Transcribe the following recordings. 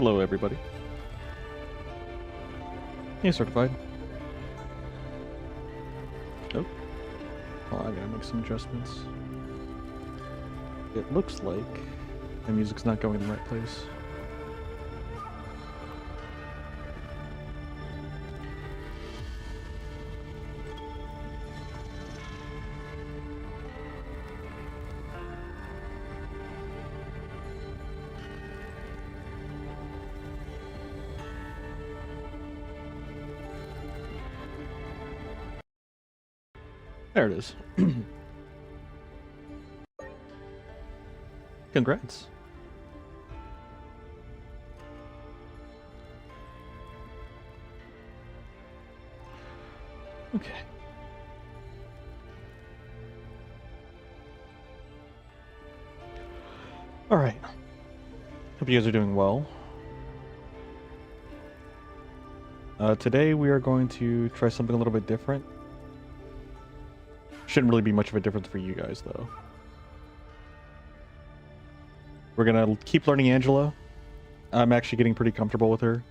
Hello, everybody. Hey, certified. Oh. Well, I gotta make some adjustments. It looks like the music's not going in the right place. There it is. Congrats. Okay. All right. Hope you guys are doing well. Today we are going to try something a little bit different. Shouldn't really be much of a difference for you guys, though. We're gonna keep learning Angela. I'm actually getting pretty comfortable with her.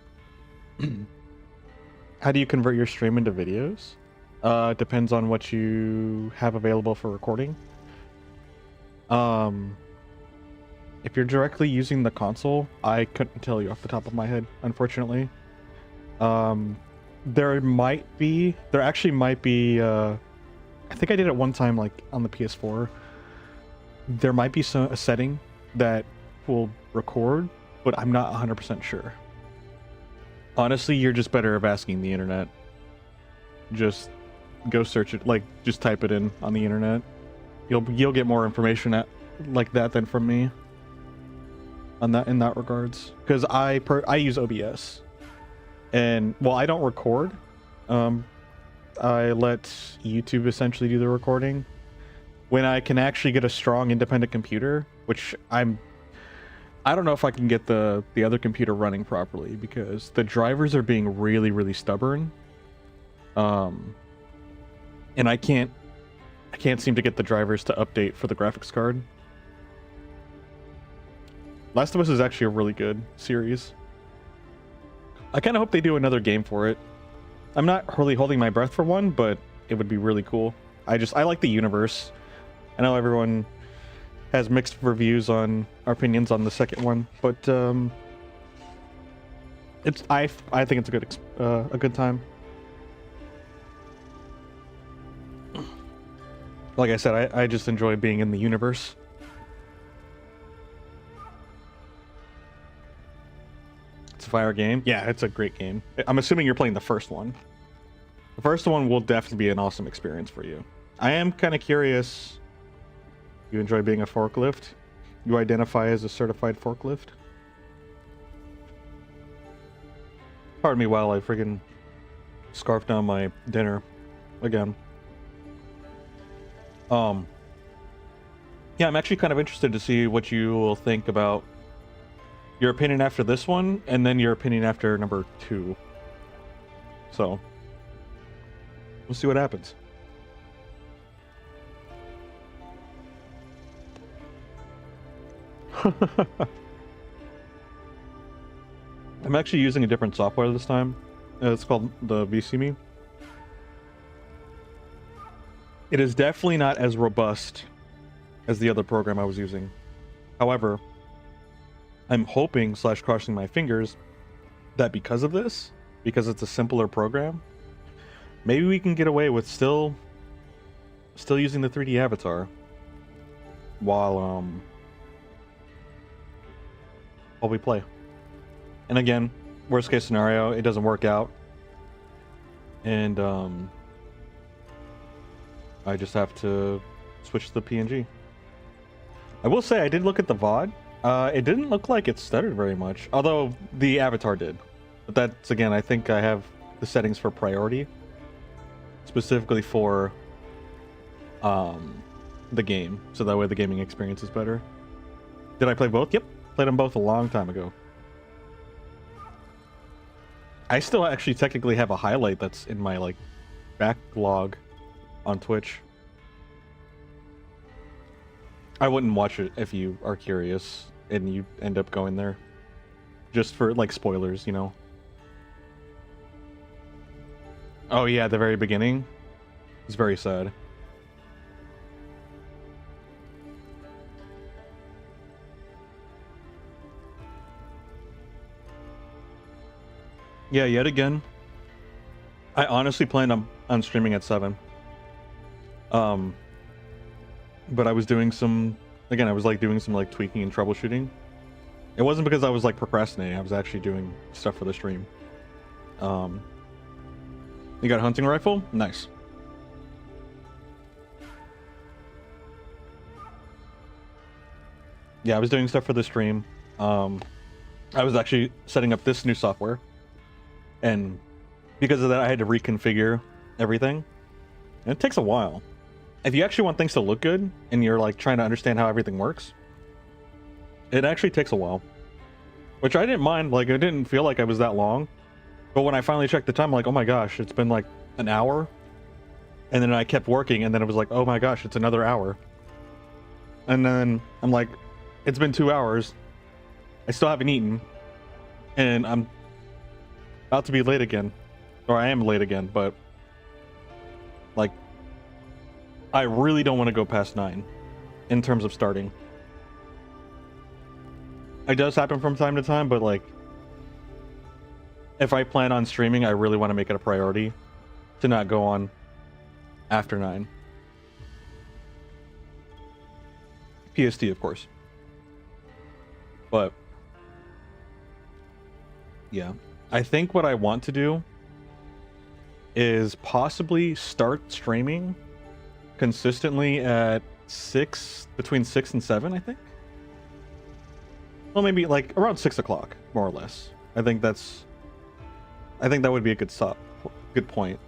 How do you convert your stream into videos? Depends on what you have available for recording. If you're directly using the console, I couldn't tell you off the top of my head, unfortunately. There actually might be, I think I did it one time, like, on the PS4. There might be a setting that will record, but I'm not 100% sure. Honestly, you're just better of asking the internet. Just go search it, like, just type it in on the internet. You'll get more information like that than from me. In that regards, because I use OBS, and well, I don't record. I let YouTube essentially do the recording. When I can actually get a strong independent computer, which I don't know if I can get the other computer running properly because the drivers are being really stubborn. And I can't seem to get the drivers to update for the graphics card. Last of Us is actually a really good series. I kind of hope they do another game for it. I'm not really holding my breath for one, but it would be really cool. I like the universe. I know everyone has mixed reviews on our opinions on the second one, but I think it's a good time. Like I said, I just enjoy being in the universe. It's a fire game. Yeah, it's a great game. I'm assuming you're playing the first one. The first one will definitely be an awesome experience for you. I am kind of curious. You enjoy being a forklift? You identify as a certified forklift? Pardon me while I friggin' scarf down my dinner again. Yeah, I'm actually kind of interested to see what you will think about your opinion after this one, and then your opinion after number 2. So, we'll see what happens. I'm actually using a different software this time. It's called the VCMe. It is definitely not as robust as the other program I was using. However, I'm hoping / crossing my fingers that because of this, because it's a simpler program, maybe we can get away with still using the 3D avatar while we play. And again, worst case scenario, it doesn't work out, and I just have to switch to the PNG. I will say I did look at the VOD. It didn't look like it stuttered very much, although the avatar did. But that's, again, I think I have the settings for priority, specifically for the game, so that way the gaming experience is better. Did I play both? Yep, played them both a long time ago. I still actually technically have a highlight that's in my, like, backlog on Twitch. I wouldn't watch it if you are curious and you end up going there. just for like spoilers, you know. Oh yeah, at the very beginning. It's very sad. Yeah, yet again. I honestly planned on streaming at 7. But I was doing some, again, I was like doing some like tweaking and troubleshooting. It wasn't because I was like procrastinating. I was actually doing stuff for the stream. You got a hunting rifle? Nice. Yeah, I was doing stuff for the stream. I was actually setting up this new software. And because of that, I had to reconfigure everything. And it takes a while. If you actually want things to look good, and you're like trying to understand how everything works, it actually takes a while. Which I didn't mind, like it didn't feel like it was that long. But when I finally checked the time, I'm like, oh my gosh, it's been like an hour. And then I kept working, and then it was like, oh my gosh, it's another hour. And then I'm like, it's been 2 hours. I still haven't eaten. And I'm about to be late again. Or I am late again, but like I really don't want to go past 9 in terms of starting. It does happen from time to time, but like if I plan on streaming, I really want to make it a priority to not go on after 9. PST, of course. But yeah, I think what I want to do is possibly start streaming consistently at 6, between 6 and 7, I think. Well, maybe like around 6 o'clock, more or less. I think that would be a good point.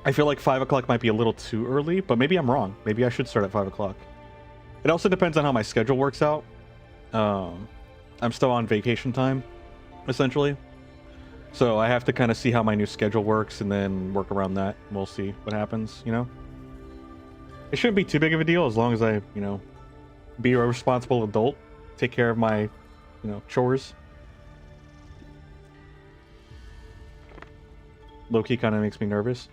I feel like 5 o'clock might be a little too early, but maybe I'm wrong. Maybe I should start at 5 o'clock. It also depends on how my schedule works out. I'm still on vacation time, essentially. So I have to kind of see how my new schedule works and then work around that. We'll see what happens, you know? It shouldn't be too big of a deal as long as I, you know, be a responsible adult, take care of my, you know, chores. Low-key kind of makes me nervous.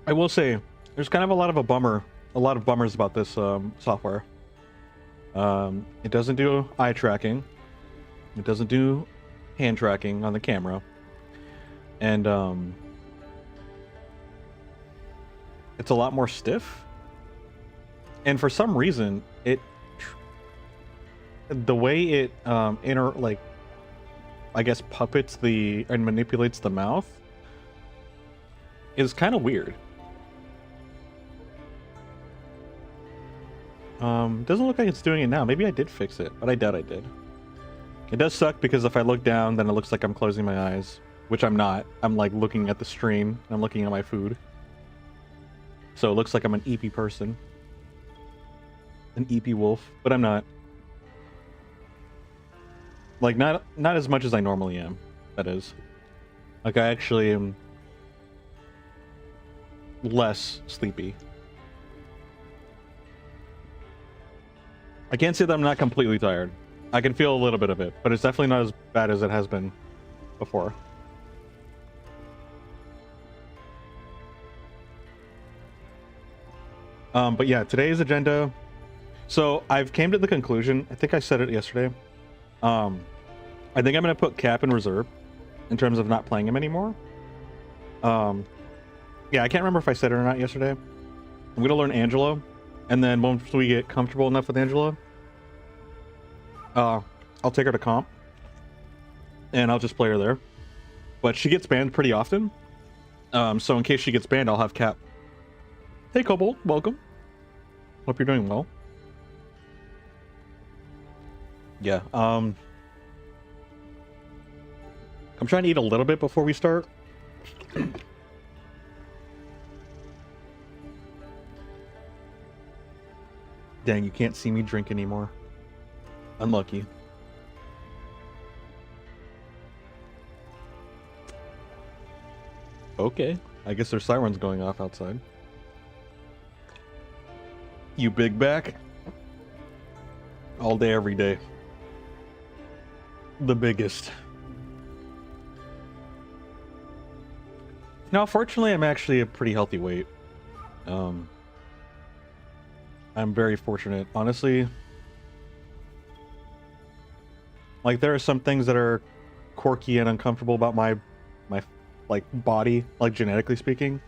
I will say, there's kind of a lot of bummers about this software. It doesn't do eye tracking. It doesn't do hand tracking on the camera. And it's a lot more stiff. And for some reason, the way it I guess puppets and manipulates the mouth is kind of weird. Doesn't look like it's doing it now. Maybe I did fix it, but I doubt I did. It does suck because if I look down, then it looks like I'm closing my eyes, which I'm not. I'm like looking at the stream, and I'm looking at my food. So it looks like I'm an EP person. An EP wolf, but I'm not. Like, not as much as I normally am, that is. Like, I actually am less sleepy. I can't say that I'm not completely tired. I can feel a little bit of it, but it's definitely not as bad as it has been before. But yeah, today's agenda. So I've came to the conclusion, I think I said it yesterday. I think I'm going to put Cap in reserve in terms of not playing him anymore. Yeah, I can't remember if I said it or not yesterday. I'm going to learn Angela. And then once we get comfortable enough with Angela, I'll take her to comp. And I'll just play her there. But she gets banned pretty often. So in case she gets banned, I'll have Cap. Hey, Kobold, welcome. Hope you're doing well. Yeah, I'm trying to eat a little bit before we start. Dang, you can't see me drink anymore. Unlucky. Okay, I guess there's sirens going off outside. You big back? All day, every day. The biggest. Now, fortunately, I'm actually a pretty healthy weight. I'm very fortunate. Honestly, like, there are some things that are quirky and uncomfortable about my like body, like genetically speaking.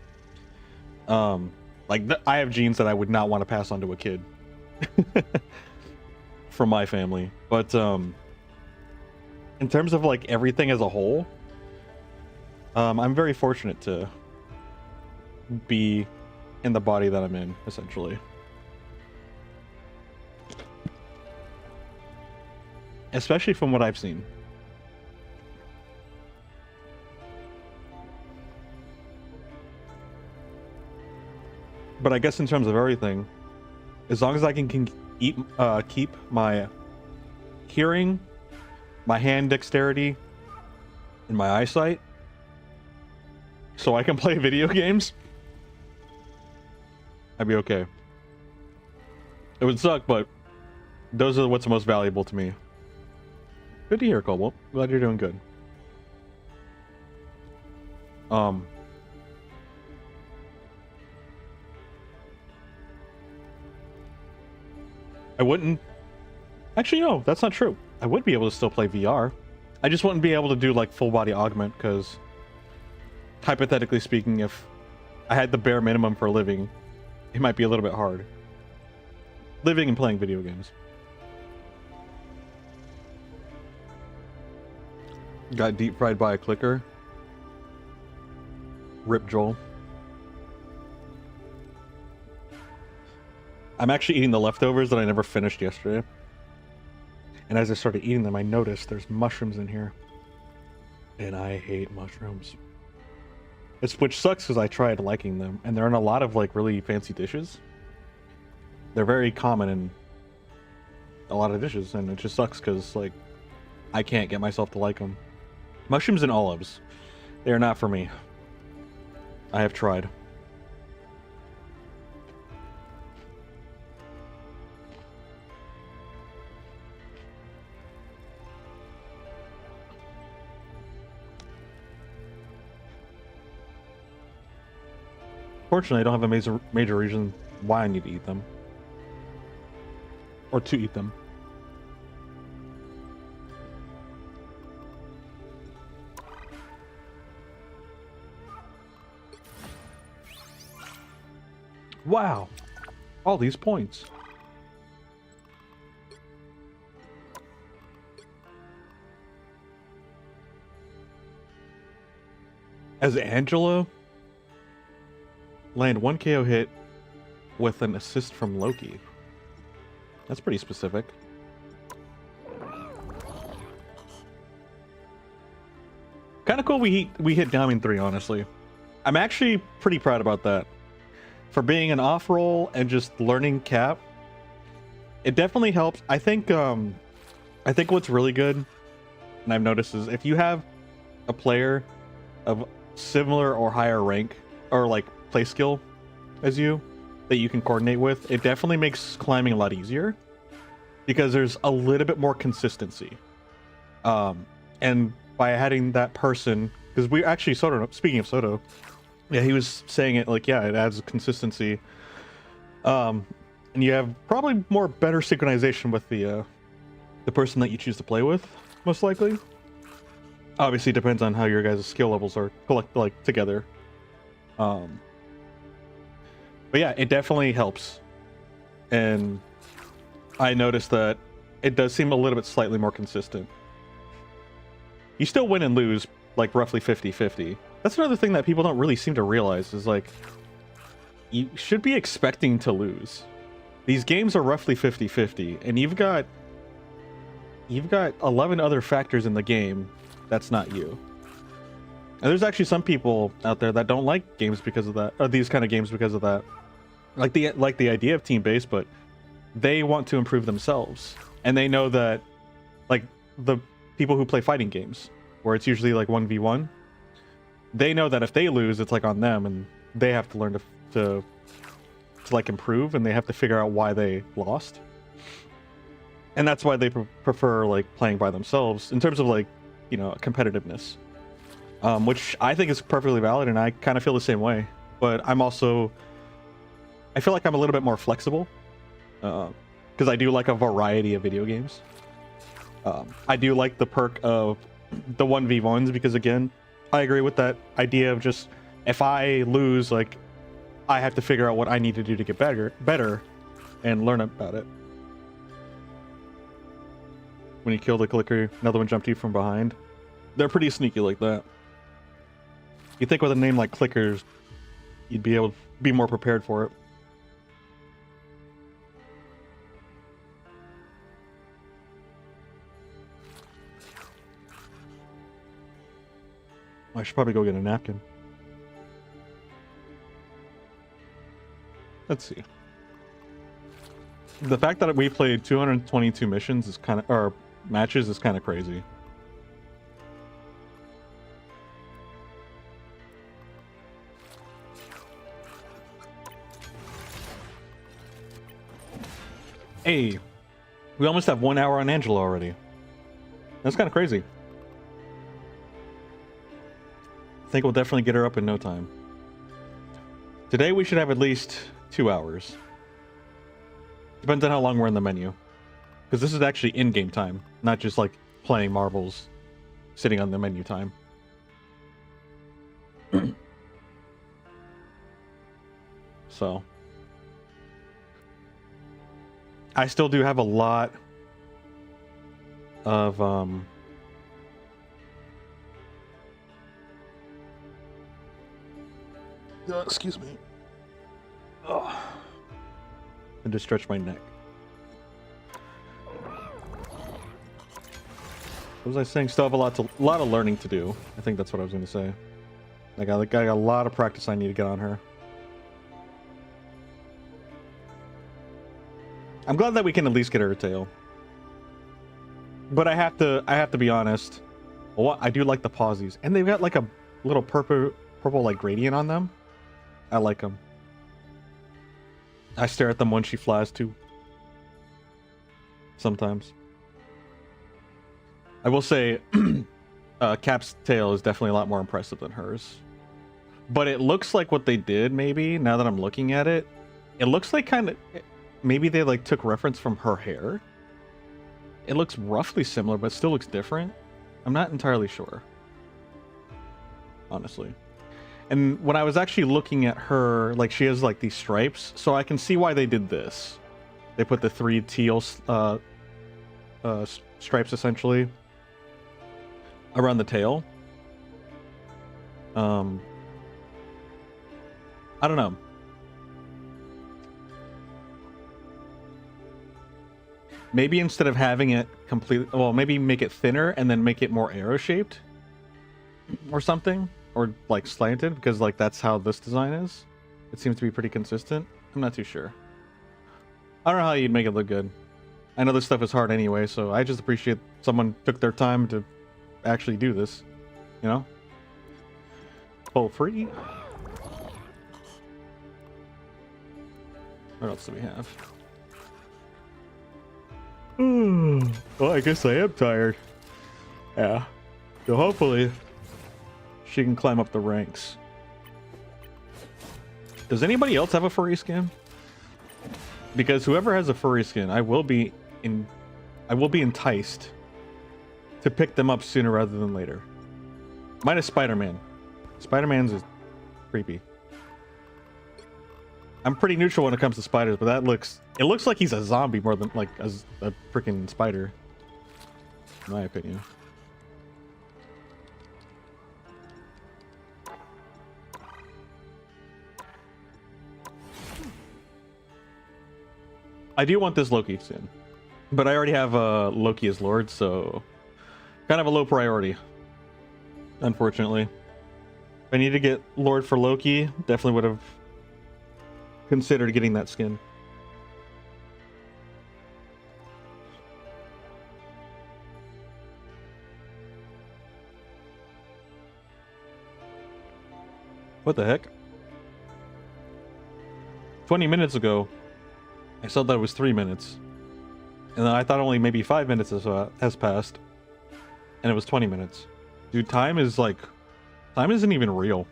Like I have genes that I would not want to pass on to a kid from my family. But in terms of like everything as a whole, I'm very fortunate to be in the body that I'm in, essentially. Especially from what I've seen. But I guess in terms of everything, as long as I can keep my hearing, my hand dexterity, and my eyesight, so I can play video games, I'd be okay. It would suck, but those are what's most valuable to me. Good to hear, Cobalt. Glad you're doing good. I wouldn't... Actually, no, that's not true. I would be able to still play VR. I just wouldn't be able to do, like, full body augment, because... hypothetically speaking, if I had the bare minimum for a living, it might be a little bit hard. Living and playing video games. Got deep fried by a clicker. Rip Joel. I'm actually eating the leftovers that I never finished yesterday. And as I started eating them, I noticed there's mushrooms in here. And I hate mushrooms. Which sucks because I tried liking them. And they're in a lot of like really fancy dishes. They're very common in a lot of dishes. And it just sucks because like I can't get myself to like them. Mushrooms and olives. They are not for me. I have tried. Fortunately, I don't have a major reason why I need to eat them. Or to eat them. Wow. All these points. As Angela, land 1 KO hit with an assist from Loki. That's pretty specific. Kind of cool we hit Diamond 3, honestly. I'm actually pretty proud about that. For being an off roll and just learning cap, it definitely helps. I think what's really good, and I've noticed, is if you have a player of similar or higher rank or like play skill as you that you can coordinate with, it definitely makes climbing a lot easier because there's a little bit more consistency. And by having that person, because we actually Soto, speaking of Soto, yeah, he was saying it like, yeah, it adds consistency. And you have probably more better synchronization with the person that you choose to play with, most likely. Obviously, it depends on how your guys' skill levels are together. But yeah, it definitely helps. And I noticed that it does seem a little bit slightly more consistent. You still win and lose, like, roughly 50-50. That's another thing that people don't really seem to realize, is, like, you should be expecting to lose. These games are roughly 50-50, and you've got 11 other factors in the game that's not you. And there's actually some people out there that don't like games because of that, or these kind of games because of that. Like the idea of team-based, but they want to improve themselves. And they know that, like, the people who play fighting games, where it's usually like 1v1, they know that if they lose, it's like on them, and they have to learn to like improve, and they have to figure out why they lost. and that's why they prefer like playing by themselves in terms of like, you know, competitiveness, which I think is perfectly valid, and I kind of feel the same way. But I feel like I'm a little bit more flexible, because I do like a variety of video games. I do like the perk of the 1v1s, because again, I agree with that idea of just, if I lose, like, I have to figure out what I need to do to get better and learn about it. When you kill the clicker, another one jumped you from behind. They're pretty sneaky like that. You think with a name like Clickers, you'd be able to be more prepared for it. I should probably go get a napkin. Let's see. The fact that we played 222 missions is kind of, or matches, is kind of crazy. Hey, we almost have 1 hour on Angela already. That's kind of crazy. I think we'll definitely get her up in no time. Today we should have at least 2 hours. Depends on how long we're in the menu. Because this is actually in-game time, not just like playing marbles, sitting on the menu time. So. I still do have a lot of, excuse me. Oh. And just stretch my neck. What was I saying? Still have a lot of learning to do. I think that's what I was going to say. I got a lot of practice I need to get on her. I'm glad that we can at least get her a tail. But I have to be honest. Well, I do like the pausies, and they've got like a little purple like gradient on them. I like them. I stare at them when she flies too. Sometimes. I will say, Cap's tail is definitely a lot more impressive than hers. But it looks like what they did, maybe, now that I'm looking at it, it looks like kind of, maybe they like took reference from her hair. It looks roughly similar, but still looks different. I'm not entirely sure, honestly. And when I was actually looking at her, like, she has like these stripes, so I can see why they did this. They put the 3 teal stripes essentially around the tail. I don't know. Maybe instead of having it completely, well, maybe make it thinner and then make it more arrow shaped or something, or like slanted, because like that's how this design is. It seems to be pretty consistent. I'm not too sure. I don't know how you'd make it look good. I know this stuff is hard anyway, so I just appreciate someone took their time to actually do this, you know? Pull free. What else do we have? Well, I guess I am tired. Yeah. So hopefully she can climb up the ranks. Does anybody else have a furry skin? Because whoever has a furry skin, I will be enticed to pick them up sooner rather than later. Minus Spider-Man. Spider-Man's is creepy. I'm pretty neutral when it comes to spiders, but it looks like he's a zombie more than like a freaking spider, in my opinion. I do want this Loki skin, but I already have Loki as Lord, so kind of a low priority, unfortunately. If I need to get Lord for Loki, definitely would have considered getting that skin. What the heck? 20 minutes ago, I saw that it was 3 minutes. And then I thought only maybe 5 minutes has passed. And it was 20 minutes. Dude, time isn't even real.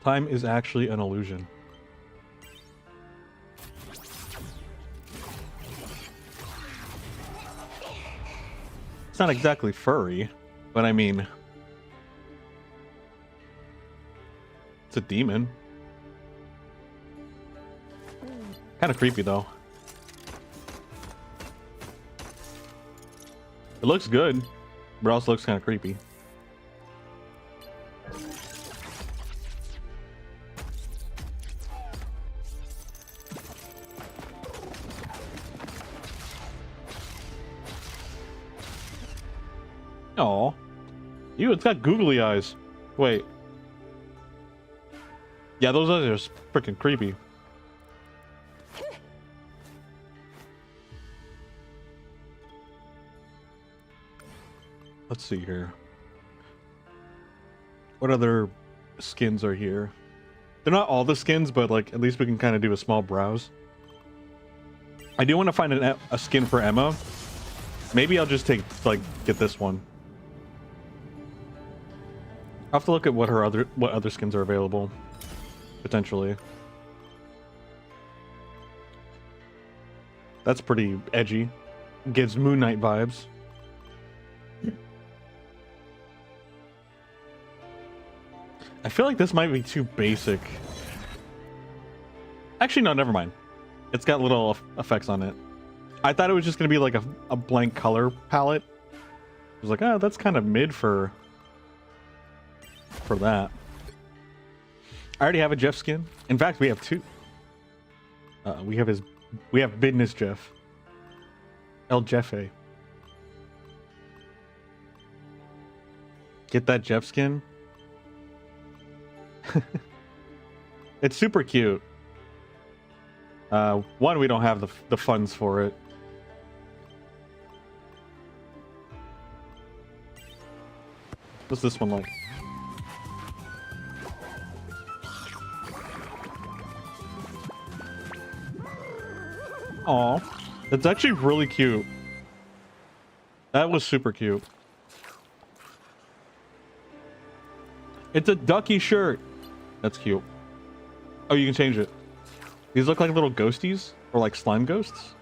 Time is actually an illusion. It's not exactly furry, but I mean, it's a demon. Kind of creepy though. It looks good, but also looks kind of creepy. Oh, ew! It's got googly eyes. Wait. Yeah, those eyes are freaking creepy. Let's see here. What other skins are here? They're not all the skins, but like at least we can kind of do a small browse. I do want to find a skin for Emma. Maybe I'll just get this one. I'll have to look at what other skins are available, potentially. That's pretty edgy. Gives Moon Knight vibes. I feel like this might be too basic. Actually, no, never mind. It's got little effects on it. I thought it was just going to be like a blank color palette. I was like, oh, that's kind of mid for that. I already have a Jeff skin. In fact, we have two. We have Business Jeff. El Jefe. Get that Jeff skin. It's super cute. One, we don't have the funds for it. What's this one like? Aw, it's actually really cute. That was super cute. It's a ducky shirt. That's cute. Oh, you can change it. These look like little ghosties or like slime ghosts.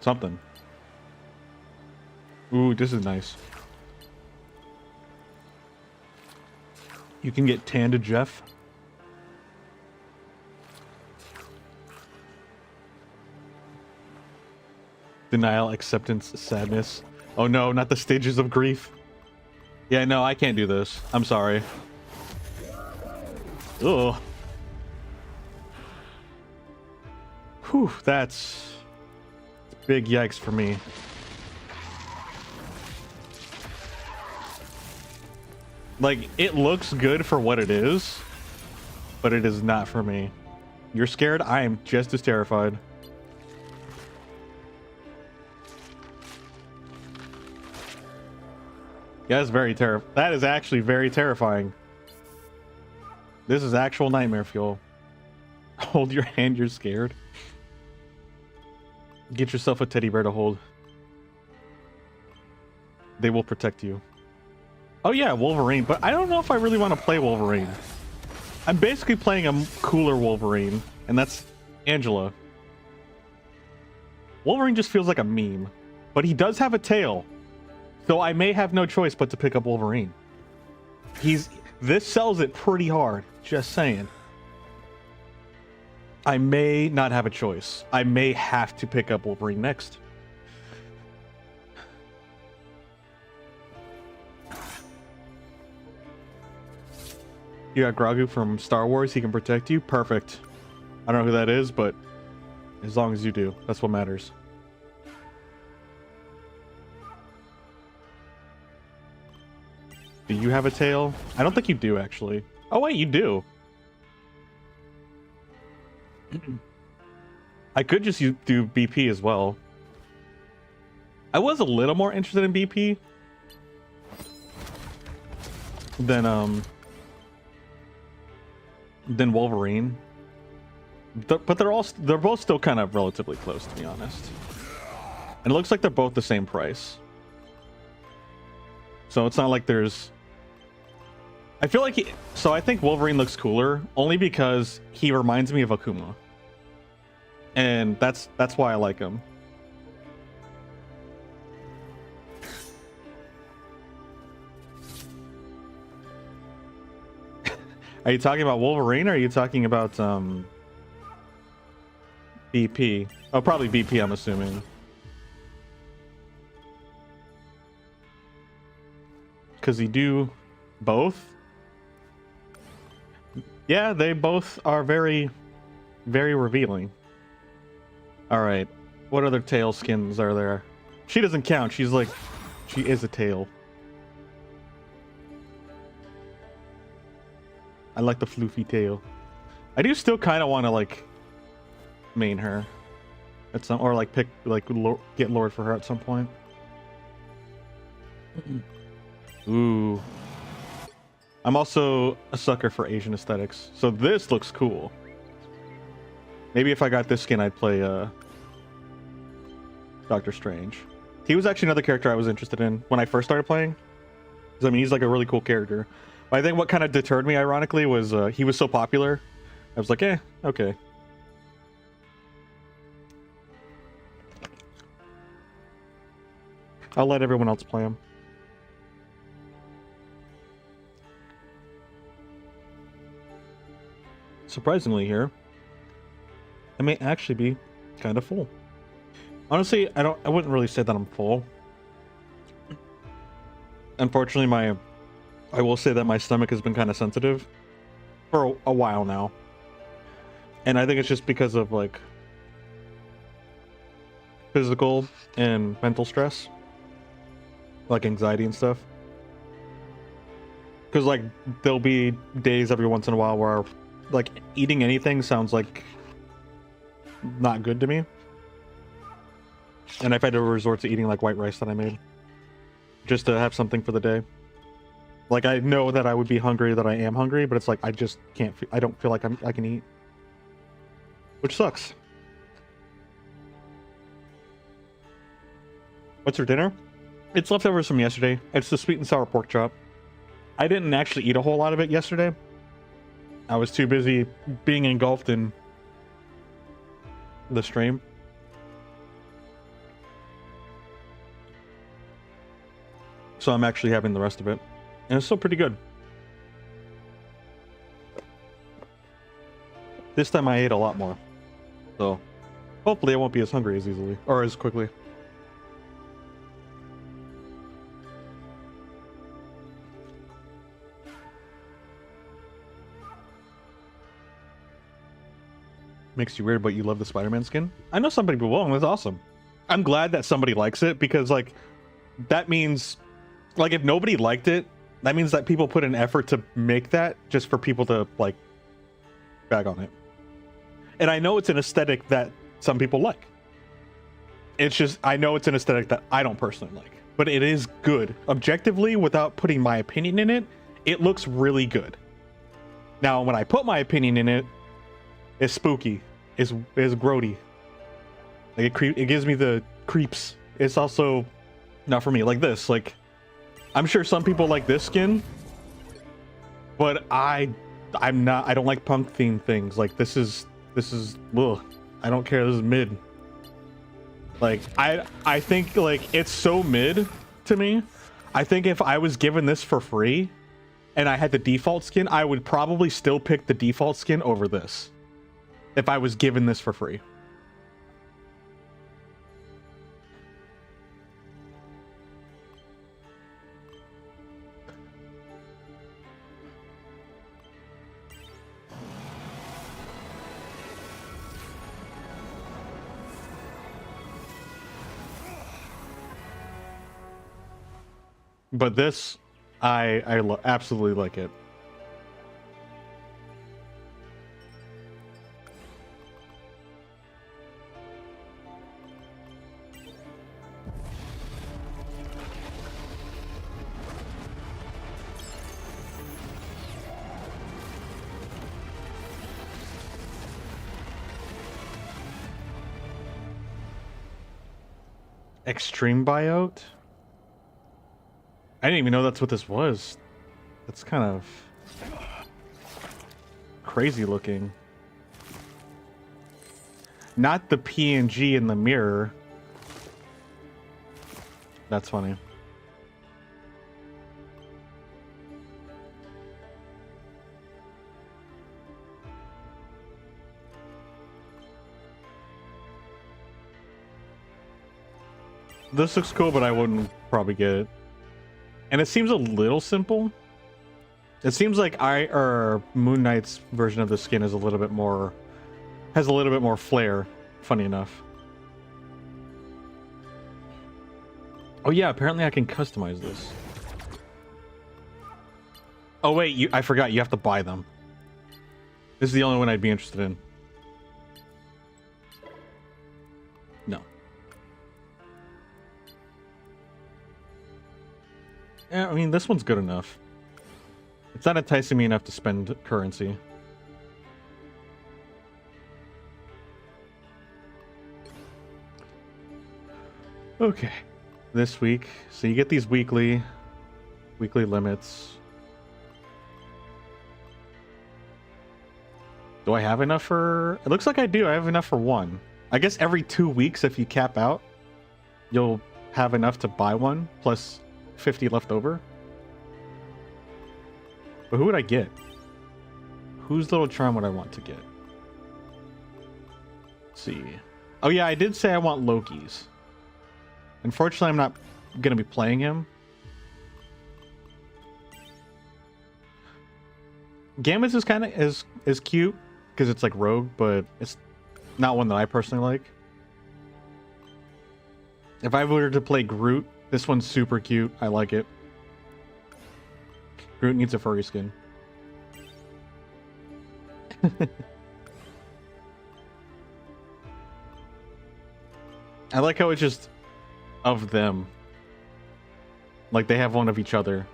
Something. Ooh, this is nice. You can get Tanda Jeff. Denial, acceptance, sadness. Oh no, not the stages of grief. Yeah, no, I can't do this. I'm sorry. Ugh. Whew, that's big yikes for me. Like, it looks good for what it is, but it is not for me. You're scared? I am just as terrified. Yeah, that's very terrifying. That is actually very terrifying. This is actual nightmare fuel. Hold your hand, you're scared. Get yourself a teddy bear to hold. They will protect you. Oh yeah, Wolverine, but I don't know if I really want to play Wolverine. I'm basically playing a cooler Wolverine, and that's Angela. Wolverine just feels like a meme, but he does have a tail. So I may have no choice but to pick up Wolverine. This sells it pretty hard, just saying. I may not have a choice. I may have to pick up Wolverine next. You got Grogu from Star Wars, he can protect you. Perfect. I don't know who that is, but as long as you do, that's what matters. Do you have a tail? I don't think you do, actually. Oh, wait, you do. I could just do BP as well. I was a little more interested in BP than Wolverine. But they're both still kind of relatively close, to be honest. And it looks like they're both the same price. So it's not like there's... I feel like so I think Wolverine looks cooler only because he reminds me of Akuma. And that's why I like him. Are you talking about Wolverine or are you talking about BP? Oh, probably BP, I'm assuming. Because he do both? Yeah, they both are very, very revealing. Alright, what other tail skins are there? She doesn't count, she is a tail. I like the floofy tail. I do still kind of want to like main her at some, or like pick like get Lord for her at some point. Ooh. I'm also a sucker for Asian aesthetics, so this looks cool. Maybe if I got this skin, I'd play Doctor Strange. He was actually another character I was interested in when I first started playing. Because I mean, he's like a really cool character. But I think what kind of deterred me, ironically, was he was so popular. I was like, eh, okay. I'll let everyone else play him. Surprisingly here, I may actually be kind of full. Honestly, I wouldn't really say that I'm full. Unfortunately, I will say that my stomach has been kind of sensitive for a while now. And I think it's just because of like physical and mental stress, like anxiety and stuff. Because like there'll be days every once in a while where like eating anything sounds like not good to me. And I've had to resort to eating like white rice that I made just to have something for the day. Like I know that I would be hungry, that I am hungry, but it's like I just can't. I don't feel like I can eat, which sucks. What's for dinner? It's leftovers from yesterday. It's the sweet and sour pork chop. I didn't actually eat a whole lot of it yesterday. I was too busy being engulfed in the stream. So I'm actually having the rest of it. And it's still pretty good. This time I ate a lot more. So hopefully I won't be as hungry as easily or as quickly. Makes you weird, but you love the Spider-Man skin? I know some people will, and it's awesome. I'm glad that somebody likes it because like that means like if nobody liked it, that means that people put an effort to make that just for people to like bag on it. And I know it's an aesthetic that some people like. It's just, I know it's an aesthetic that I don't personally like, but it is good. Objectively, without putting my opinion in it, it looks really good. Now, when I put my opinion in it, it's spooky. It's grody. Like it gives me the creeps. It's also not for me. Like this, like I'm sure some people like this skin, but I'm not. I don't like punk themed things. Like this is ugh. I don't care. This is mid. Like I think like it's so mid to me. I think if I was given this for free and I had the default skin, I would probably still pick the default skin over this. If I was given this for free. But this, I absolutely like it. Extreme buyout? I didn't even know that's what this was. That's kind of crazy looking. Not the PNG in the mirror. That's funny. This looks cool, but I wouldn't probably get it. And it seems a little simple. It seems like Moon Knight's version of the skin is a little bit more, has a little bit more flair, funny enough. Oh yeah, apparently I can customize this. Oh wait, I forgot, you have to buy them. This is the only one I'd be interested in. No. Yeah, I mean, this one's good enough. It's not enticing me enough to spend currency. Okay. This week. So you get these weekly limits. Do I have enough for... It looks like I do. I have enough for one. I guess every 2 weeks, if you cap out, you'll have enough to buy one, plus 50 left over. But who would I get? Whose little charm would I want to get? Let's see. Oh yeah, I did say I want Loki's. Unfortunately, I'm not going to be playing him. Gambits is kind of is cute because it's like rogue, but it's not one that I personally like. If I were to play Groot, this one's super cute. I like it. Groot needs a furry skin. I like how it's just of them. Like they have one of each other.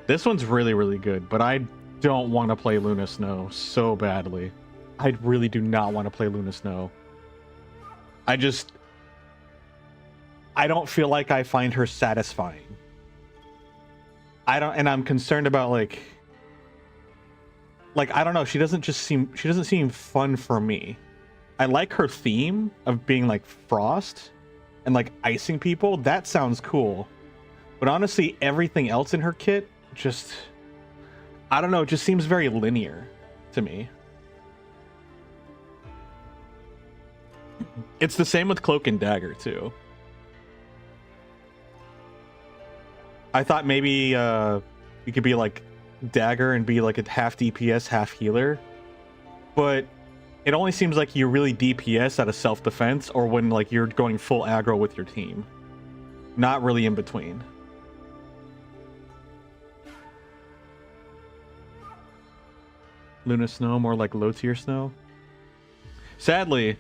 This one's really, really good, but I don't want to play Luna Snow so badly. I really do not want to play Luna Snow. I don't feel like I find her satisfying. And I'm concerned about like I don't know, she doesn't seem fun for me. I like her theme of being like frost and like icing people. That sounds cool. But honestly, everything else in her kit just, I don't know, it just seems very linear to me. It's the same with Cloak and Dagger too. I thought maybe you could be like Dagger and be like a half DPS, half healer. But it only seems like you're really DPS out of self-defense or when like you're going full aggro with your team. Not really in between. Luna Snow, more like low tier Snow. Sadly,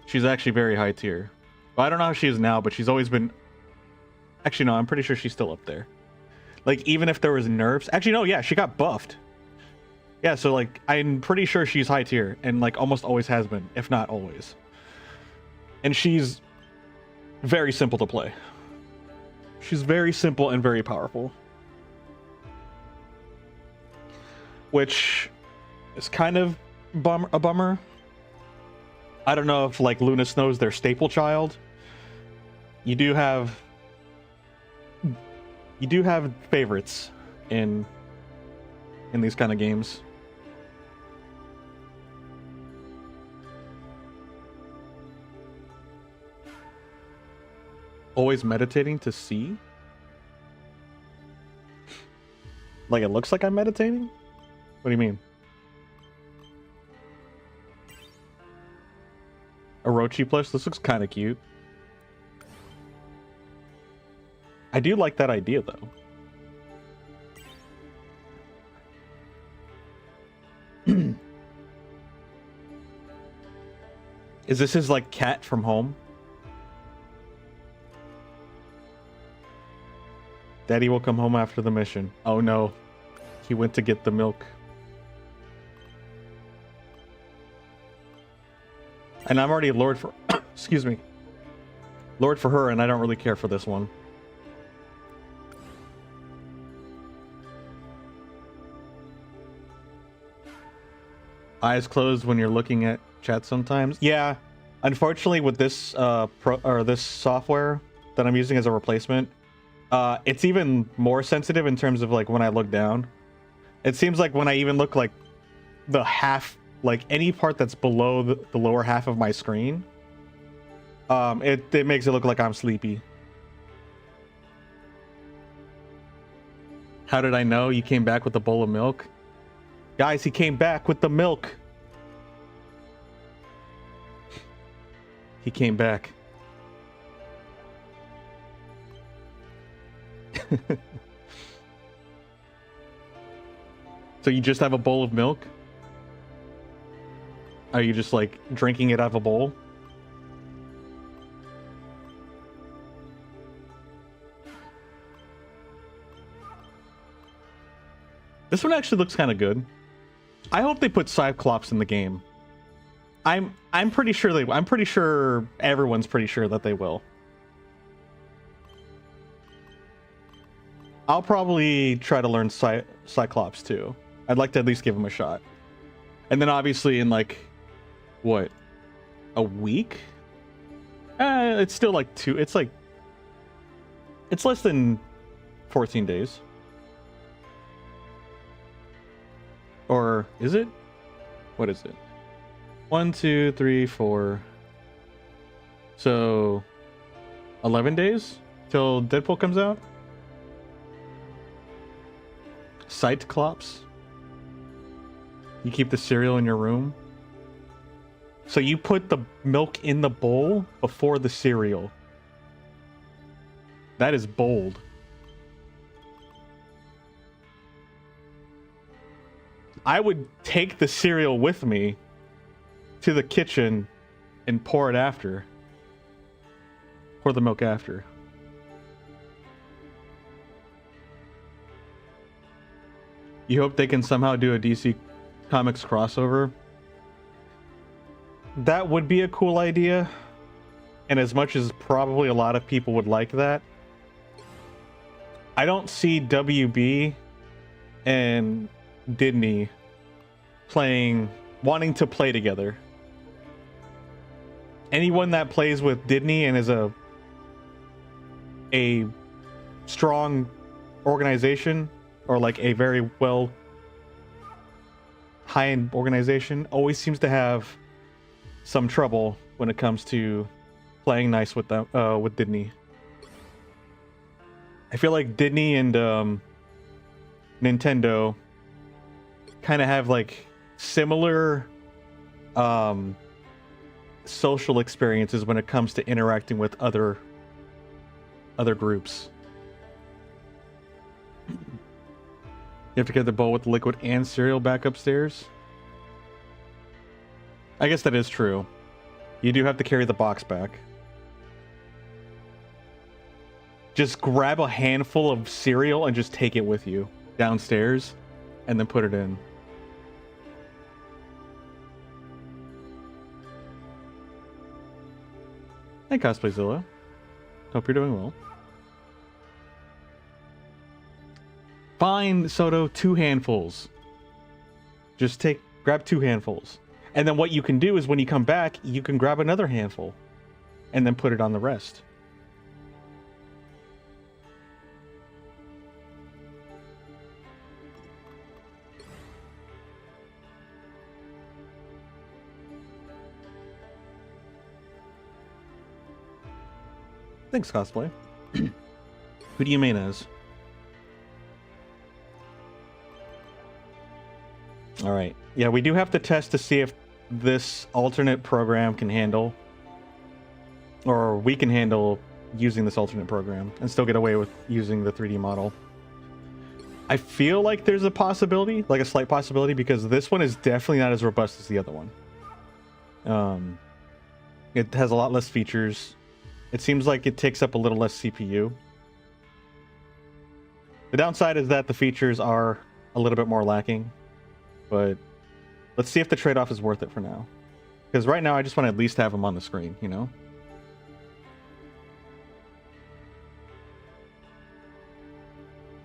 she's actually very high tier. Well, I don't know how she is now, but she's always been... Actually, no, I'm pretty sure she's still up there. Like, even if there was nerfs... Actually, no, yeah, she got buffed. Yeah, so, like, I'm pretty sure she's high tier, and, like, almost always has been, if not always. And she's very simple to play. She's very simple and very powerful. Which is kind of a bummer. I don't know if, like, Luna Snow's their staple child. You do have favorites in these kind of games. Always meditating to see? Like it looks like I'm meditating? What do you mean? Orochi plush? This looks kind of cute. I do like that idea, though. Is this his, like, cat from home? Daddy will come home after the mission. Oh no. He went to get the milk. And I'm already Lord for... excuse me. Lord for her, and I don't really care for this one. Eyes closed when you're looking at chat sometimes. Yeah. Unfortunately, with this this software that I'm using as a replacement, it's even more sensitive in terms of like when I look down. It seems like when I even look like the half, like any part that's below the lower half of my screen, it makes it look like I'm sleepy. How did I know? You came back with a bowl of milk? Guys, he came back with the milk. He came back. So you just have a bowl of milk? Are you just like drinking it out of a bowl? This one actually looks kind of good. I hope they put Cyclops in the game. I'm pretty sure they. I'm pretty sure everyone's pretty sure that they will. I'll probably try to learn Cyclops too. I'd like to at least give him a shot. And then obviously in like, what, a week? It's still like it's less than 14 days. Or is it? What is it? 1, 2, 3, 4. So 11 days till Deadpool comes out? Cyclops? You keep the cereal in your room? So you put the milk in the bowl before the cereal. That is bold. I would take the cereal with me to the kitchen and pour it after. Pour the milk after. You hope they can somehow do a DC Comics crossover? That would be a cool idea. And as much as probably a lot of people would like that, I don't see WB and Disney wanting to play together. Anyone that plays with Disney and is a strong organization, or like a very well high-end organization, always seems to have some trouble when it comes to playing nice with them, with Disney. I feel like Disney and Nintendo kind of have like similar social experiences when it comes to interacting with other groups. You have to get the bowl with liquid and cereal back upstairs. I guess that is true. You do have to carry the box back. Just grab a handful of cereal and just take it with you downstairs and then put it in. Hey, Cosplayzilla. Hope you're doing well. Fine, Soto, 2 handfuls. Just grab 2 handfuls. And then what you can do is when you come back, you can grab another handful and then put it on the rest. Thanks, Cosplay. Who do you main as? Alright. Yeah, we do have to test to see if this alternate program can handle, or we can handle using this alternate program and still get away with using the 3D model. I feel like there's a possibility, like a slight possibility, because this one is definitely not as robust as the other one. It has a lot less features. It seems like it takes up a little less CPU. The downside is that the features are a little bit more lacking, but let's see if the trade-off is worth it for now. Because right now I just want to at least have them on the screen, you know?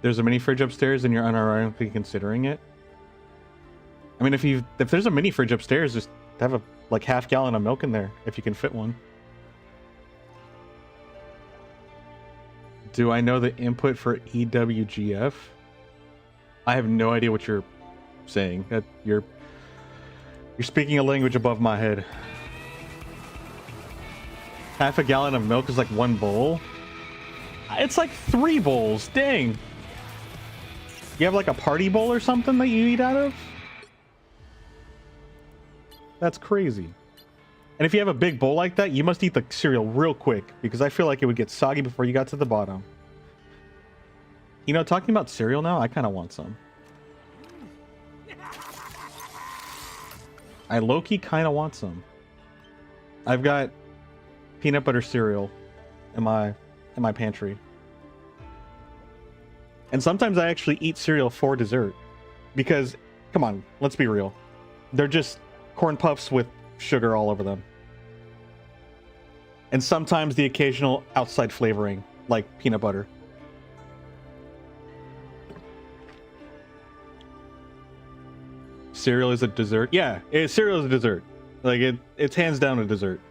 There's a mini fridge upstairs and you're unironically considering it. I mean, if there's a mini fridge upstairs, just have a like half-gallon of milk in there if you can fit one. Do I know the input for EWGF? I have no idea what you're saying. That you're speaking a language above my head. Half a gallon of milk is like 1 bowl. It's like 3 bowls. Dang. You have like a party bowl or something that you eat out of? That's crazy. And if you have a big bowl like that, you must eat the cereal real quick, because I feel like it would get soggy before you got to the bottom. You know, talking about cereal now, I kind of want some. I low-key kind of want some. I've got peanut butter cereal in my pantry. And sometimes I actually eat cereal for dessert. Because, come on, let's be real. They're just corn puffs with sugar all over them. And sometimes the occasional outside flavoring, like peanut butter. Cereal is a dessert? Yeah, cereal is a dessert. Like, it's hands down a dessert.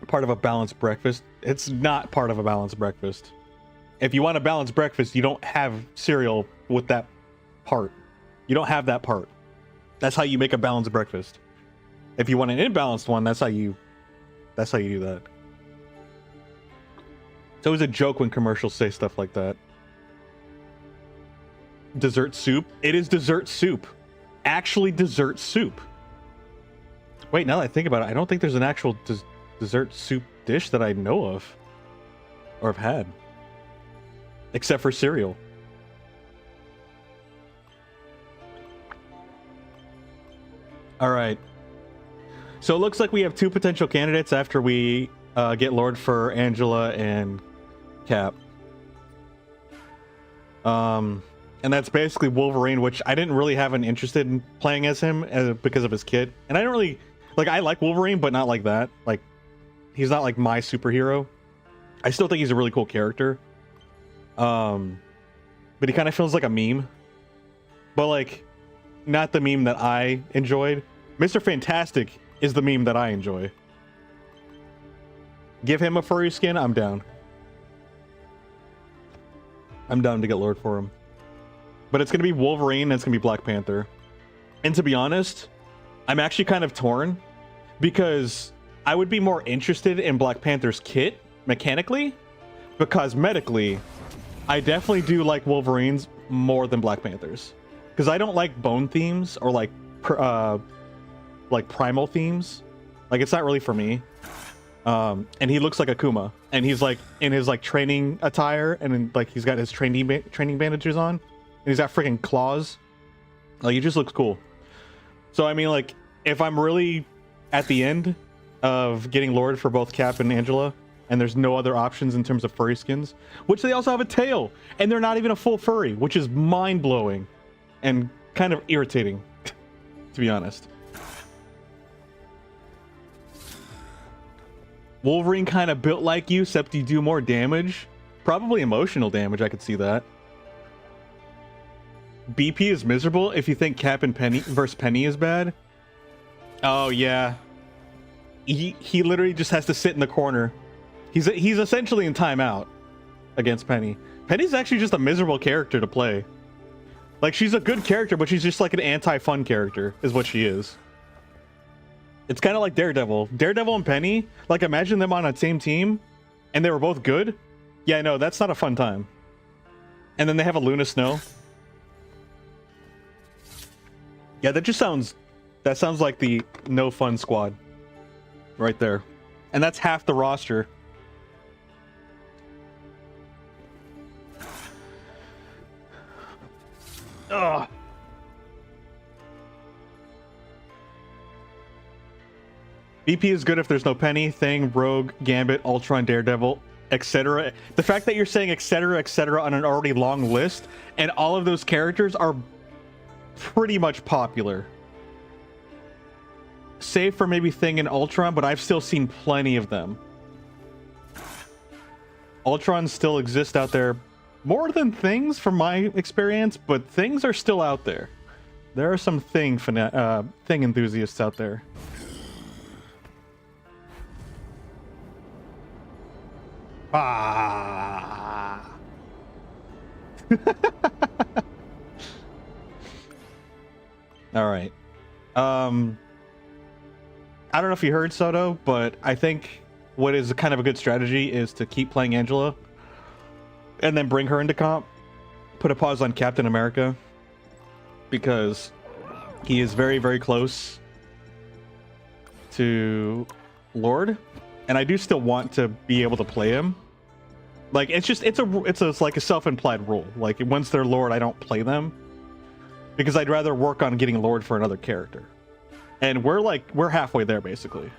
Part of a balanced breakfast? It's not part of a balanced breakfast. If you want a balanced breakfast, you don't have cereal with that part. You don't have that part. That's how you make a balanced breakfast. If you want an imbalanced one, that's how you do that. It's always a joke when commercials say stuff like that. Dessert soup? It is dessert soup. Actually dessert soup. Wait, now that I think about it, I don't think there's an actual dessert soup dish that I know of. Or have had. Except for cereal. Alright. So it looks like we have 2 potential candidates after we get Lord for Angela and Cap. And that's basically Wolverine, which I didn't really have an interest in playing as him because of his kit. And I don't really... Like, I like Wolverine, but not like that. Like, he's not like my superhero. I still think he's a really cool character. But he kind of feels like a meme. But, like, not the meme that I enjoyed. Mr. Fantastic is the meme that I enjoy. Give him a furry skin, I'm down. I'm down to get Lord for him. But it's going to be Wolverine and it's going to be Black Panther. And to be honest, I'm actually kind of torn. Because I would be more interested in Black Panther's kit, mechanically. But cosmetically, I definitely do like Wolverine's more than Black Panther's. Because I don't like bone themes or like primal themes. Like, it's not really for me. And he looks like Akuma, and he's like in his like training attire, and then, like, he's got his training bandages on, and he's got freaking claws. Like, he just looks cool. So I mean, like, if I'm really at the end of getting Lord for both Cap and Angela, and there's no other options in terms of furry skins, which they also have a tail, and they're not even a full furry, which is mind-blowing and kind of irritating, to be honest. Wolverine kind of built like you, except you do more damage. Probably emotional damage, I could see that. BP is miserable if you think Cap and Penny versus Penny is bad. Oh, yeah. He literally just has to sit in the corner. He's essentially in timeout against Penny. Penny's actually just a miserable character to play. Like, she's a good character, but she's just like an anti-fun character, is what she is. It's kind of like Daredevil. Daredevil and Penny, like, imagine them on a same team, and they were both good. Yeah, no, that's not a fun time. And then they have a Luna Snow. Yeah, that sounds like the no fun squad. Right there. And that's half the roster. Ugh. BP is good if there's no Penny, Thing, Rogue, Gambit, Ultron, Daredevil. etc. The fact that you're saying etc. on an already long list, and all of those characters are pretty much popular. Save for maybe Thing and Ultron, but I've still seen plenty of them. Ultrons still exist out there more than Things from my experience, but Things are still out there. There are some Thing enthusiasts out there. Ah. All right. I don't know if you heard, Soto, but I think what is kind of a good strategy is to keep playing Angela and then bring her into comp. Put a pause on Captain America because he is very, very close to Lord, and I do still want to be able to play him. Like, it's like a self-implied rule. Like, once they're Lord, I don't play them because I'd rather work on getting Lord for another character. And we're halfway there, basically.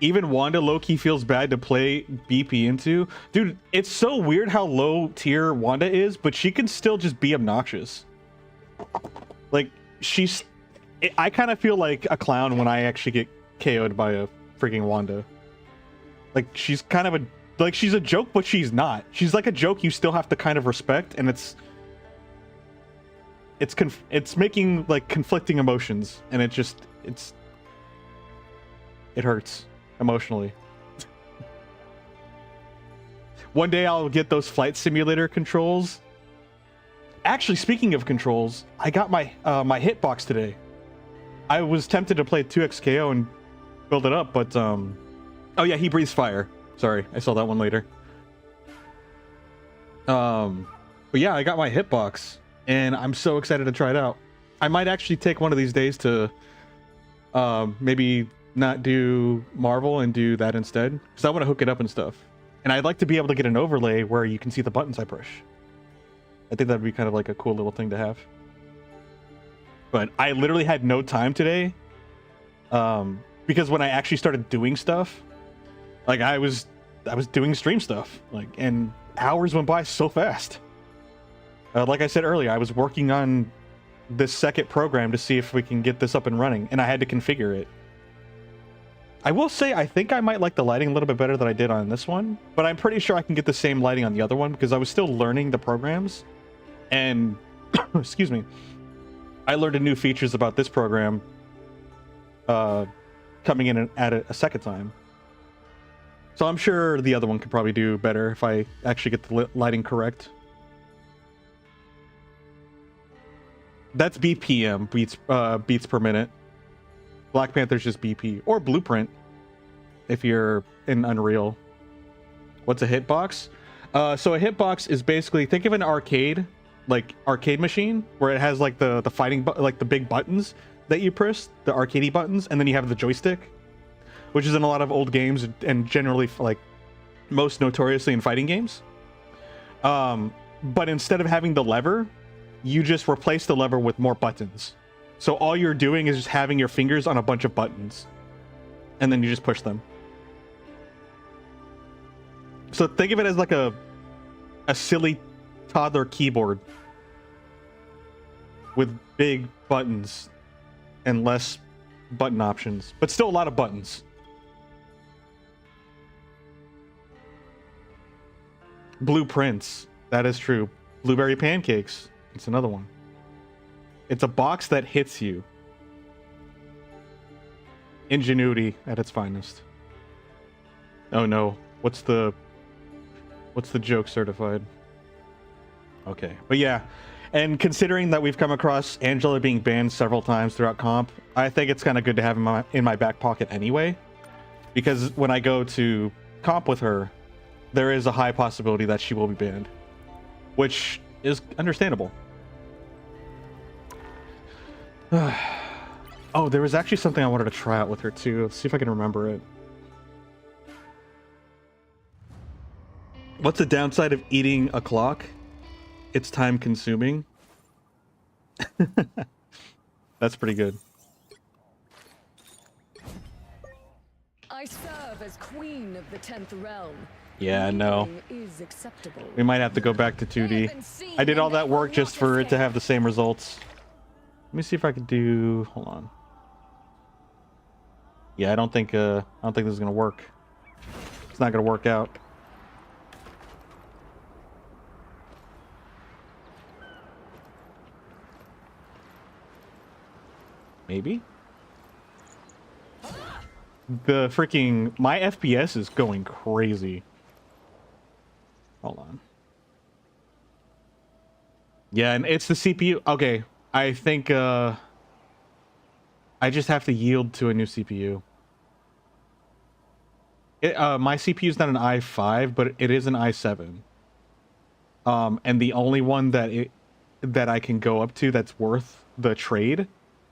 Even Wanda low-key feels bad to play BP into. Dude, it's so weird how low tier Wanda is, but she can still just be obnoxious. Like, I kind of feel like a clown when I actually get KO'd by a freaking Wanda. Like, she's kind of she's a joke, but she's not. She's like a joke you still have to kind of respect, and it's making like conflicting emotions, and it hurts emotionally. One day I'll get those flight simulator controls. Actually, speaking of controls, I got my my hitbox today. I was tempted to play 2xKO and build it up, but oh yeah, he breathes fire. Sorry, I saw that one later. But yeah, I got my hitbox, and I'm so excited to try it out. I might actually take one of these days to maybe not do Marvel and do that instead, because I want to hook it up and stuff. And I'd like to be able to get an overlay where you can see the buttons I push. I think that'd be kind of like a cool little thing to have. But I literally had no time today, because when I actually started doing stuff, like I was doing stream stuff, like, and hours went by so fast. Like I said earlier, I was working on this second program to see if we can get this up and running, and I had to configure it. I will say I think I might like the lighting a little bit better than I did on this one, but I'm pretty sure I can get the same lighting on the other one because I was still learning the programs. And excuse me, I learned new features about this program coming in at it a second time. So I'm sure the other one could probably do better if I actually get the lighting correct. That's BPM, beats per minute. Black Panther's just BP, or Blueprint if you're in Unreal. What's a hitbox? So a hitbox is basically, think of an arcade machine where it has like the fighting like the big buttons that you press, the arcadey buttons, and then you have the joystick, which is in a lot of old games and generally like most notoriously in fighting games. But instead of having the lever, you just replace the lever with more buttons. So all you're doing is just having your fingers on a bunch of buttons, and then you just push them. So think of it as like a silly toddler keyboard with big buttons and less button options, but still a lot of buttons. Blueprints, that is true. Blueberry pancakes, it's another one. It's a box that hits you. Ingenuity at its finest. Oh no, what's the joke certified? Okay, but yeah, and considering that we've come across Angela being banned several times throughout comp, I think it's kind of good to have him in my back pocket anyway, because when I go to comp with her, there is a high possibility that she will be banned, which is understandable. Oh, there was actually something I wanted to try out with her too. Let's see if I can remember it. What's the downside of eating a clock? It's time consuming. That's pretty good. I serve as as queen of the 10th realm. Yeah, no. Is acceptable. We might have to go back to 2D. I did all that work just for it to have the same results. Let me see if I can do... Hold on. Yeah, I don't think this is gonna work. It's not gonna work out. Maybe? The freaking... My FPS is going crazy. Hold on. Yeah, and it's the CPU. Okay, I think I just have to yield to a new CPU. My CPU is not an i5, but it is an i7. And the only one that I can go up to that's worth the trade,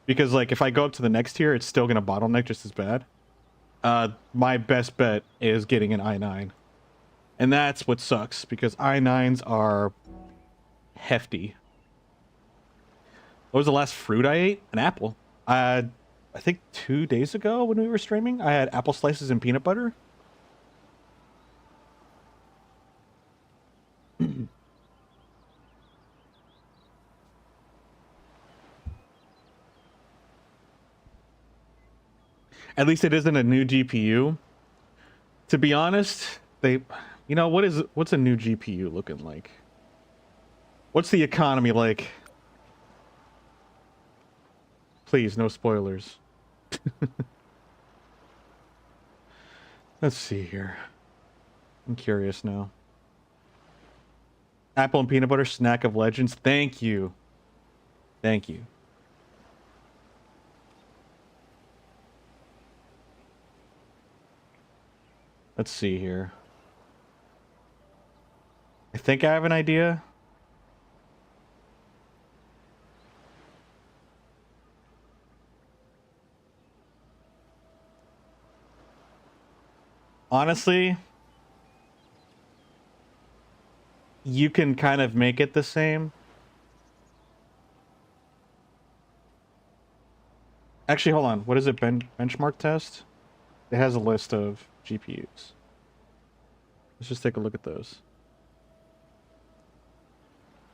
because like if I go up to the next tier, it's still gonna bottleneck just as bad. My best bet is getting an i9. And that's what sucks, because i9s are hefty. What was the last fruit I ate? An apple. I think 2 days ago when we were streaming, I had apple slices and peanut butter. At least it isn't a new GPU. To be honest, you know, what's a new GPU looking like? What's the economy like? Please, no spoilers. Let's see here. I'm curious now. Apple and peanut butter snack of legends. Thank you. Thank you. Let's see here. I think I have an idea. Honestly, you can kind of make it the same. Actually, hold on. What is it? Benchmark test? It has a list of GPUs. Let's just take a look at those.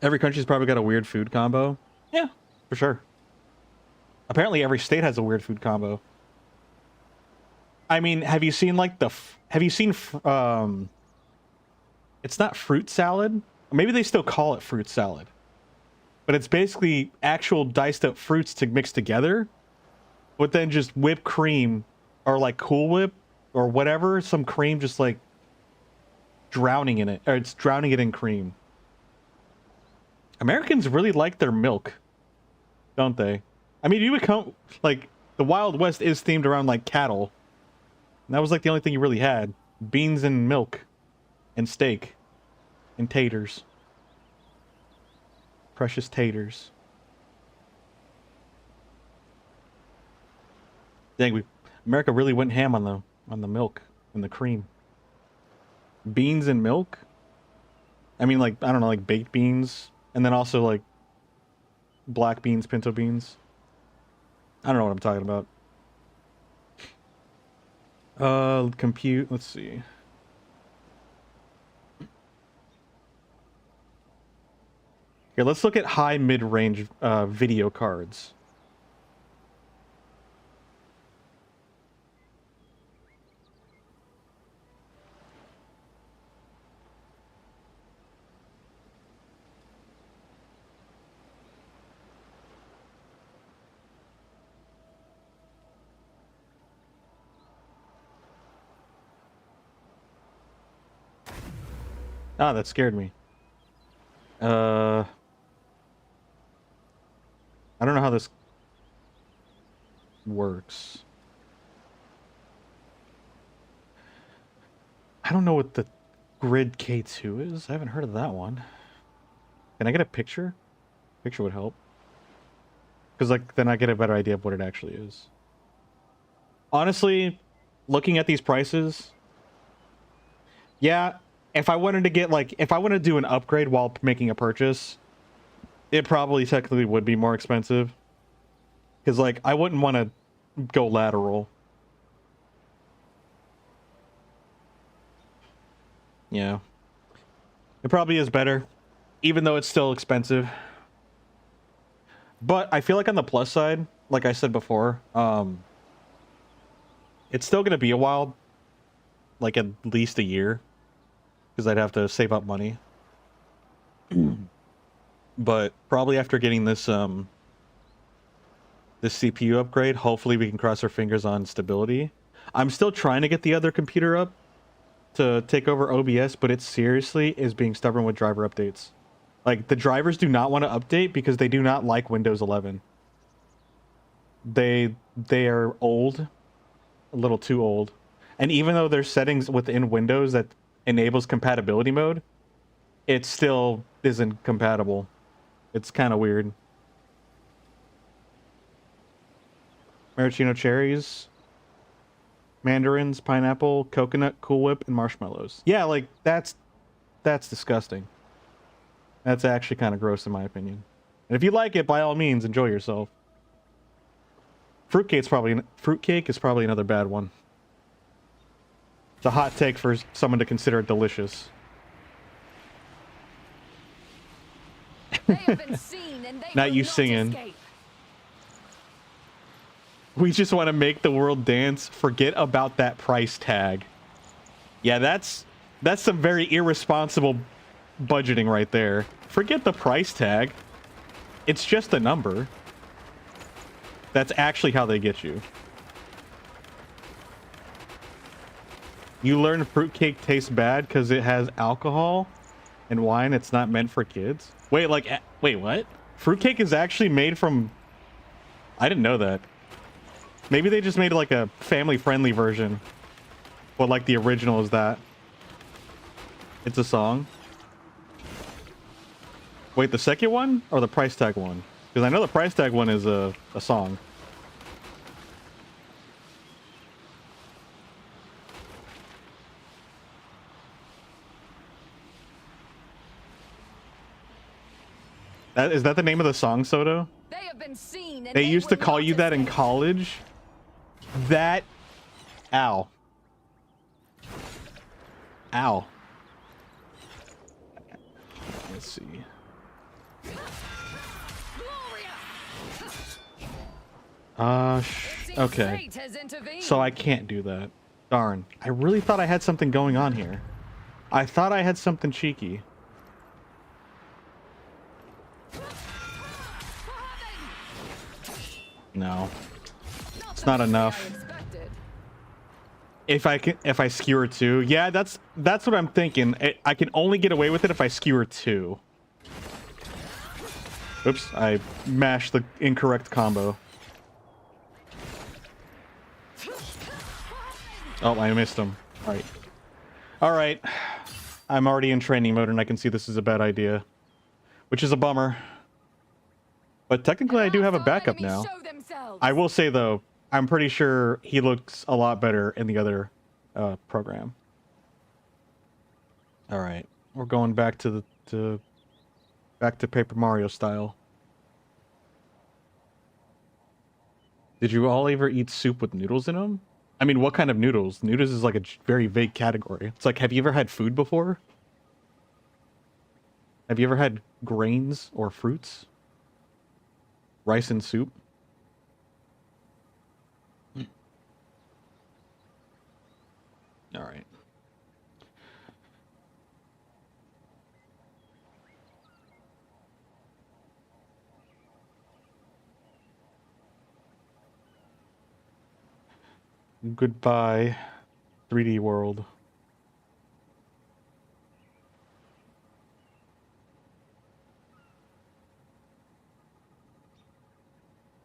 Every country's probably got a weird food combo. Yeah, for sure. Apparently every state has a weird food combo. I mean, have you seen like it's not fruit salad. Maybe they still call it fruit salad. But it's basically actual diced up fruits to mix together, but then just whipped cream or like Cool Whip or whatever, some cream just like drowning in it, or it's drowning it in cream. Americans really like their milk, don't they? I mean, you would come, like, the Wild West is themed around like cattle. And that was like the only thing you really had. Beans and milk and steak and taters. Precious taters. Dang, America really went ham on the milk and the cream. Beans and milk? I mean, like, I don't know, like baked beans, and then also like black beans, pinto beans. I don't know what I'm talking about. Compute, let's see. Here, let's look at high mid-range video cards. Ah, that scared me. I don't know how this works. I don't know what the Grid K2 is. I haven't heard of that one. Can I get a picture? Picture would help. Because, like, then I get a better idea of what it actually is. Honestly, looking at these prices, yeah, if I wanted to get, like, if I want to do an upgrade while making a purchase, it probably technically would be more expensive. Because, like, I wouldn't want to go lateral. Yeah. It probably is better, even though it's still expensive. But I feel like on the plus side, like I said before, it's still going to be a while, like at least a year, because I'd have to save up money. But probably after getting this this CPU upgrade, hopefully we can cross our fingers on stability. I'm still trying to get the other computer up to take over OBS, but it seriously is being stubborn with driver updates. Like, the drivers do not want to update because they do not like Windows 11. They are old, a little too old. And even though there's settings within Windows that enables compatibility mode, it still isn't compatible. It's kind of weird. Maraschino cherries, mandarins, pineapple, coconut, Cool Whip, and marshmallows. Yeah, like, that's disgusting. That's actually kind of gross in my opinion. And if you like it, by all means, enjoy yourself. Fruitcake is probably another bad one. It's a hot take for someone to consider it delicious. They have been seen and they Not will you not singing. escape. We just want to make the world dance. Forget about that price tag. Yeah, that's some very irresponsible budgeting right there. Forget the price tag. It's just a number. That's actually how they get you. You learn fruitcake tastes bad because it has alcohol and wine. It's not meant for kids. Wait, wait, what? Fruitcake is actually made from... I didn't know that. Maybe they just made like a family-friendly version. But like the original is that. It's a song. Wait, the second one or the price tag one? Because I know the price tag one is a song. Is that the name of the song, Soto? They have been seen and They used to will call not you that in escape. college? That... Ow. Ow. Let's see. Okay. Fate has intervened. So I can't do that. Darn. I really thought I had something going on here. I thought I had something cheeky. No. It's not enough. If I skewer 2. Yeah, that's what I'm thinking. I can only get away with it if I skewer 2. Oops, I mashed the incorrect combo. Oh, I missed him. Alright. Alright. I'm already in training mode and I can see this is a bad idea. Which is a bummer. But technically I do have a backup now. I will say though, I'm pretty sure he looks a lot better in the other program. Alright. We're going back to back to Paper Mario style. Did you all ever eat soup with noodles in them? I mean, what kind of noodles? Noodles is like a very vague category. It's like, have you ever had food before? Have you ever had grains or fruits? Rice and soup? All right. Goodbye, 3D world.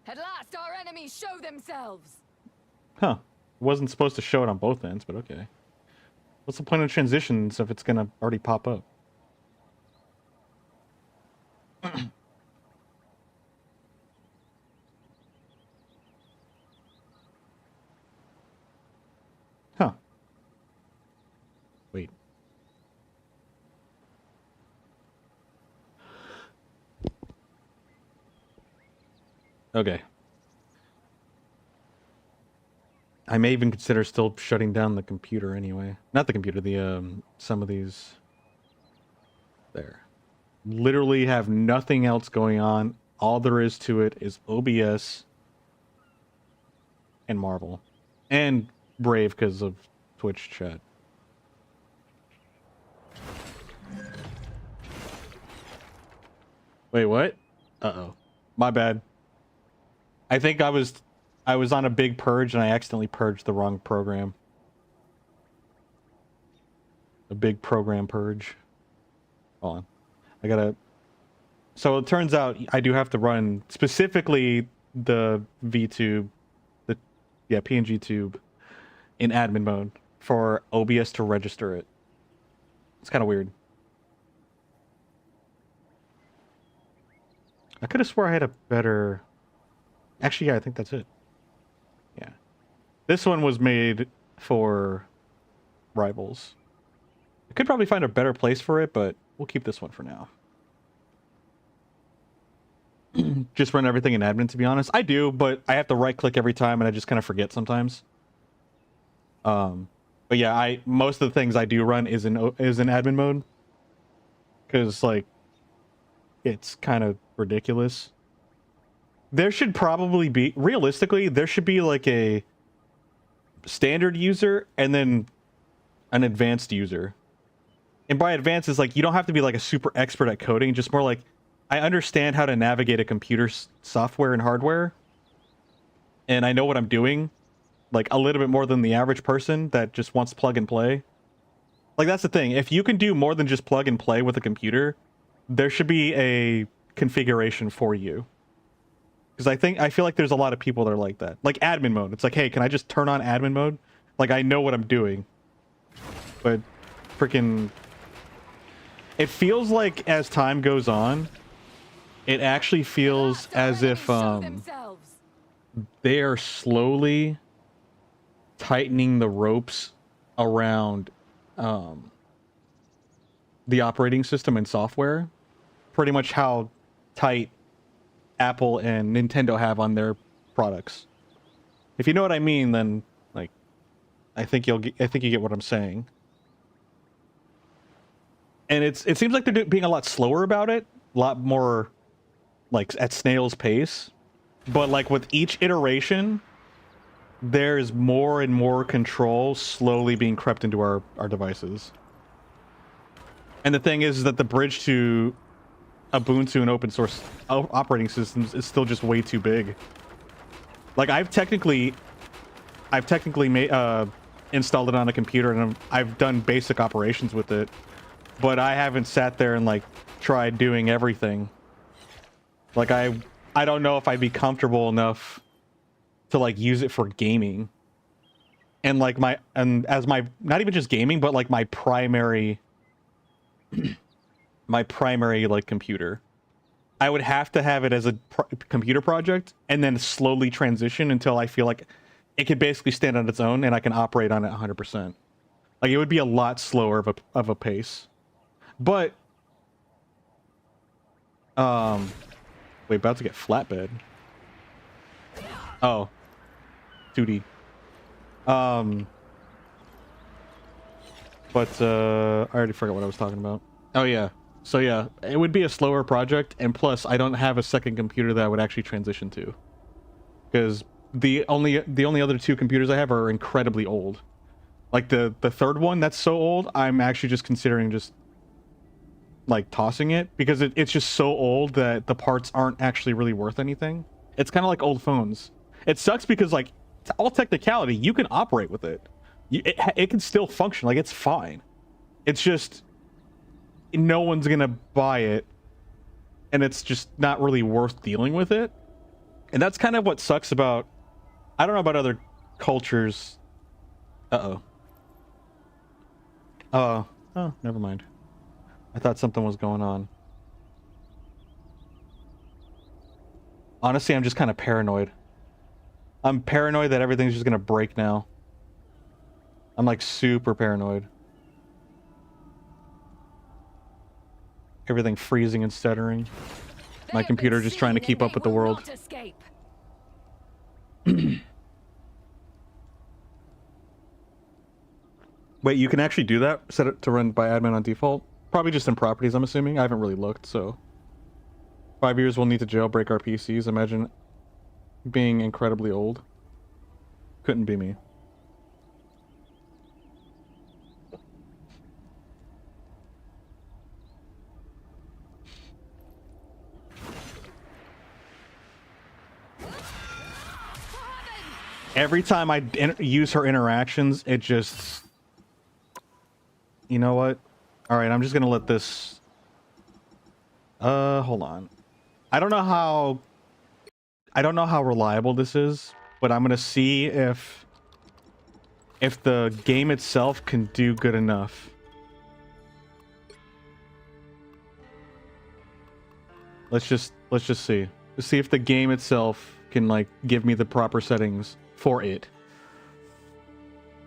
At last, our enemies show themselves. Huh. Wasn't supposed to show it on both ends, but okay. What's the point of transitions if it's gonna already pop up? Huh. Wait. Okay. I may even consider still shutting down the computer anyway. Not the computer, some of these. There. Literally have nothing else going on. All there is to it is OBS and Marvel. And Brave because of Twitch chat. Wait, what? Uh-oh. My bad. I think I was on a big purge and I accidentally purged the wrong program. A big program purge. Hold on. I gotta... So it turns out I do have to run specifically the VTube, PNG tube in admin mode for OBS to register it. It's kind of weird. I could have swore I had a better... Actually, yeah, I think that's it. Yeah. This one was made for Rivals. I could probably find a better place for it, but we'll keep this one for now. Just run everything in admin, to be honest. I do, but I have to right-click every time, and I just kind of forget sometimes. But yeah, most of the things I do run is in admin mode. Because, like, it's kind of ridiculous. There should probably be, realistically, there should be like a standard user and then an advanced user. And by advanced is like, you don't have to be like a super expert at coding, just more like, I understand how to navigate a computer software and hardware. And I know what I'm doing, like a little bit more than the average person that just wants to plug and play. Like, that's the thing. If you can do more than just plug and play with a computer, there should be a configuration for you. Because I feel like there's a lot of people that are like that. Like admin mode. It's like, hey, can I just turn on admin mode? Like, I know what I'm doing. But freaking... It feels like as time goes on, it actually feels as if they are slowly tightening the ropes around the operating system and software. Pretty much how tight Apple and Nintendo have on their products. If you know what I mean, then like, I think you get what I'm saying. And it seems like they're being a lot slower about it, a lot more like at snail's pace. But like with each iteration, there's more and more control slowly being crept into our devices. And the thing is that the bridge to Ubuntu and open source operating systems is still just way too big. Like I've technically installed it on a computer and I've done basic operations with it, but I haven't sat there and like tried doing everything. Like I don't know if I'd be comfortable enough to like use it for gaming. And like not even just gaming, but like my primary like computer. I would have to have it as a computer project and then slowly transition until I feel like it could basically stand on its own and I can operate on it 100%. Like it would be a lot slower of a pace. But wait, about to get flatbed. Oh. 2D. But I already forgot what I was talking about. Oh yeah. So yeah, it would be a slower project, and plus I don't have a second computer that I would actually transition to. Because the only other two computers I have are incredibly old. Like the third one that's so old, I'm actually just considering just like tossing it because it's just so old that the parts aren't actually really worth anything. It's kind of like old phones. It sucks because like to all technicality, you can operate with it. It can still function, like it's fine. It's just no one's gonna buy it, and it's just not really worth dealing with it. And that's kind of what sucks about, I don't know about other cultures. Oh, never mind. I thought something was going on. Honestly, I'm just kind of paranoid. I'm paranoid that everything's just gonna break now. I'm like super paranoid. Everything freezing and stuttering. My computer just trying to keep up with the world. Wait, you can actually do that? Set it to run by admin on default? Probably just in properties, I'm assuming. I haven't really looked, so. 5 years we'll need to jailbreak our PCs. Imagine being incredibly old. Couldn't be me. Every time I use her interactions, it just... You know what? Alright, I'm just gonna let this... hold on. I don't know how reliable this is, but I'm gonna see if the game itself can do good enough. Let's just see. Let's see if the game itself can like give me the proper settings for it.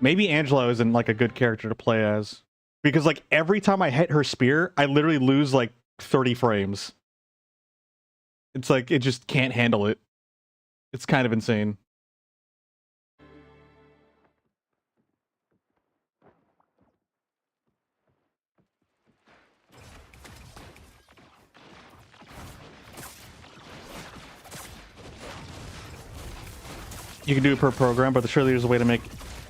Maybe Angela isn't like a good character to play as, because like every time I hit her spear, I literally lose like 30 frames. It's like it just can't handle it. It's kind of insane. You can do it per program, but surely there's a way to make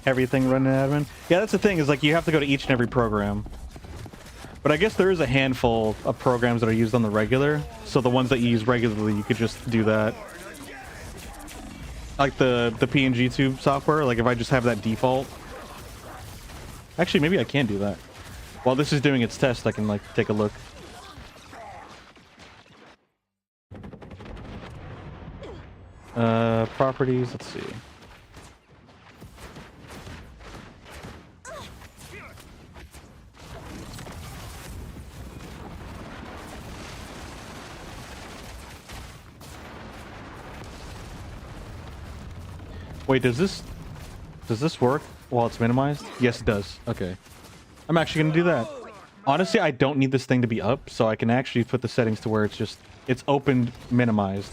everything run in admin. Yeah, that's the thing, is like you have to go to each and every program. But I guess there is a handful of programs that are used on the regular, so the ones that you use regularly, you could just do that. Like the PNG tube software, like if I just have that default. Actually, maybe I can do that. While this is doing its test, I can like take a look. Properties, let's see. Wait, does this work while it's minimized? Yes, it does. Okay. I'm actually gonna do that. Honestly, I don't need this thing to be up, so I can actually put the settings to where it's opened minimized.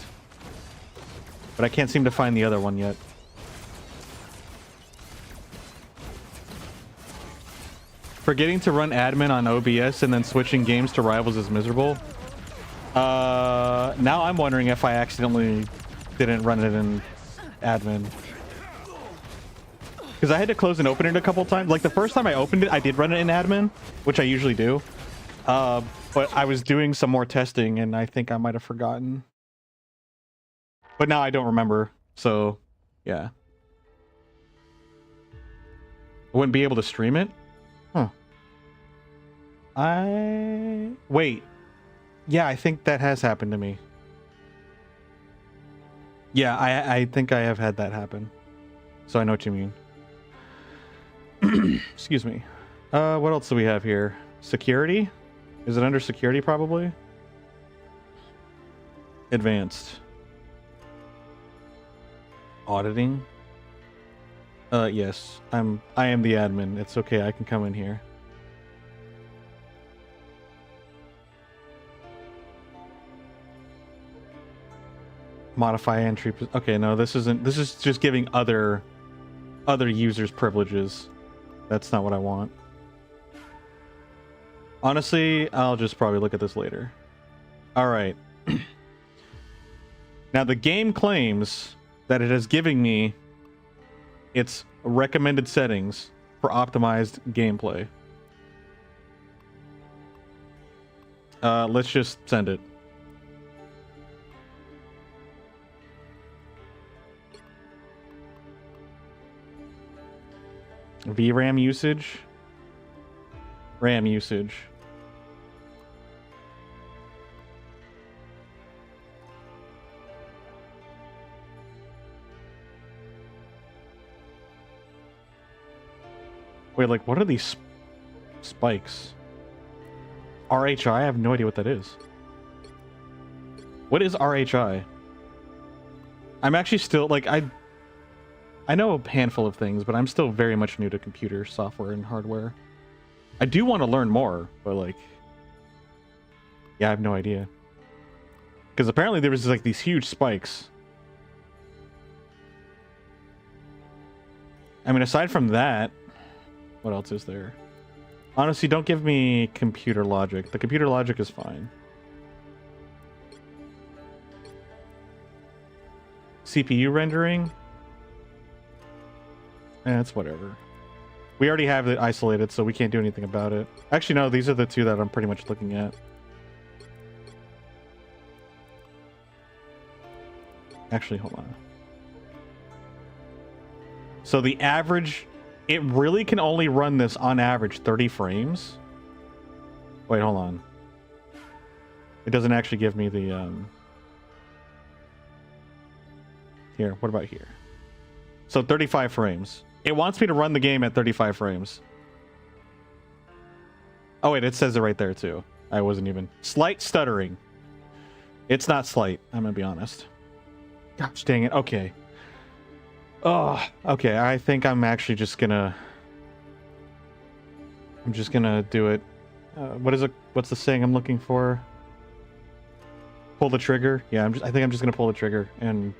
But I can't seem to find the other one yet. Forgetting to run admin on OBS and then switching games to Rivals is miserable. Now I'm wondering if I accidentally didn't run it in admin. Because I had to close and open it a couple times. Like the first time I opened it, I did run it in admin, which I usually do. But I was doing some more testing and I think I might have forgotten. But now I don't remember, so yeah. I wouldn't be able to stream it? Huh. Wait. Yeah, I think that has happened to me. Yeah, I think I have had that happen. So I know what you mean. Excuse me. What else do we have here? Security? Is it under security probably? Advanced. Auditing? Yes. I am the admin. It's okay, I can come in here. Modify entry. Okay, no, this isn't. This is just giving other users privileges. That's not what I want. Honestly, I'll just probably look at this later. All right. Now the game claims that it is giving me its recommended settings for optimized gameplay. Let's just send it. VRAM usage. RAM usage. Wait, like, what are these spikes? RHI? I have no idea what that is. What is RHI? I'm actually still, like, I know a handful of things, but I'm still very much new to computer software and hardware. I do want to learn more, but, like, yeah, I have no idea. Because apparently there was, like, these huge spikes. I mean, aside from that... What else is there? Honestly, don't give me computer logic. The computer logic is fine. CPU rendering? It's whatever. We already have it isolated, so we can't do anything about it. Actually, no, these are the two that I'm pretty much looking at. Actually, hold on. So the average, it really can only run this on average 30 frames. Wait, hold on. It doesn't actually give me the, Here, what about here? So 35 frames. It wants me to run the game at 35 frames. Oh wait, it says it right there too. I wasn't even. Slight stuttering. It's not slight, I'm gonna be honest. Gosh dang it, okay. Oh, okay, I think I'm actually just gonna... I'm just gonna do it. What is it? What's the saying I'm looking for? Pull the trigger? Yeah, I think I'm just gonna pull the trigger and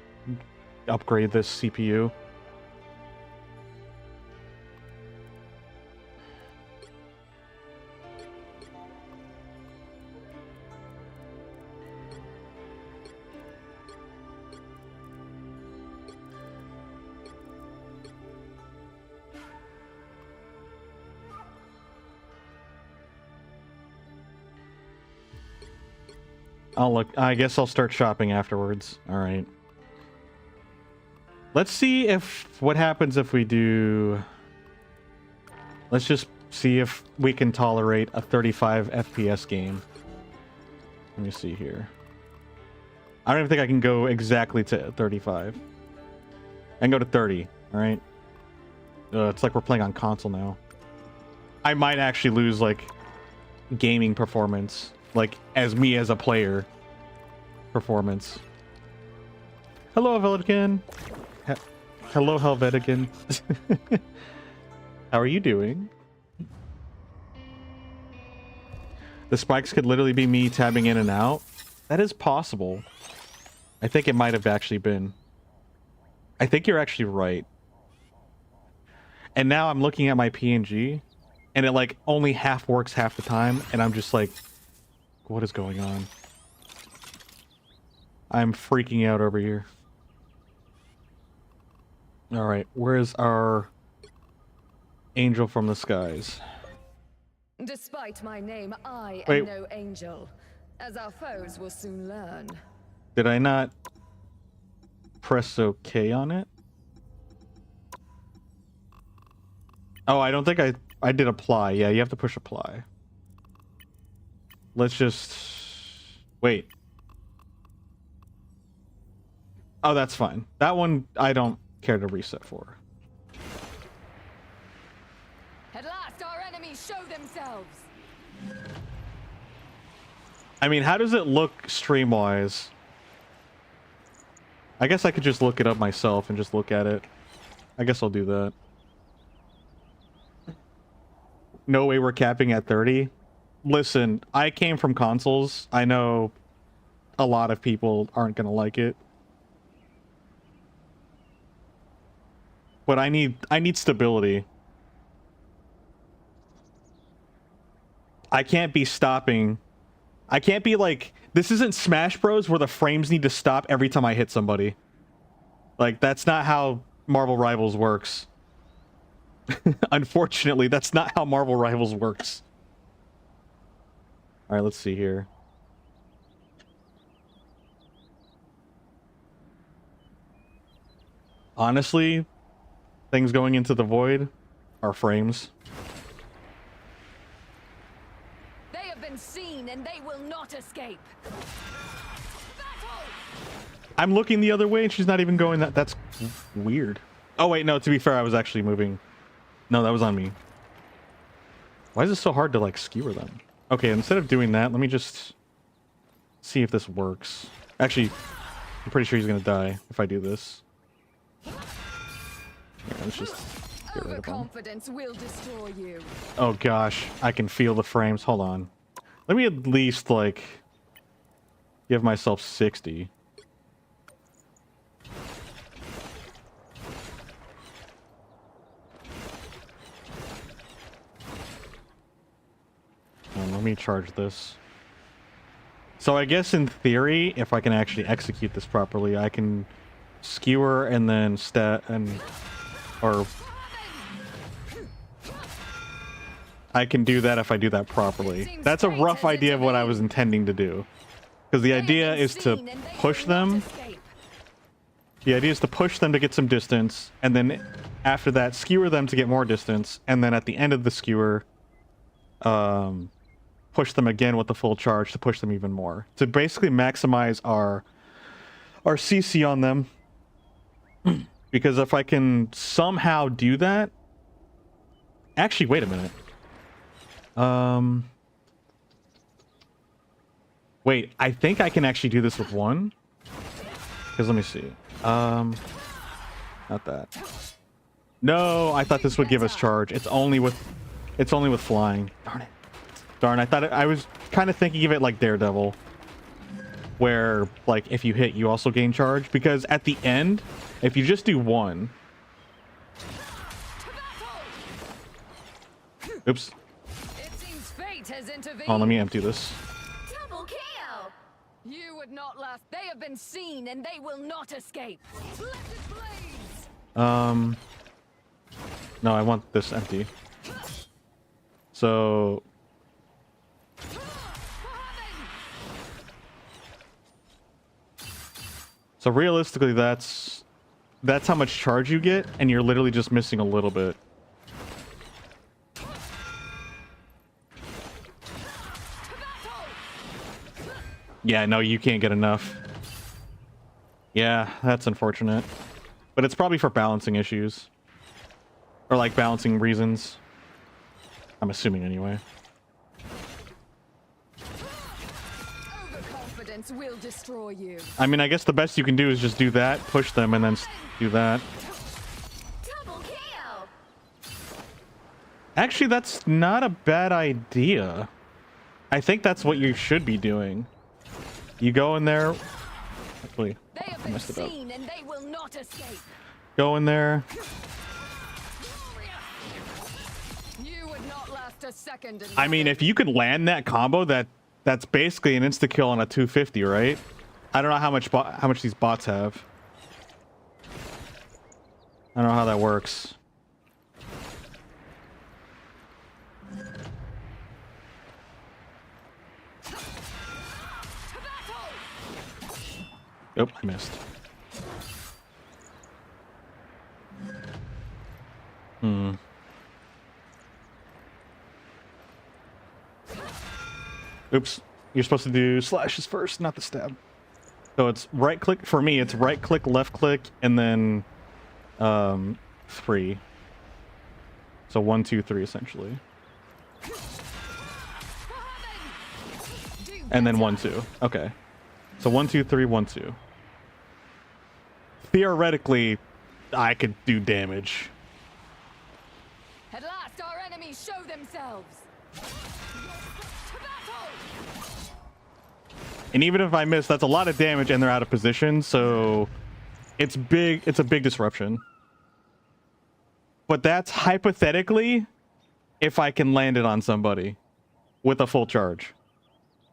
upgrade this CPU. I'll look. I guess I'll start shopping afterwards. All right. Let's see if what happens if we do. Let's just see if we can tolerate a 35 FPS game. Let me see here. I don't even think I can go exactly to 35. I can go to 30. All right. It's like we're playing on console now. I might actually lose like gaming performance. Like, as me as a player performance. Hello, Helvetican. Hello, Helvetican. How are you doing? The spikes could literally be me tabbing in and out. That is possible. I think it might have actually been. I think you're actually right. And now I'm looking at my PNG, and it like only half works half the time, and I'm just like, what is going on? I'm freaking out over here. Alright, where's our angel from the skies? Despite my name, I Wait. am no angel, as our foes will soon learn. Did I not press OK on it? Oh, I don't think I did apply. Yeah, you have to push apply. Let's just... Wait. Oh, that's fine. That one, I don't care to reset for. At last, our enemies show themselves. I mean, how does it look stream-wise? I guess I could just look it up myself and just look at it. I guess I'll do that. No way we're capping at 30? Listen, I came from consoles. I know a lot of people aren't gonna like it. But I need stability. I can't be stopping. I can't be like, this isn't Smash Bros where the frames need to stop every time I hit somebody. Like, that's not how Marvel Rivals works. Unfortunately, that's not how Marvel Rivals works. Alright, let's see here. Honestly, things going into the void are frames. They have been seen and they will not escape. Battle! I'm looking the other way and she's not even going that. That's weird. Oh wait, no, to be fair, I was actually moving. No, that was on me. Why is it so hard to like skewer them? Okay, instead of doing that, let me just see if this works. Actually, I'm pretty sure he's gonna die if I do this. Yeah, let's just get rid of him. Overconfidence will destroy you. Oh gosh, I can feel the frames. Hold on. Let me at least like give myself 60. me charge this. So I guess in theory, if I can actually execute this properly, I can skewer and then or I can do that if I do that properly. That's a rough idea of what I was intending to do. Because the idea is to push them. The idea is to push them to get some distance, and then after that, skewer them to get more distance, and then at the end of the skewer, push them again with the full charge to push them even more. To basically maximize our CC on them. Because if I can somehow do that... Actually, wait a minute. Wait, I think I can actually do this with one. Because let me see. Not that. No, I thought this would give us charge. It's only with flying. Darn it. Darn, I was kind of thinking of it like Daredevil. Where, like, if you hit, you also gain charge. Because at the end, if you just do one... Oops. Oh, let me empty this. Double kill! You would not last. They have been seen and they will not escape. Blessed blaze! No, I want this empty. So... So realistically, that's how much charge you get, and you're literally just missing a little bit. Yeah, no, you can't get enough. Yeah, that's unfortunate. But it's probably for balancing issues. Or like balancing reasons. I'm assuming anyway. Overconfidence will destroy you. I mean, I guess the best you can do is just do that, push them, and then do that. Double kill! Actually, that's not a bad idea. I think that's what you should be doing. You go in there. Wait, I messed it up. And they will not escape. Go in there. You would not last a second. I mean, if you could land that combo, that's basically an insta kill on a 250, right? I don't know how much these bots have. I don't know how that works. Nope, I missed. Oops. You're supposed to do slashes first, not the stab. So it's right click. For me, it's right click, left click, and then 3. So 1, 2, 3 essentially. And then 1, 2. Okay. So 1, 2, 3, 1, 2. Theoretically, I could do damage. At last, our enemies show themselves. And even if I miss, that's a lot of damage, and they're out of position. So it's big. It's a big disruption. But that's hypothetically if I can land it on somebody with a full charge.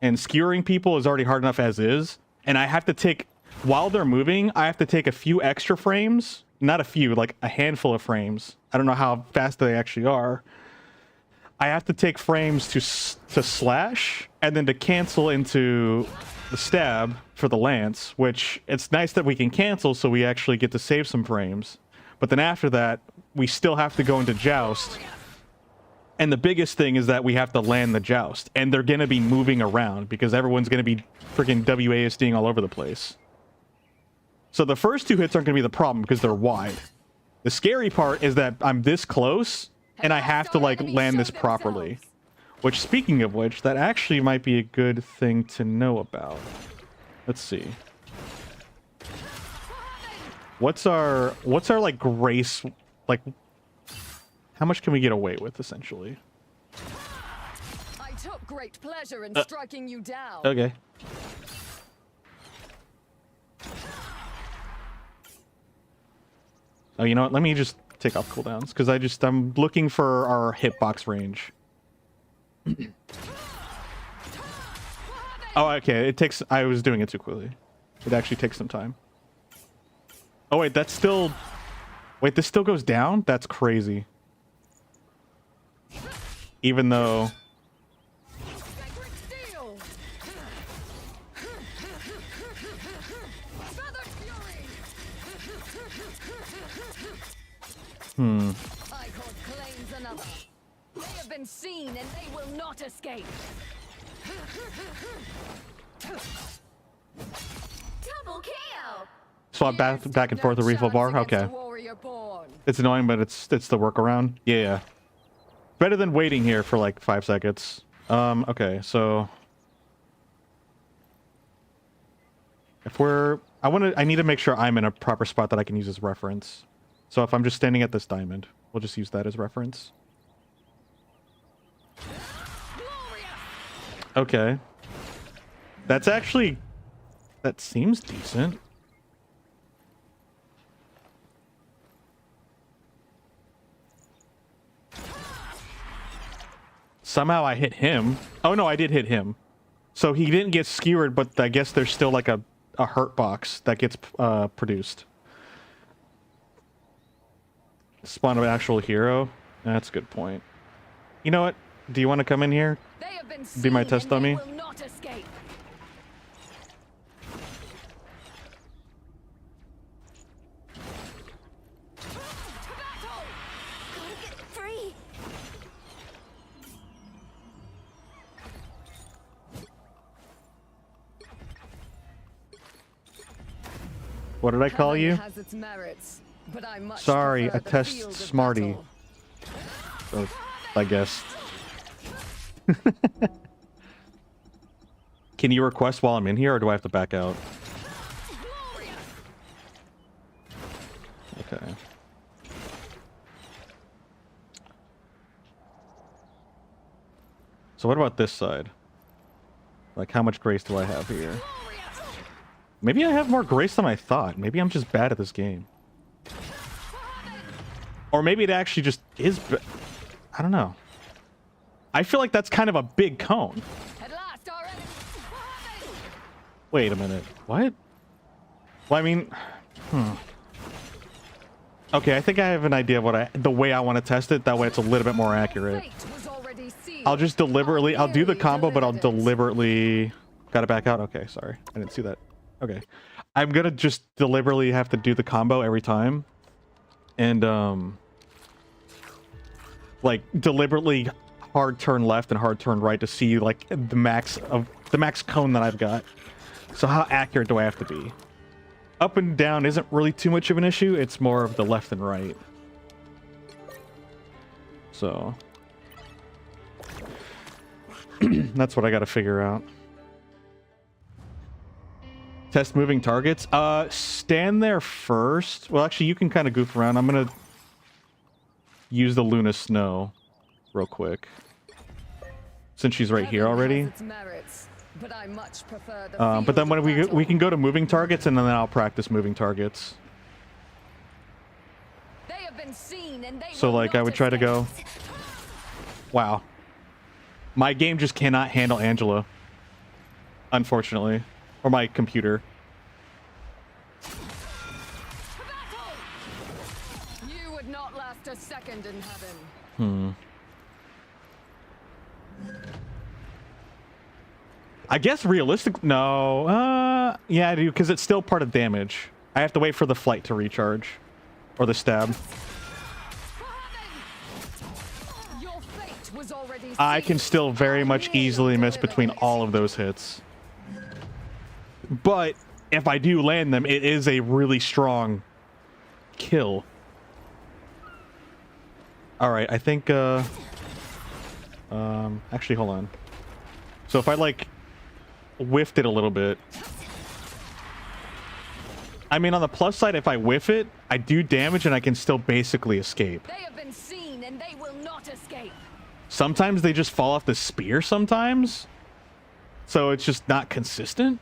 And skewering people is already hard enough as is. And I have to take, while they're moving, I have to take a few extra frames. Not a few, like a handful of frames. I don't know how fast they actually are. I have to take frames to slash, and then to cancel into the stab for the lance, which it's nice that we can cancel so we actually get to save some frames. But then after that, we still have to go into joust. And the biggest thing is that we have to land the joust. And they're going to be moving around because everyone's going to be freaking WASDing all over the place. So the first 2 hits aren't going to be the problem because they're wide. The scary part is that I'm this close and I have to like land this properly. Which, speaking of which, that actually might be a good thing to know about. Let's see. What's our like grace, like how much can we get away with essentially? I took great pleasure in striking you down. Okay. Oh, you know what? Let me just take off cooldowns because I'm looking for our hitbox range. Oh, okay. It takes... I was doing it too quickly. It actually takes some time. Oh, wait. That's still... Wait, this still goes down? That's crazy. Even though... Icon claims another. They have been seen and they will not escape. Double kill. Swap back and forth the refill bar? Okay. It's annoying, but it's the workaround. Yeah. Better than waiting here for like 5 seconds. Okay, so... If we're... I need to make sure I'm in a proper spot that I can use as reference. So if I'm just standing at this diamond, we'll just use that as reference. Okay. That's actually... That seems decent. Somehow I hit him. Oh no, I did hit him. So he didn't get skewered, but I guess there's still like a hurt box that gets produced. Spawn of an actual hero? That's a good point. You know what? Do you want to come in here? Be my test dummy? What did I call you? Sorry, a test smarty. So, I guess. Can you request while I'm in here, or do I have to back out? Okay. So what about this side? Like, how much grace do I have here? Maybe I have more grace than I thought. Maybe I'm just bad at this game. Or maybe it actually just is... I don't know. I feel like that's kind of a big cone. Wait a minute. What? Well, I mean... Okay, I think I have an idea of the way I want to test it. That way it's a little bit more accurate. I'll just deliberately... I'll do the combo, but I'll deliberately... Gotta back out? Okay, sorry. I didn't see that. Okay. I'm gonna just deliberately have to do the combo every time. And, like, deliberately hard turn left and hard turn right to see, like, the max cone that I've got. So how accurate do I have to be? Up and down isn't really too much of an issue. It's more of the left and right. So... that's what I gotta figure out. Test moving targets. Stand there first. Well, actually, you can kind of goof around. I'm gonna use the Luna Snow real quick. Since she's right here already. But then when we can go to moving targets, and then I'll practice moving targets. So, like, I would try to go... Wow. My game just cannot handle Angela. Unfortunately. Or my computer. You would not last a second in heaven. I guess realistic. No. Yeah, I do, because it's still part of damage. I have to wait for the flight to recharge. Or the stab. I can still very much easily miss between all of those hits. But if I do land them, it is a really strong kill. Alright, I think, actually, hold on. So if I, like, whiffed it a little bit... I mean, on the plus side, if I whiff it, I do damage and I can still basically escape. They have been seen and they will not escape. Sometimes they just fall off the spear sometimes. So it's just not consistent.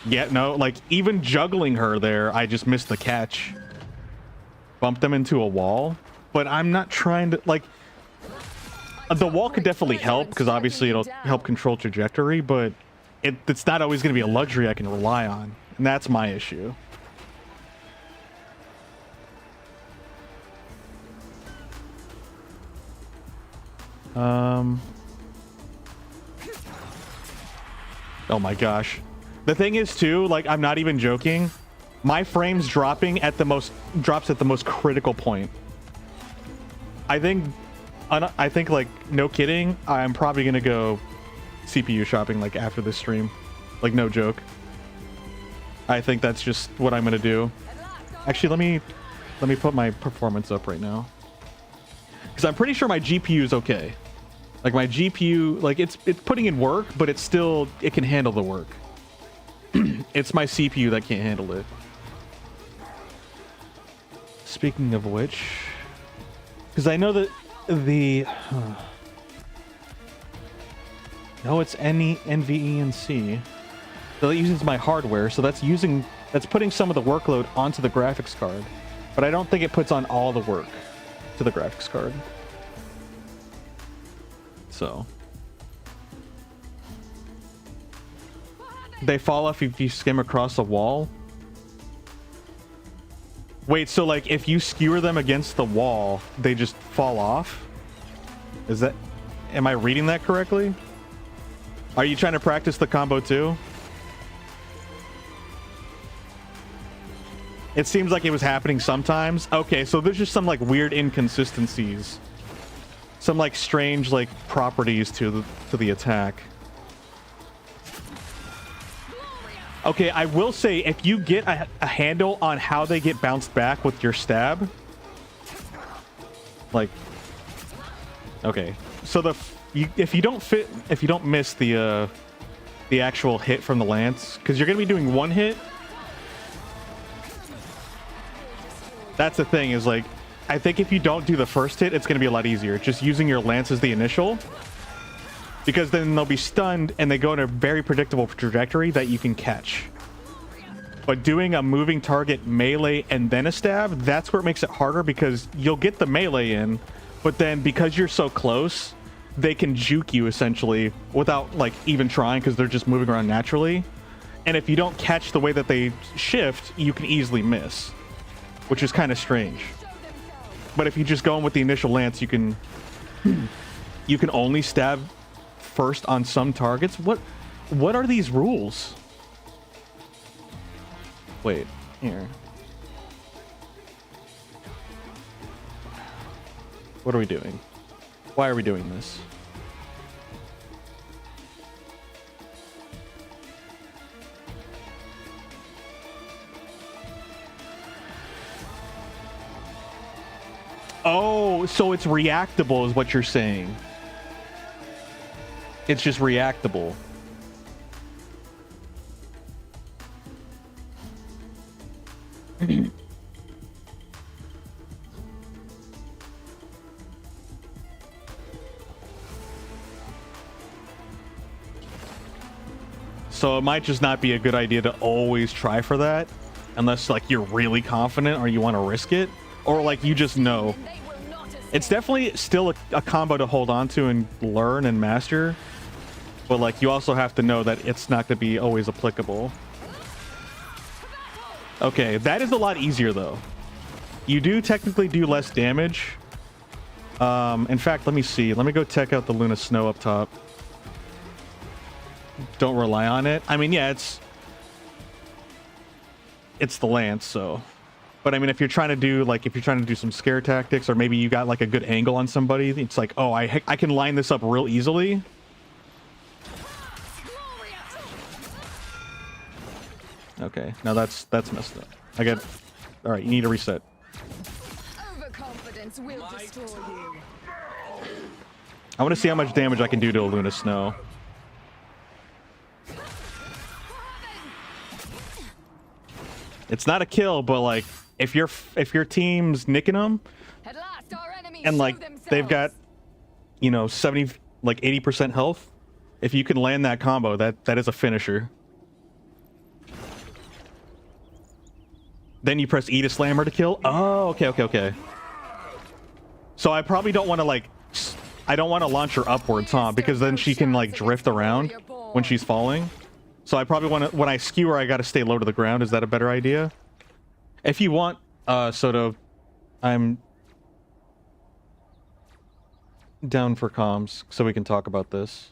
Yeah, no, like, even juggling her there, I just missed the catch. Bumped them into a wall. But I'm not trying to, like... The wall could definitely help because obviously it'll help control trajectory, but it's not always going to be a luxury I can rely on, and that's my issue. Oh my gosh. The thing is too, like, I'm not even joking. My frames drops at the most critical point. I think like, no kidding, I'm probably gonna go CPU shopping like after this stream. Like, no joke. I think that's just what I'm gonna do. Actually, let me put my performance up right now. Because I'm pretty sure my GPU is okay. Like, my GPU, like, it's putting in work, but it can handle the work. It's my CPU that can't handle it. Speaking of which, because I know that no, it's NVE and C. So that uses my hardware, so that's putting some of the workload onto the graphics card. But I don't think it puts on all the work to the graphics card. So they fall off if you skim across a wall. Wait, so like if you skewer them against the wall, they just fall off? Am I reading that correctly? Are you trying to practice the combo too? It seems like it was happening sometimes. Okay, so there's just some like weird inconsistencies. Some like strange like properties to the attack. Okay, I will say, if you get a handle on how they get bounced back with your stab, like, okay, so if you don't miss the actual hit from the lance, because you're gonna be doing one hit. That's the thing, is like, I think if you don't do the first hit, it's gonna be a lot easier. Just using your lance as the initial. Because then they'll be stunned and they go in a very predictable trajectory that you can catch. But doing a moving target melee and then a stab, that's where it makes it harder, because you'll get the melee in, but then because you're so close, they can juke you essentially without like even trying, because they're just moving around naturally. And if you don't catch the way that they shift, you can easily miss, which is kind of strange. But if you just go in with the initial lance, you can only stab first on some targets. What are these rules? Wait, here. What are we doing? Why are we doing this? Oh, so it's reactable is what you're saying. It's just reactable. So it might just not be a good idea to always try for that, unless like you're really confident or you want to risk it, or like you just know. It's definitely still a combo to hold on to and learn and master, but like you also have to know that it's not going to be always applicable. Okay, that is a lot easier though. You do technically do less damage. In fact, let me see. Let me go check out the Luna Snow up top. Don't rely on it. I mean, yeah, it's the lance, so. But I mean, if you're trying to do some scare tactics, or maybe you got like a good angle on somebody, it's like, oh, I can line this up real easily. Okay, now that's messed up. All right, you need to reset. Overconfidence will destroy you. I want to see how much damage I can do to a Luna Snow. It's not a kill, but like if your team's nicking them, At last, our enemies and like they've got, 70, like 80% health, if you can land that combo, that is a finisher. Then you press E to slammer to kill. Oh, okay. So I probably don't want to like I don't want to launch her upwards, huh? Because then she can like drift around when she's falling. So I probably want to, when I skew her, I got to stay low to the ground. Is that a better idea? If you want, Soto, I'm down for comms so we can talk about this.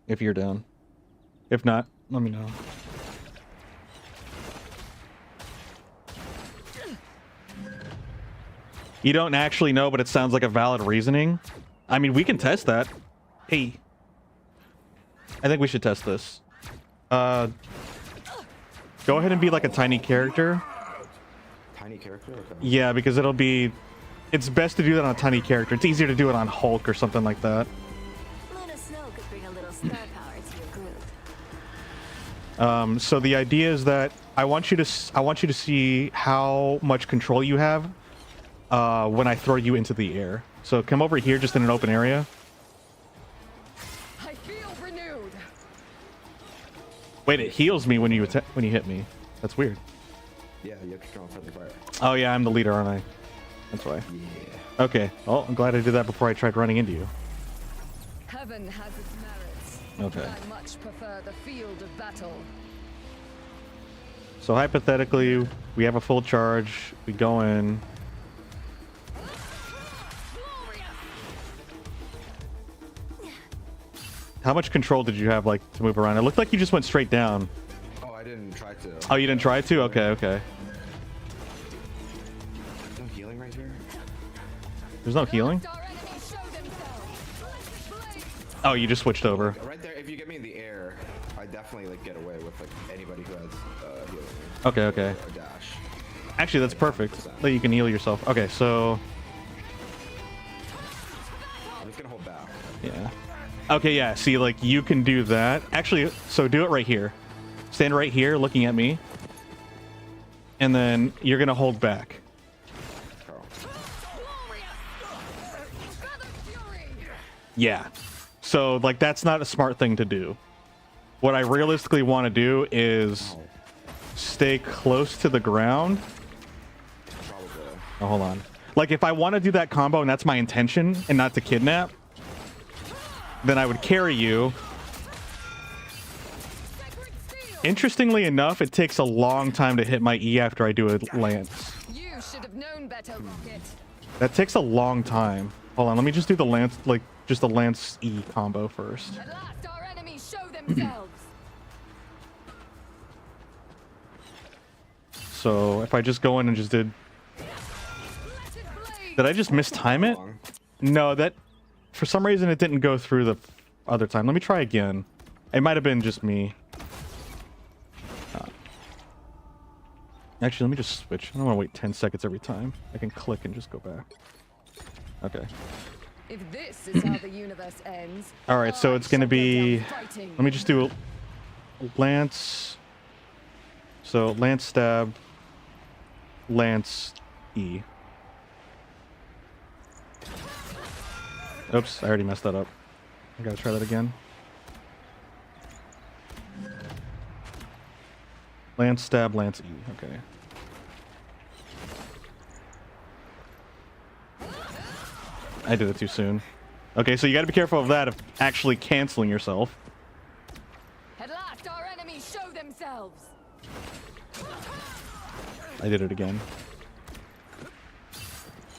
If you're down. If not, let me know. You don't actually know, but it sounds like a valid reasoning. I mean, we can test that. Hey. I think we should test this. Go ahead and be like a tiny character. Tiny character? Okay. Yeah, because it'll be... It's best to do that on a tiny character. It's easier to do it on Hulk or something like that. Luna Snow could bring a little star power to your group. So the idea is that I want you to see how much control you have when I throw you into the air. So come over here, just in an open area. I feel renewed. Wait, it heals me when you hit me. That's weird. Yeah, you have to turn on friendly fire. Oh yeah, I'm the leader, aren't I? That's why. Yeah. Okay. Well, I'm glad I did that before I tried running into you. Heaven has its merits. Okay. I much prefer the field of battle. So hypothetically, we have a full charge. We go in. How much control did you have, like, to move around? It looked like you just went straight down. Oh, I didn't try to. Oh, you didn't try to? Okay, okay. There's no healing right here? There's no healing? Our enemies show themselves. Blades. Oh, you just switched over. Right there, if you get me in the air, I definitely like get away with like anybody who has healing. Okay, okay. Or a dash. Actually, that's perfect. That you can heal yourself. Okay, so... I'm just gonna hold back. Yeah. Okay, yeah, see, like, you can do that. Actually, so do it right here. Stand right here, looking at me. And then you're gonna hold back. Carl. Yeah. So, like, that's not a smart thing to do. What I realistically want to do is stay close to the ground. Probably. Oh, hold on. Like, if I want to do that combo and that's my intention and not to kidnap, then I would carry you. Interestingly enough, it takes a long time to hit my E after I do a lance. You should have known better, Rocket. That takes a long time. Hold on, let me just do the lance, like, just the lance E combo first. At last our enemies show themselves. So, if I just go in and just did... Did I just mistime it? No, that... For some reason, it didn't go through the other time. Let me try again. It might have been just me. Actually, let me just switch. I don't want to wait 10 seconds every time. I can click and just go back. Okay. If this is how the universe ends. All right, so it's going to be... Fighting. Let me just do lance... So, lance stab... Lance E. Oops, I already messed that up. I gotta try that again. Lance stab, lance E. Okay. I did it too soon. Okay, so you gotta be careful of that, of actually canceling yourself. At last our enemies show themselves. I did it again.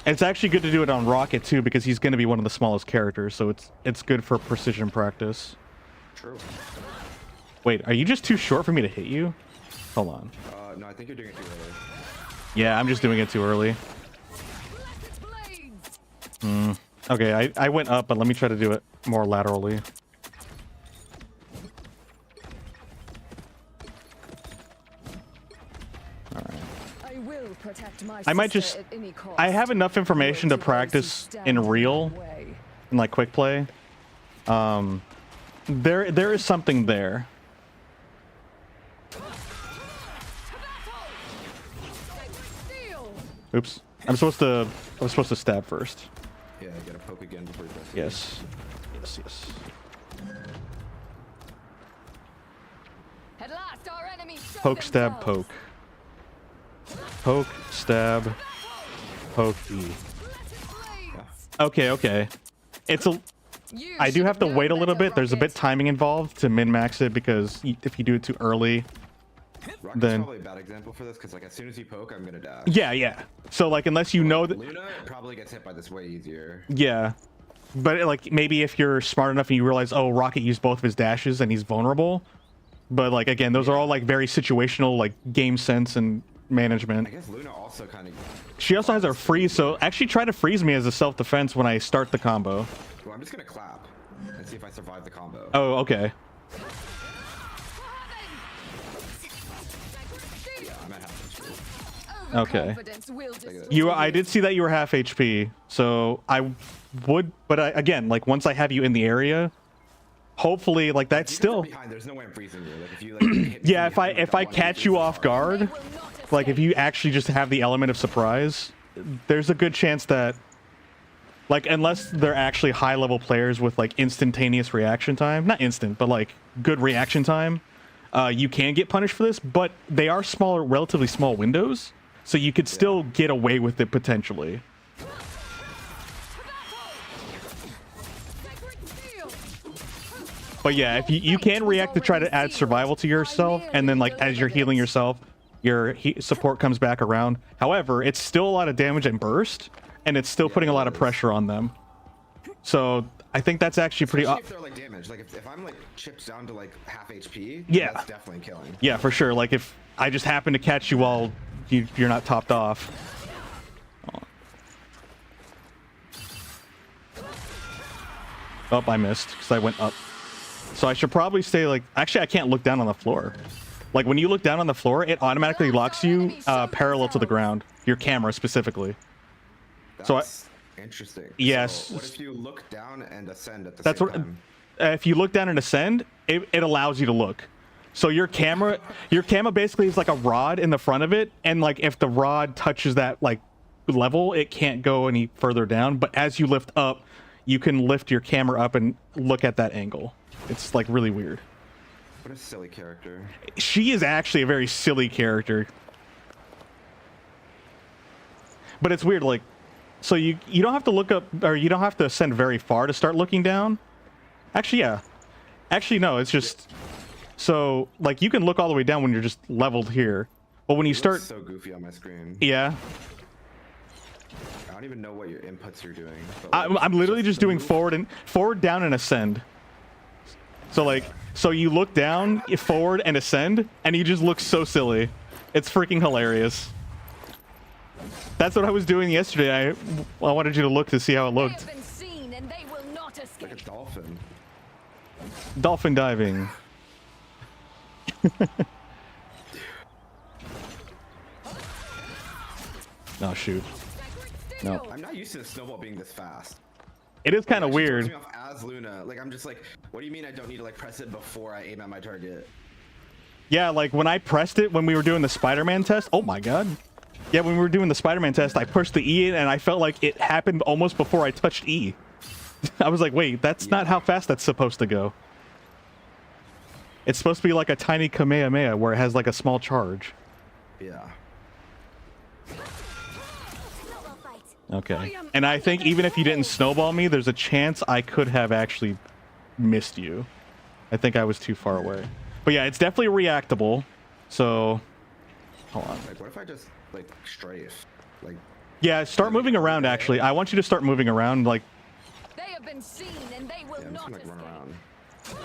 It's actually good to do it on Rocket too, because he's going to be one of the smallest characters, so it's good for precision practice. True. Wait, are you just too short for me to hit you? Hold on. No, I think you're doing it too early. Yeah, I'm just doing it too early. Blades. Okay, I went up, but let me try to do it more laterally. I will protect my I might sister just... at any cost. I have enough information to practice in real, in like quick play. There is something there. Oops. I was supposed to stab first. Yeah, you gotta poke again before you press. Yes. Yes, yes. At last our enemies show Poke, stab, themselves. poke. Poke, stab, poke, E. Blades. Okay, okay. It's a. You I do should have to known wait a little better, bit. There's a bit Rocket. timing involved to min-max it because if you do it too early, Rocket's then probably a bad example for this because like as soon as you poke, I'm gonna dash. yeah. So like unless you know that, Luna probably gets hit by this way easier. yeah. But like maybe if you're smart enough and you realize, oh, Rocket used both of his dashes and he's vulnerable. But like again, those are all like very situational, like game sense and management. I guess Luna also kind of. She also has her freeze, so actually try to freeze me as a self-defense when I start the combo. Well, I'm just gonna clap and see if I survive the combo. Oh, okay. Yeah, I'm at half HP. Okay. Overconfidence will destroy You, I did see that you were half HP, so I would, but again, like once I have you in the area, hopefully, like that's Even still, from behind, there's no way I'm freezing you. Like if you like. hit me yeah. from behind, If like, I that one catch hit you is off hard. guard, They will not escape. like if you actually just have the element of surprise, there's a good chance that, like, unless they're actually high-level players with like instantaneous reaction time, not instant, but like good reaction time, you can get punished for this. But they are smaller, relatively small windows, so you could still get away with it potentially. Sacred steel. But yeah, if you can react to try to add survival to yourself, and then like as you're healing yourself, your support comes back around. However, it's still a lot of damage and burst, and it's still putting a lot of pressure on them. So I think that's actually pretty. Especially if they're like damaged. Like if I'm like chipped down to like half HP, Yeah. that's definitely killing. Yeah, for sure. Like if I just happen to catch you while you're not topped off. Oh, I missed because I went up. So I should probably stay like. Actually, I can't look down on the floor. Like when you look down on the floor, it automatically locks you parallel to the ground. Your camera specifically. So That's interesting. Yes. So what if you look down and ascend at the That's same what. time? If you look down and ascend, it allows you to look. So your camera basically is like a rod in the front of it, and like if the rod touches that like level, it can't go any further down. But as you lift up, you can lift your camera up and look at that angle. It's like really weird. What a silly character. She is actually a very silly character. But it's weird, like, so you don't have to look up, or you don't have to ascend very far to start looking down. Actually, yeah. Actually, no, it's just, so, like, you can look all the way down when you're just leveled here. But when you It start, looks so goofy on my screen. yeah. I don't even know what your inputs you're doing. but, I'm like, literally just the doing move- forward, down, and ascend. So, like, so you look down, forward, and ascend, and you just look so silly. It's freaking hilarious. That's what I was doing yesterday. I wanted you to look to see how it They looked. have been seen and they will not Like escape. a dolphin. Dolphin diving. Oh, shoot. Sacred No. steel. I'm not used to the snowball being this fast. It is kind of Actually throws weird. me off as Luna. Like I'm just like, what do you mean I don't need to like press it before I aim at my target? Yeah, like when I pressed it when we were doing the Spider-Man test. Oh my god. Yeah, when we were doing the Spider-Man test, I pushed the E in and I felt like it happened almost before I touched E. I was like, wait, that's not how fast that's supposed to go. It's supposed to be like a tiny Kamehameha where it has like a small charge. Yeah. Snowball fight. Okay. And I think even if you didn't snowball me, there's a chance I could have actually missed you. I think I was too far away. But yeah, it's definitely reactable. So, hold on. Like what if I just like strafe? Like Yeah, start moving around actually. I want you to start moving around like They have been seen and they will yeah, I'm just not gonna like run escape.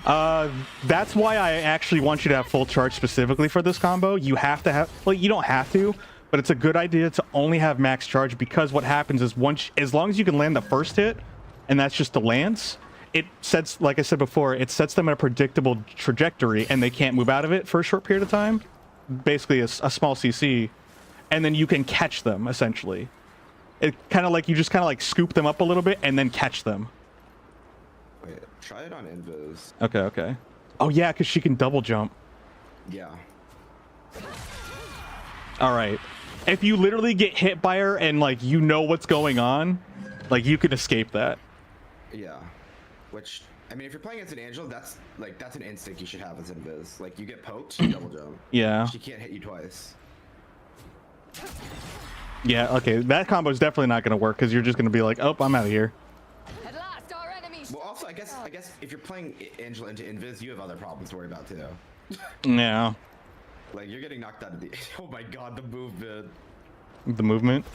around. that's why I actually want you to have full charge specifically for this combo. You have to have, well, you don't have to, but it's a good idea to only have max charge because what happens is as long as you can land the first hit, and that's just the lance, it sets, like I said before, it sets them in a predictable trajectory and they can't move out of it for a short period of time. Basically a small CC, and then you can catch them essentially. It kind of like, you just kind of like scoop them up a little bit and then catch them. Wait, try it on invis. Okay, okay. Oh yeah, because she can double jump. Yeah. All right. If you literally get hit by her and like you know what's going on, like you can escape that. Yeah. Which I mean, if you're playing against an angel, that's an instinct you should have as invis. Like you get poked, you double jump. Yeah. She can't hit you twice. Yeah, okay, that combo is definitely not going to work because you're just going to be like, oh, I'm out of here. At last, our enemies. Well, also, I guess if you're playing Angela into Invis, you have other problems to worry about too. Yeah. Like you're getting knocked out of the. Oh my god, the movement. The movement.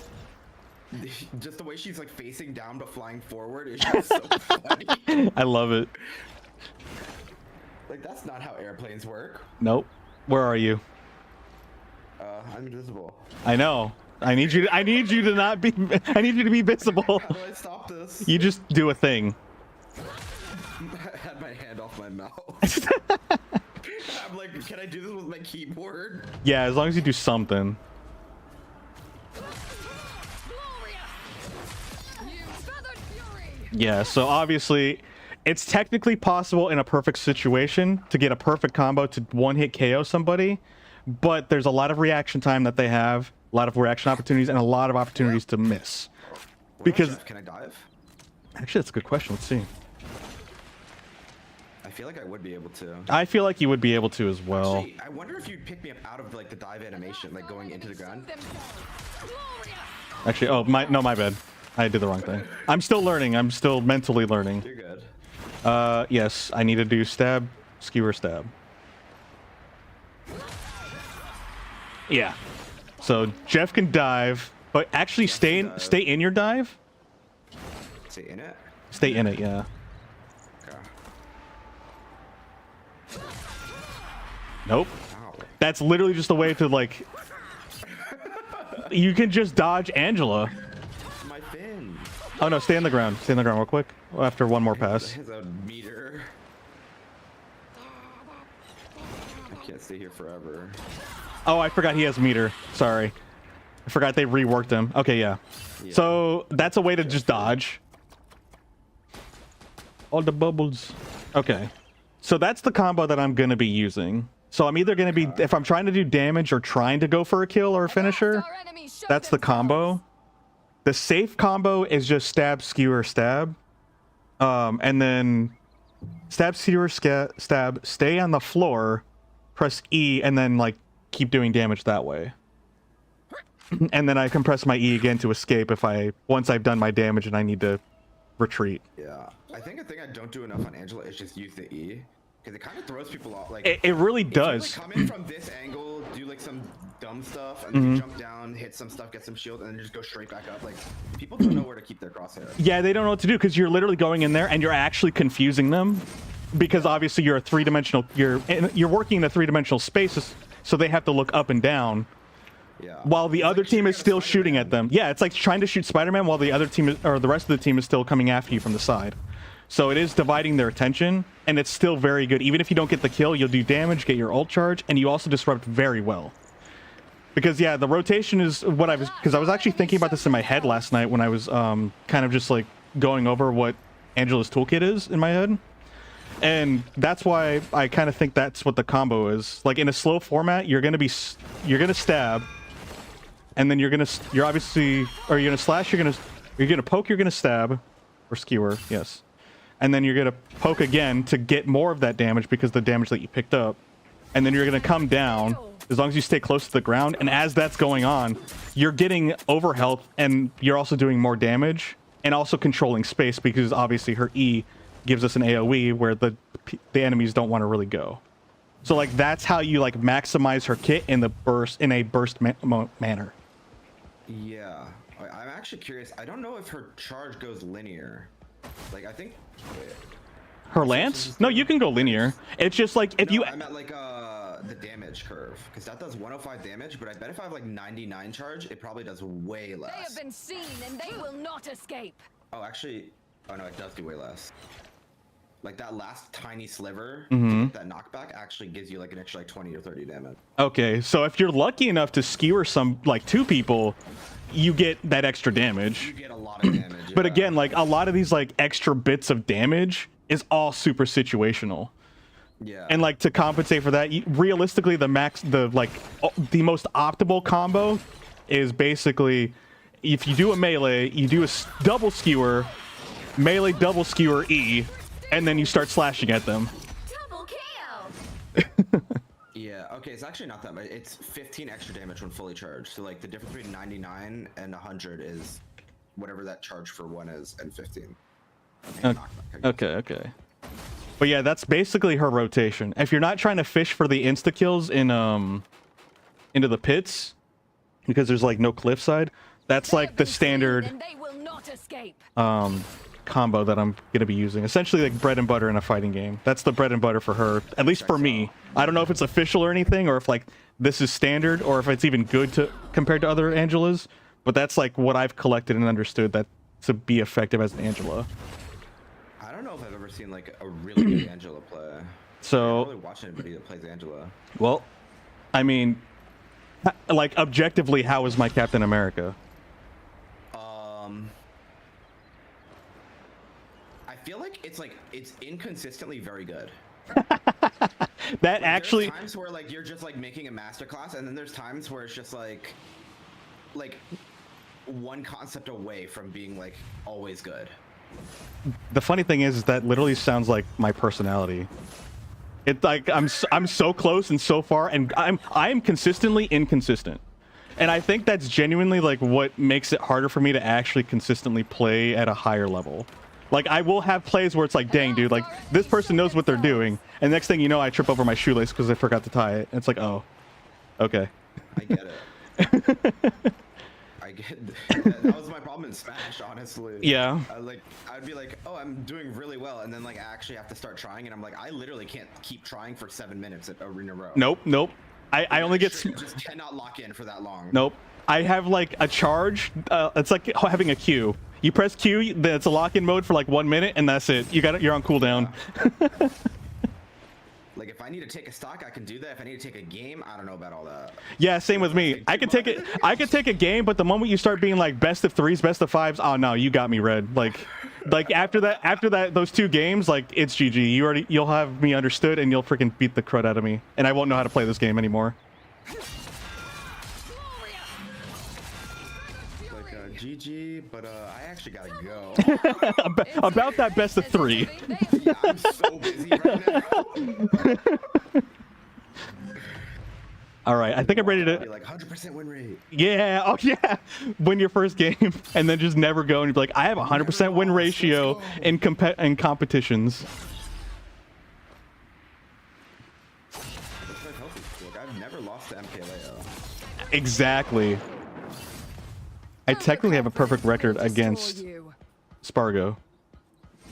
Just the way she's like facing down but flying forward is just so funny. I love it. Like that's not how airplanes work. Nope. Where are you? I'm invisible. I know. I need you to not be. I need you to be visible. How do I stop this? You just do a thing. I had my hand off my mouth. I'm like, can I do this with my keyboard? Yeah, as long as you do something. Yeah, so obviously, it's technically possible in a perfect situation to get a perfect combo to one-hit KO somebody, but there's a lot of reaction time that they have, a lot of reaction opportunities, and a lot of opportunities to miss. Because can I dive? Actually, that's a good question. Let's see. I feel like I would be able to. I feel like you would be able to as well. Actually, I wonder if you'd pick me up out of like the dive animation, like going into the ground. Actually, oh my bad. I did the wrong thing. I'm still learning. I'm still mentally learning. You're good. Yes, I need to do stab, skewer, stab. Yeah. So Jeff can dive, but actually stay in your dive. Stay in it. Stay in it, yeah. Okay. Nope. Ow. That's literally just a way to like. You can just dodge Angela. My fin. Oh no, stay on the ground. Stay on the ground real quick. After one more pass. There's a meter. I can't stay here forever. Oh, I forgot he has meter. Sorry. I forgot they reworked him. Okay, yeah. So that's a way to just dodge. All the bubbles. Okay. So that's the combo that I'm going to be using. So I'm either going to be, if I'm trying to do damage or trying to go for a kill or a finisher, that's the combo. The safe combo is just stab, skewer, stab. And then stab, skewer, stab, stay on the floor, press E, and then like keep doing damage that way. And then I can press my E again to escape once I've done my damage and I need to retreat. Yeah. I think a thing I don't do enough on Angela is just use the E. Because it kind of throws people off. Like It really does. You, like, come in from this angle, do like some dumb stuff, and then you jump down, hit some stuff, get some shield, and then just go straight back up. Like people don't know where to keep their crosshair. Yeah, they don't know what to do because you're literally going in there and you're actually confusing them. Because obviously you're a three-dimensional, you're working in a three-dimensional space, so they have to look up and down. Yeah. While the other team is still shooting at them. Yeah, it's like trying to shoot Spider-Man while the other team or the rest of the team is still coming after you from the side. So it is dividing their attention, and it's still very good. Even if you don't get the kill, you'll do damage, get your ult charge, and you also disrupt very well. Because yeah, the rotation is what I was actually thinking about this in my head last night when I was kind of just like going over what Angela's toolkit is in my head. And that's why I kind of think that's what the combo is. Like in a slow format, you're gonna stab, and then you're gonna slash, you're gonna poke, you're gonna stab, or skewer, yes. And then you're gonna poke again to get more of that damage because the damage that you picked up. And then you're gonna come down as long as you stay close to the ground. And as that's going on, you're getting over health and you're also doing more damage and also controlling space because obviously her E gives us an AoE where the enemies don't want to really go. So like that's how you like maximize her kit in a burst manner. Yeah, I'm actually curious. I don't know if her charge goes linear. Like I think her lance? No, you can go linear. It's just like if you. I meant like the damage curve because that does 105 damage. But I bet if I have like 99 charge, it probably does way less. They have been seen and they will not escape. Oh, actually, oh no, it does do way less. Like that last tiny sliver, that knockback actually gives you like an extra like 20 or 30 damage. Okay, so if you're lucky enough to skewer two people, you get that extra damage. You get a lot of damage. But again, like a lot of these like extra bits of damage is all super situational. Yeah. And like to compensate for that, realistically, the most optimal combo is basically if you do a melee, you do a double skewer, melee double skewer E, and then you start slashing at them. Double kill. Yeah, okay, it's actually not that much. It's 15 extra damage when fully charged. So like the difference between 99 and 100 is whatever that charge for one is, and 15. And knockback, I guess. Okay. But yeah, that's basically her rotation. If you're not trying to fish for the insta kills in into the pits, because there's like no cliffside, that's like the standard combo that I'm gonna be using. Essentially like bread and butter in a fighting game. That's the bread and butter for her, at least for me. I don't know if it's official or anything, or if like this is standard, or if it's even good to compared to other Angelas. But that's like what I've collected and understood that to be effective as an Angela. I don't know if I've ever seen like a really good Angela play. So I don't really watch anybody that plays Angela. Well, I mean, like objectively, how is my Captain America? I feel like it's inconsistently very good. That actually. There's times where like you're just like making a masterclass, and then there's times where it's just like one concept away from being like always good. The funny thing is that literally sounds like my personality. It's like I'm so close and so far, and I'm consistently inconsistent. And I think that's genuinely like what makes it harder for me to actually consistently play at a higher level. Like I will have plays where it's like, dang dude, like this person knows what they're doing, and next thing you know I trip over my shoelace because I forgot to tie it. And it's like, oh, okay. I get it. I get that was my problem in Smash, honestly. Yeah. I'd be like, oh, I'm doing really well, and then like I actually have to start trying, and I'm like, I literally can't keep trying for 7 minutes in a row. Nope. I only get just cannot lock in for that long. Nope. I have like a charge. It's like having a Q. You press Q, then it's a lock-in mode for like 1 minute, and that's it. You're on cooldown. Yeah. Like if I need to take a stock, I can do that. If I need to take a game, I don't know about all that. Yeah, same with me. I could take it. I could take a game, but the moment you start being like best of threes, best of fives, oh no, you got me red. Like after that, those 2 games, like it's GG. You'll have me understood, and you'll freaking beat the crud out of me, and I won't know how to play this game anymore. GG, but I actually gotta go. about that best of 3. Yeah, I'm so busy right now. All right, I think I'm ready to. Be like 100% win rate. Yeah, oh yeah, win your first game and then just never go, and you'd be like, I have a 100% win ratio in competitions. I've never lost to MKLeo. Exactly. I technically have a perfect record against Spargo.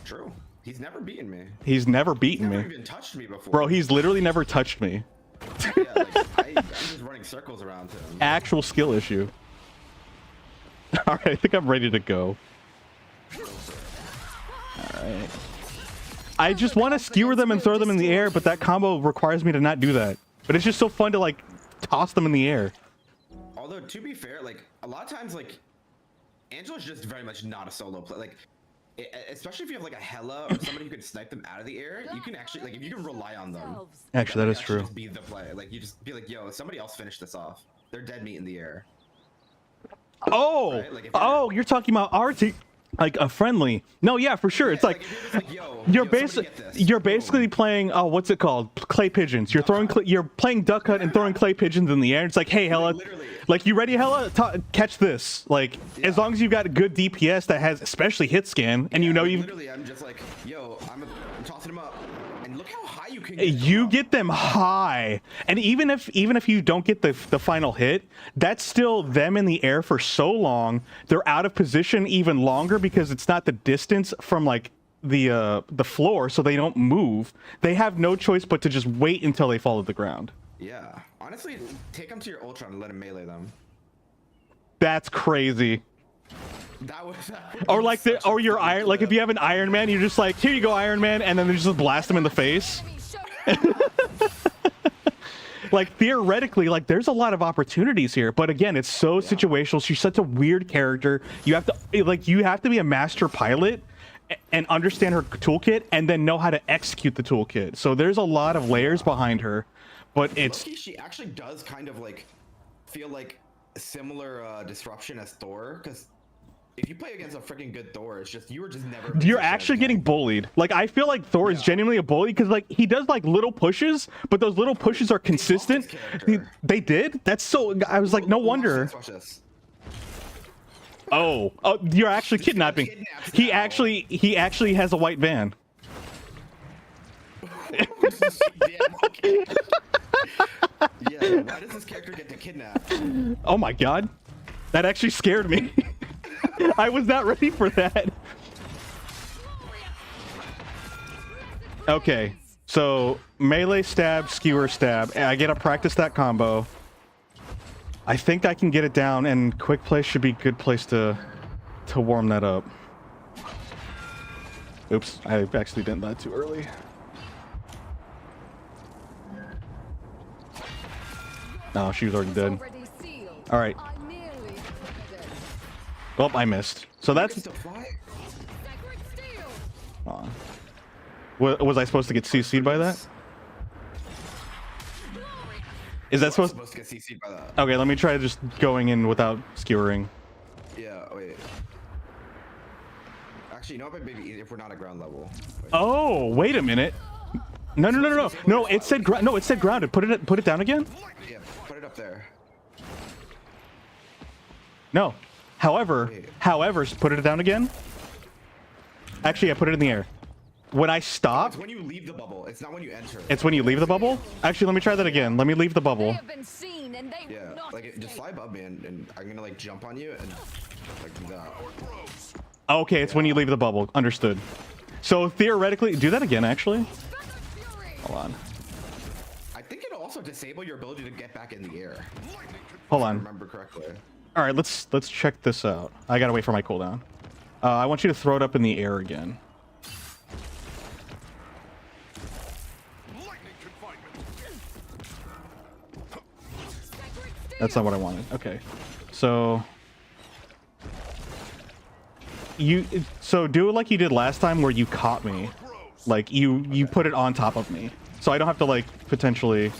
True. He's never beaten me. He's never beaten He's never me. even touched me before. Bro, he's literally never touched me. Yeah, like, I'm just running circles around him. Actual skill issue. All right, I think I'm ready to go. All right. I just want to skewer them and throw them in the air, but that combo requires me to not do that. But it's just so fun to like toss them in the air. Although to be fair, like a lot of times, like Angela's just very much not a solo play. Like, especially if you have like a Hella or somebody who can snipe them out of the air, you can actually like if you can rely on them. Actually, that is true. Just be the play. Like you just be like, yo, somebody else finish this off. They're dead meat in the air. Oh, right? Like, you're talking about our team. Like a friendly. No, yeah, for sure. Yeah, it's like, you're basically playing, oh, what's it called? Clay pigeons. You're throwing you're playing duck hunt and throwing clay pigeons in the air. It's like, hey, Hella, like you ready, Hella? Catch this. Like as long as you've got a good DPS that has especially hit scan, and you know you literally, I'm just like, yo, I'm tossing them up, and look how high you can get you get them high, and even if you don't get the final hit, that's still them in the air for so long. They're out of position even longer because it's not the distance from like the floor, so they don't move. They have no choice but to just wait until they fall to the ground. Yeah, honestly, take them to your Ultron and let him melee them. That's crazy. That would or like or your Iron, like if you have an Iron Man, you're just like, here you go, Iron Man, and then they just blast him in the face. Like theoretically, like there's a lot of opportunities here, but again, it's so situational. She's such a weird character. You have to be a master pilot and understand her toolkit, and then know how to execute the toolkit. So there's a lot of layers behind her, but it's she actually does kind of like feel like similar disruption as Thor, because if you play against a freaking good Thor, it's just you were just never. You're actually getting bullied. Like, I feel like Thor is genuinely a bully because, like, he does like little pushes, but those little pushes are consistent. They did? That's so. I was like, no wonder. Watch this. Oh, you're actually kidnapping. He actually has a white van. Yeah, why does this character get to kidnap? Oh my god, that actually scared me. I was not ready for that. Okay, so melee stab, skewer stab. I get to practice that combo. I think I can get it down, and quick play should be a good place to warm that up. Oops, I actually did that too early. No, she was already dead. All right. Well, I missed. So that's. Was I supposed to get CC'd by that? Is that supposed to get CC'd by that? Okay, let me try just going in without skewering. Yeah, wait. Actually, you know what? Maybe if we're not at ground level. Wait. Oh, wait a minute. No. No, it said no, it said grounded. Put it down again? Yeah, put it up there. No. However, put it down again. Actually, I put it in the air. When I stop, it's when you leave the bubble. It's not when you enter. It's when you leave the bubble? Actually, let me try that again. Let me leave the bubble. Yeah, like just fly above me and I'm gonna like jump on you and like do that. Okay, it's when you leave the bubble. Understood. So theoretically, do that again, actually. Hold on. I think it'll also disable your ability to get back in the air. Hold on. If I remember correctly. All right, let's check this out. I gotta wait for my cooldown. I want you to throw it up in the air again. That's not what I wanted. Okay, so do it like you did last time, where you caught me, like you put it on top of me, so I don't have to like potentially.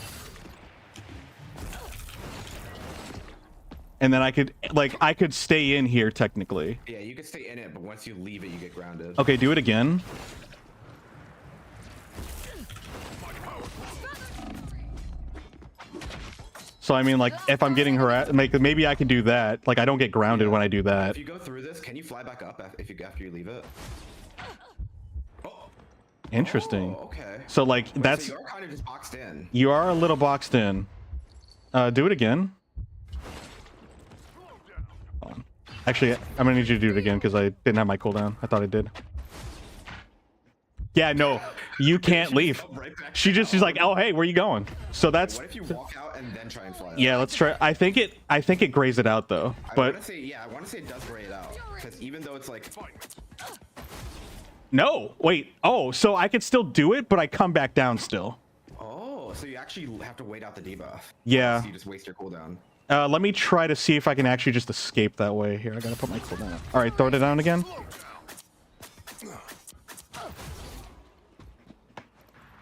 And then I could stay in here technically. Yeah, you could stay in it, but once you leave it, you get grounded. Okay, do it again. So I mean, like, if I'm getting harassed, maybe I can do that. Like, I don't get grounded when I do that. If you go through this, can you fly back up after you leave it? Oh. Interesting. Oh, okay. So like that's. So you're kind of just boxed in. You are a little boxed in. Do it again. Hold on. Actually, I'm gonna need you to do it again because I didn't have my cooldown. I thought I did. Yeah, no, you can't leave. She's like, oh hey, where you going? So that's. What if you walk out and then try and fly? Yeah, let's try. I think it grays it out though. But I want to say it does gray it out because even though it's like. No, wait. Oh, so I could still do it, but I come back down still. Oh, so you actually have to wait out the debuff. Yeah. So you just waste your cooldown. Let me try to see if I can actually just escape that way. Here, I gotta put my cooldown. All right, throw it down again.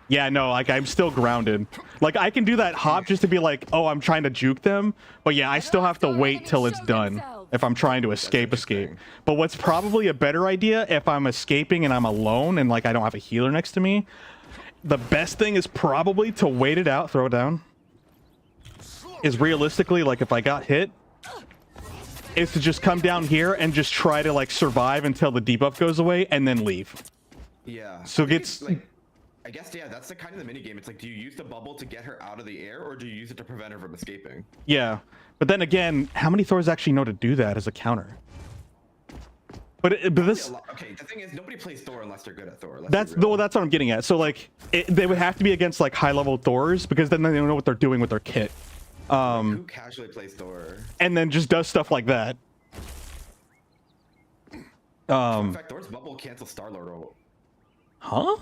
Yeah, no, like I'm still grounded. Like I can do that hop just to be like, oh, I'm trying to juke them. But yeah, I still have to wait till it's done if I'm trying to escape. But what's probably a better idea if I'm escaping and I'm alone and like I don't have a healer next to me, the best thing is probably to wait it out, throw it down. Is realistically, like if I got hit, is to just come down here and just try to like survive until the debuff goes away and then leave. Yeah. So gets like, I guess yeah, that's the kind of the mini game. It's like, do you use the bubble to get her out of the air, or do you use it to prevent her from escaping? Yeah, but then again, how many Thors actually know to do that as a counter? But this. Okay, the thing is, nobody plays Thor unless they're good at Thor. That's what I'm getting at. So like, they would have to be against like high-level Thors because then they don't know what they're doing with their kit. Who casually plays Thor? And then just does stuff like that. In fact, Thor's bubble cancels Star-Lord. Huh?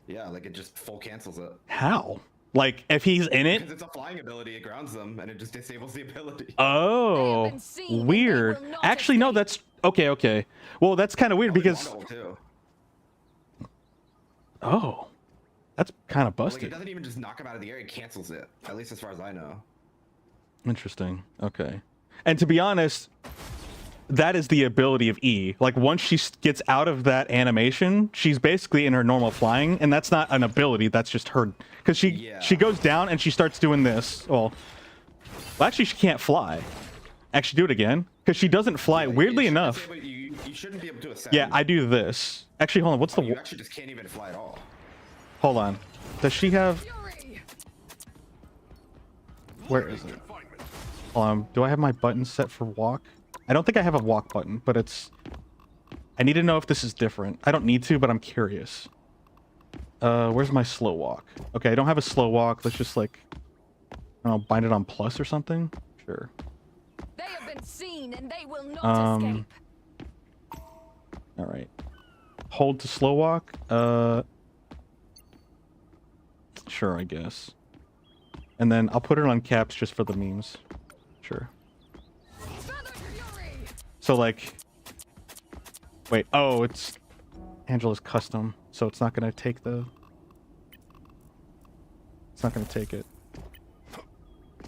Yeah, like it just full cancels it. How? Like if he's in it? Because it's a flying ability, it grounds them, and it just disables the ability. Oh, weird. Actually, no, that's okay. Well, that's kind of weird because. Oh, that's kind of busted. Like, it doesn't even just knock him out of the air; it cancels it. At least as far as I know. Interesting. Okay. And to be honest, that is the ability of E. Like once she gets out of that animation, she's basically in her normal flying, and that's not an ability. That's just her, because she goes down and she starts doing this. Well, actually she can't fly. Actually, do it again, because she doesn't fly. Weirdly enough. You shouldn't be able to ascend. Yeah, I do this. Actually, hold on. What's the? You actually just can't even fly at all. Hold on. Does she have? Where is it? Do I have my button set for walk? I don't think I have a walk button, but it's... I need to know if this is different. I don't need to, but I'm curious. Where's my slow walk? Okay, I don't have a slow walk. Let's just, like... I don't know, bind it on plus or something? Sure. They have been seen and they will not escape. Alright. Hold to slow walk. Sure, I guess. And then I'll put it on caps just for the memes. Sure. So like, wait, oh, it's Angela's custom, so it's not gonna take the, it's not gonna take it.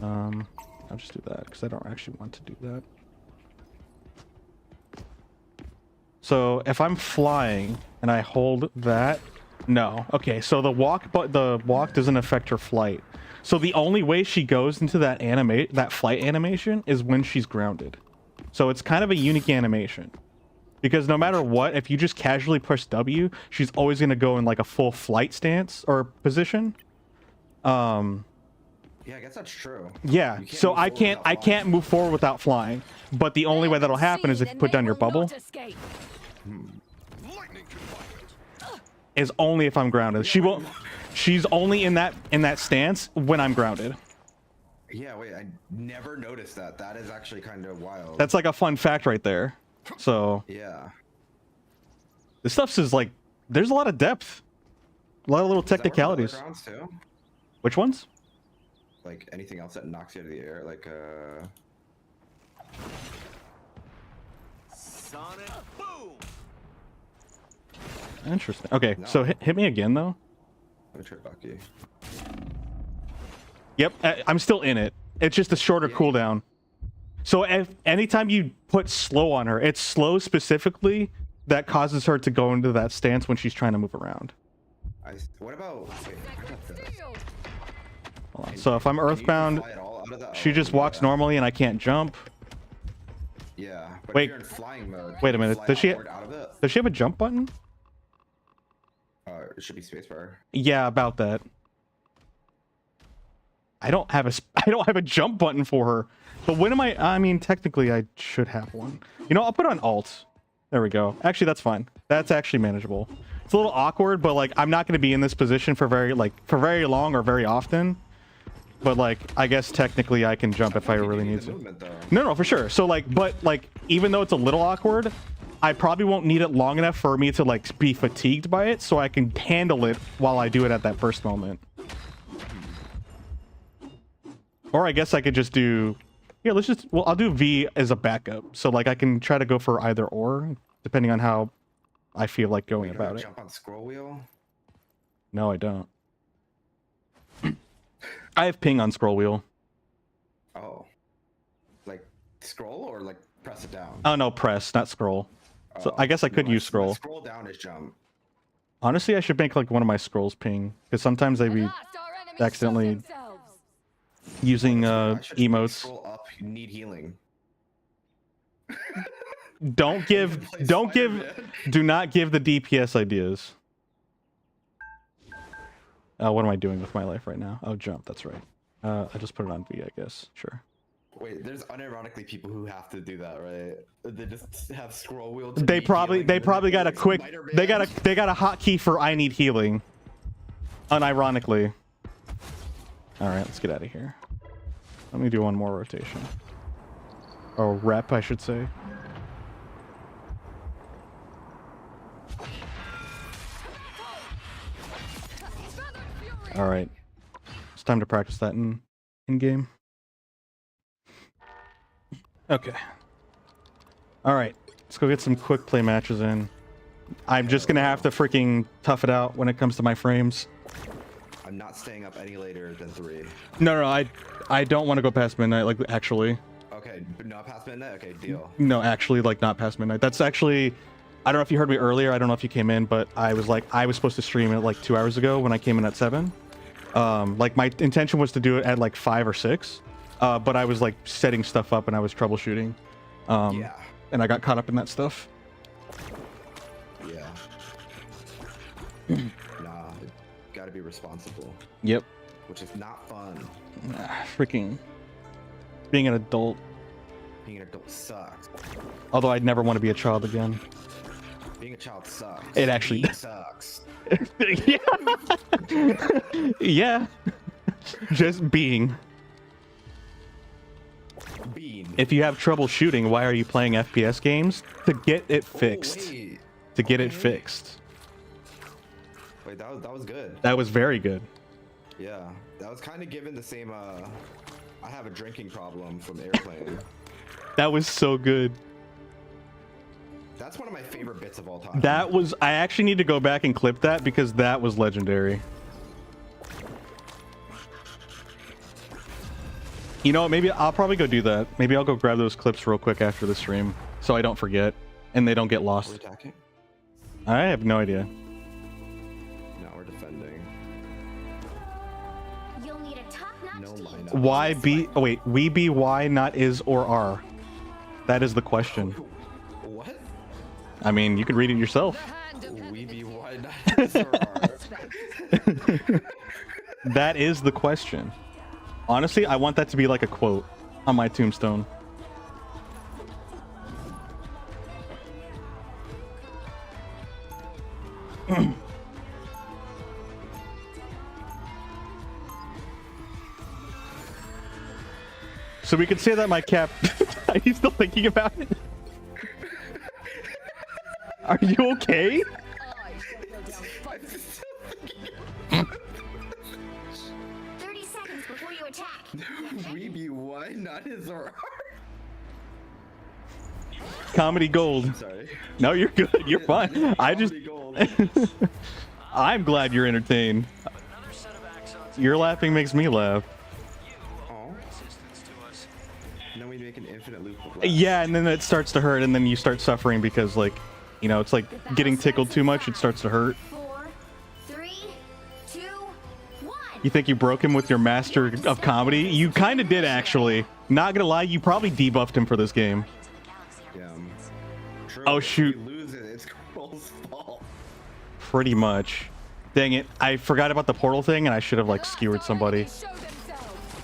I'll just do that because I don't actually want to do that. So if I'm flying and I hold that, no. Okay, so the walk doesn't affect her flight. So the only way she goes into that flight animation is when she's grounded. So it's kind of a unique animation. Because no matter what, if you just casually push W, she's always going to go in like a full flight stance or position. Yeah, I guess that's true. Yeah, so I can't move forward without flying. But the only way that'll happen is if you put down your bubble. Is only if I'm grounded. She won't. She's only in that stance when I'm grounded. Yeah, wait, I never noticed that. That is actually kind of wild. That's like a fun fact right there. So yeah, this stuff's is like, there's a lot of depth, a lot of little technicalities. Too? Which ones? Like anything else that knocks you out of the air, like Sonic boom. Interesting. Okay, no. So hit me again though. Let me try Bucky. Yep, I'm still in it. It's just a shorter cooldown. So anytime you put slow on her, it's slow specifically that causes her to go into that stance when she's trying to move around. What about... Wait, hold on. So if I'm earthbound, she just walks normally and I can't jump. Yeah, but wait, if you're in flying mode, wait a minute. Does she have a jump button? It should be spacebar. Yeah, about that. I don't have a jump button for her. But when am I mean, technically I should have one. You know, I'll put on alt. There we go. Actually, that's fine. That's actually manageable. It's a little awkward, but like I'm not going to be in this position for very long or very often. But like I guess technically I can jump if I really need to. No, for sure. So like, but like even though it's a little awkward, I probably won't need it long enough for me to like be fatigued by it, so I can handle it while I do it at that first moment. Or I guess I could just do, yeah, well, I'll do V as a backup. So like I can try to go for either or, depending on how I feel like going about it. Jump on scroll wheel? No, I don't. I have ping on scroll wheel. Oh. Like scroll or like press it down? Oh, no, press, not scroll. So I guess I could use scroll. Scroll down is jump. Honestly, I should make like one of my scrolls ping, because sometimes they be accidentally using emotes. Scroll up, you need healing. Do not give the DPS ideas. What am I doing with my life right now? Oh, jump, that's right. I just put it on V, I guess. Sure. Wait, there's unironically people who have to do that, right? They just have scroll wheel. They probably got a quick. They got a hotkey for I need healing. Unironically. All right, let's get out of here. Let me do one more rotation. Or rep, I should say. All right, it's time to practice that in game. Okay. All right, let's go get some quick play matches in. I'm just gonna have to freaking tough it out when it comes to my frames. I'm not staying up any later than 3. No, I don't want to go past midnight. Like actually. Okay. Okay, but not past midnight. Okay, deal. No, actually, like not past midnight. That's actually, I don't know if you heard me earlier. I don't know if you came in, but I was supposed to stream it like 2 hours ago when I came in at 7. Like my intention was to do it at like 5 or 6, but I was like setting stuff up and I was troubleshooting. Yeah. And I got caught up in that stuff. Yeah. Nah, gotta be responsible. Yep. Which is not fun. Freaking being an adult. Being an adult sucks. Although I'd never want to be a child again. Being a child sucks. It actually Being sucks. Yeah. Yeah. Just being. If you have trouble shooting, why are you playing FPS games? To get it fixed. Wait. To get it fixed. Wait, that was good. That was very good. Yeah, that was kind of given the same. I have a drinking problem from Airplane. That was so good. That's one of my favorite bits of all time. That was. I actually need to go back and clip that because that was legendary. You know, maybe I'll probably go do that. Maybe I'll go grab those clips real quick after the stream so I don't forget and they don't get Are we lost. attacking? I have no idea. No, we're defending. You'll need a top-notch No team. lineup. Why be? Oh wait, we be why not is or are? That is the question. What? I mean, you could read it yourself. We be why not? That is the question. Honestly, I want that to be like a quote on my tombstone. So we could say that my cap. Are you still thinking about it? Are you okay? 30 seconds before you attack. We be why not is our. Comedy gold. Sorry. No, you're good. You're fine. I just. Comedy gold. I'm glad you're entertained. Your laughing makes me laugh. Aw. And then we make an infinite loop of laughs. Yeah, and then it starts to hurt, and then you start suffering because, like, you know, it's like getting tickled too much. It starts to hurt. 4, 3, 2, 1. You think you broke him with your master of comedy? You kind of did, actually. Not gonna lie, you probably debuffed him for this game. Yeah. True. Oh, If shoot. we lose it, it's Cole's fault. Pretty much. Dang it. I forgot about the portal thing, and I should have, like, skewered somebody. Oh,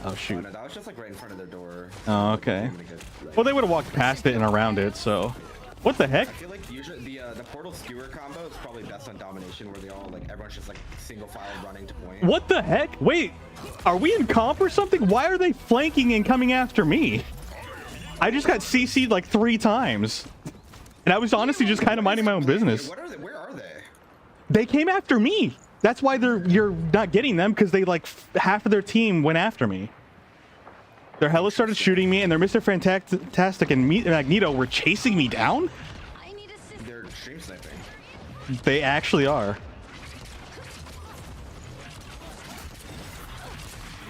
Oh, shoot. no, that was just like right in front of their door. Oh, okay. I'm gonna get, like- Well, they would have walked past it and around it, so... What the heck? I feel like usually the portal skewer combo is probably best on domination, where they all like everyone's just like single file running to point. What the heck? Wait, are we in comp or something? Why are they flanking and coming after me? I just got CC'd like 3 times. And I was honestly just kind of minding my own business. What are they? Where are they? They came after me. That's why you're not getting them, because they like half of their team went after me. Their hella started shooting me, and their Mr. Fantastic and Magneto were chasing me down. I need assistance. They're stream sniping. They actually are.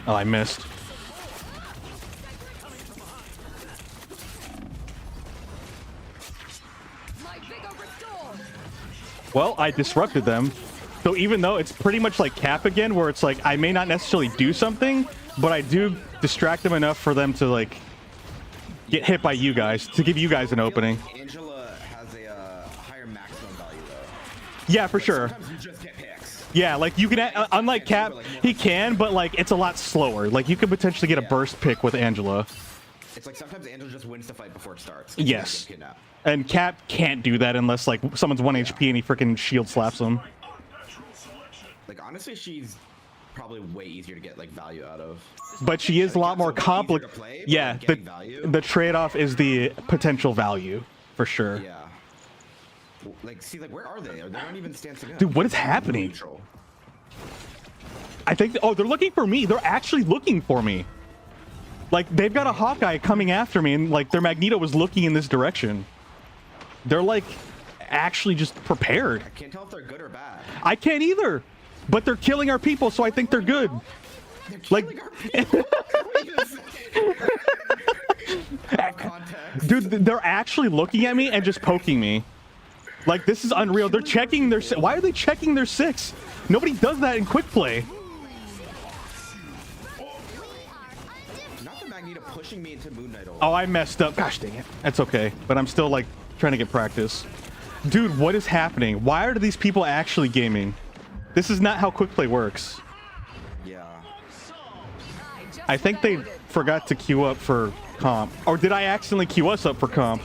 Oh, I missed. My vigor restored. Well, I disrupted them. So even though it's pretty much like Cap again, where it's like I may not necessarily do something, but I do distract them enough for them to like get hit by you guys, to give you guys an opening. Angela has a higher maximum value though. Yeah, for sure. Sometimes you just get picks. Yeah, like you can, unlike Cap, he can, but like it's a lot slower. Like you could potentially get a burst pick with Angela. It's like sometimes Angela just wins the fight before it starts. Yes. Get kidnapped. And Cap can't do that unless like someone's 1 HP and he freaking shield slaps them. Like honestly, she's probably way easier to get like value out of. But she is a lot more Cap's a lot easier to complicated. play, but, Yeah, like, getting value. the trade-off is the potential value, for sure. Yeah. Like, see, like, where are they? They're not even stancing up. Dude, what is happening? Neutral. I think, oh, they're looking for me. They're actually looking for me. Like, they've got a Hawkeye coming after me, and, like, their Magneto was looking in this direction. They're, like, actually just prepared. I can't tell if they're good or bad. I can't either. But they're killing our people, so I think they're good. They're Like- killing our people. Wait a second. Dude, they're actually looking at me and just poking me. Like, this is unreal. They're checking their... Why are they checking their 6? Nobody does that in quick play. Not the Magneto pushing me into Moon Knight. Oh, I messed up. Gosh dang it. That's okay. But I'm still, like, trying to get practice. Dude, what is happening? Why are these people actually gaming? This is not how quick play works. Yeah. I think they forgot to queue up for comp. Or did I accidentally queue us up for comp?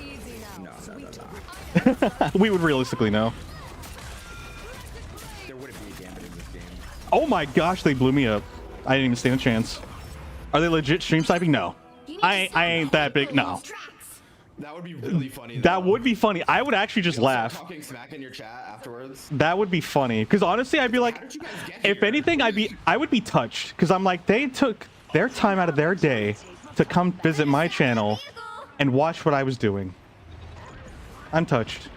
No. We would realistically know. There wouldn't be a gambit in this game. Oh my gosh, they blew me up. I didn't even stand a chance. Are they legit stream sniping? No. I ain't that big. No. That would be really funny. That would be funny. I would actually just laugh. Talking smack in your chat afterwards. That would be funny. Because honestly, I'd be like, if anything, I would be touched. Because I'm like, they took their time out of their day to come visit my channel and watch what I was doing. I'm touched.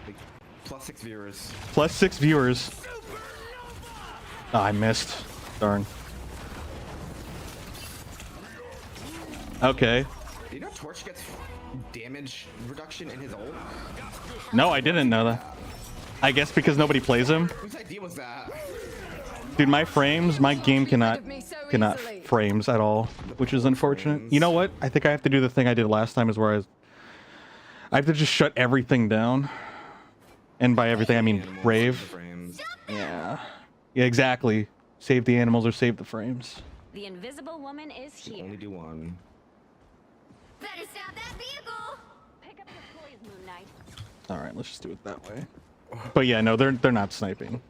+6 viewers. +6 viewers. Oh, I missed. Darn. Okay. You know Torch gets damage reduction in his ult? No, I didn't know that. I guess because nobody plays him. Whose idea was that? Dude, my frames, my game cannot frames at all, which is unfortunate. You know what? I think I have to do the thing I did last time, is where I have to just shut everything down. And by everything, I mean rave. Yeah. Yeah, exactly. Save the animals or save the frames. The invisible woman is here. Only do one. Better stop that vehicle. Pick up your toys, Moon Knight. All right, let's just do it that way. But yeah, no, they're not sniping.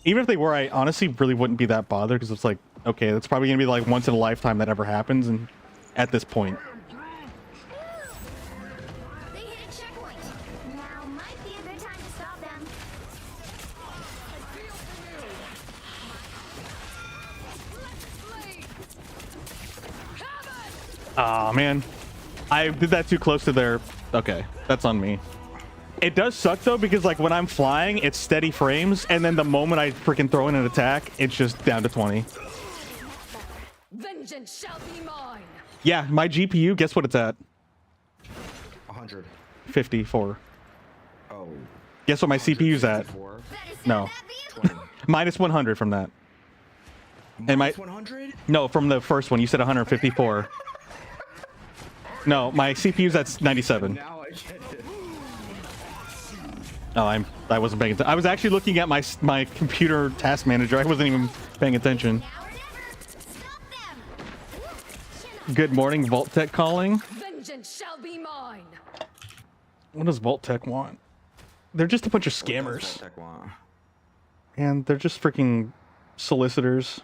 Even if they were, I honestly really wouldn't be that bothered, because it's like, okay, that's probably gonna be like once in a lifetime that ever happens, and at this point. They hit a checkpoint. Now might be a good time to stop them. Oh man, I did that too close to their... Okay, that's on me. It does suck though, because like when I'm flying, it's steady frames, and then the moment I freaking throw in an attack, it's just down to 20. Vengeance shall be mine. Yeah, my GPU, guess what it's at? 100. 54. Oh. Guess what my CPU's at? 4. No. 20. Minus 100 from that. And my... 100? No, from the first one, you said 154. No, my CPU's at 97. Now I get it. Oh, I wasn't paying attention. I was actually looking at my computer task manager. I wasn't even paying attention. Good morning, Vault Tech calling. Vengeance shall be mine. What does Vault Tech want? They're just a bunch of scammers. Tech want? And they're just freaking solicitors.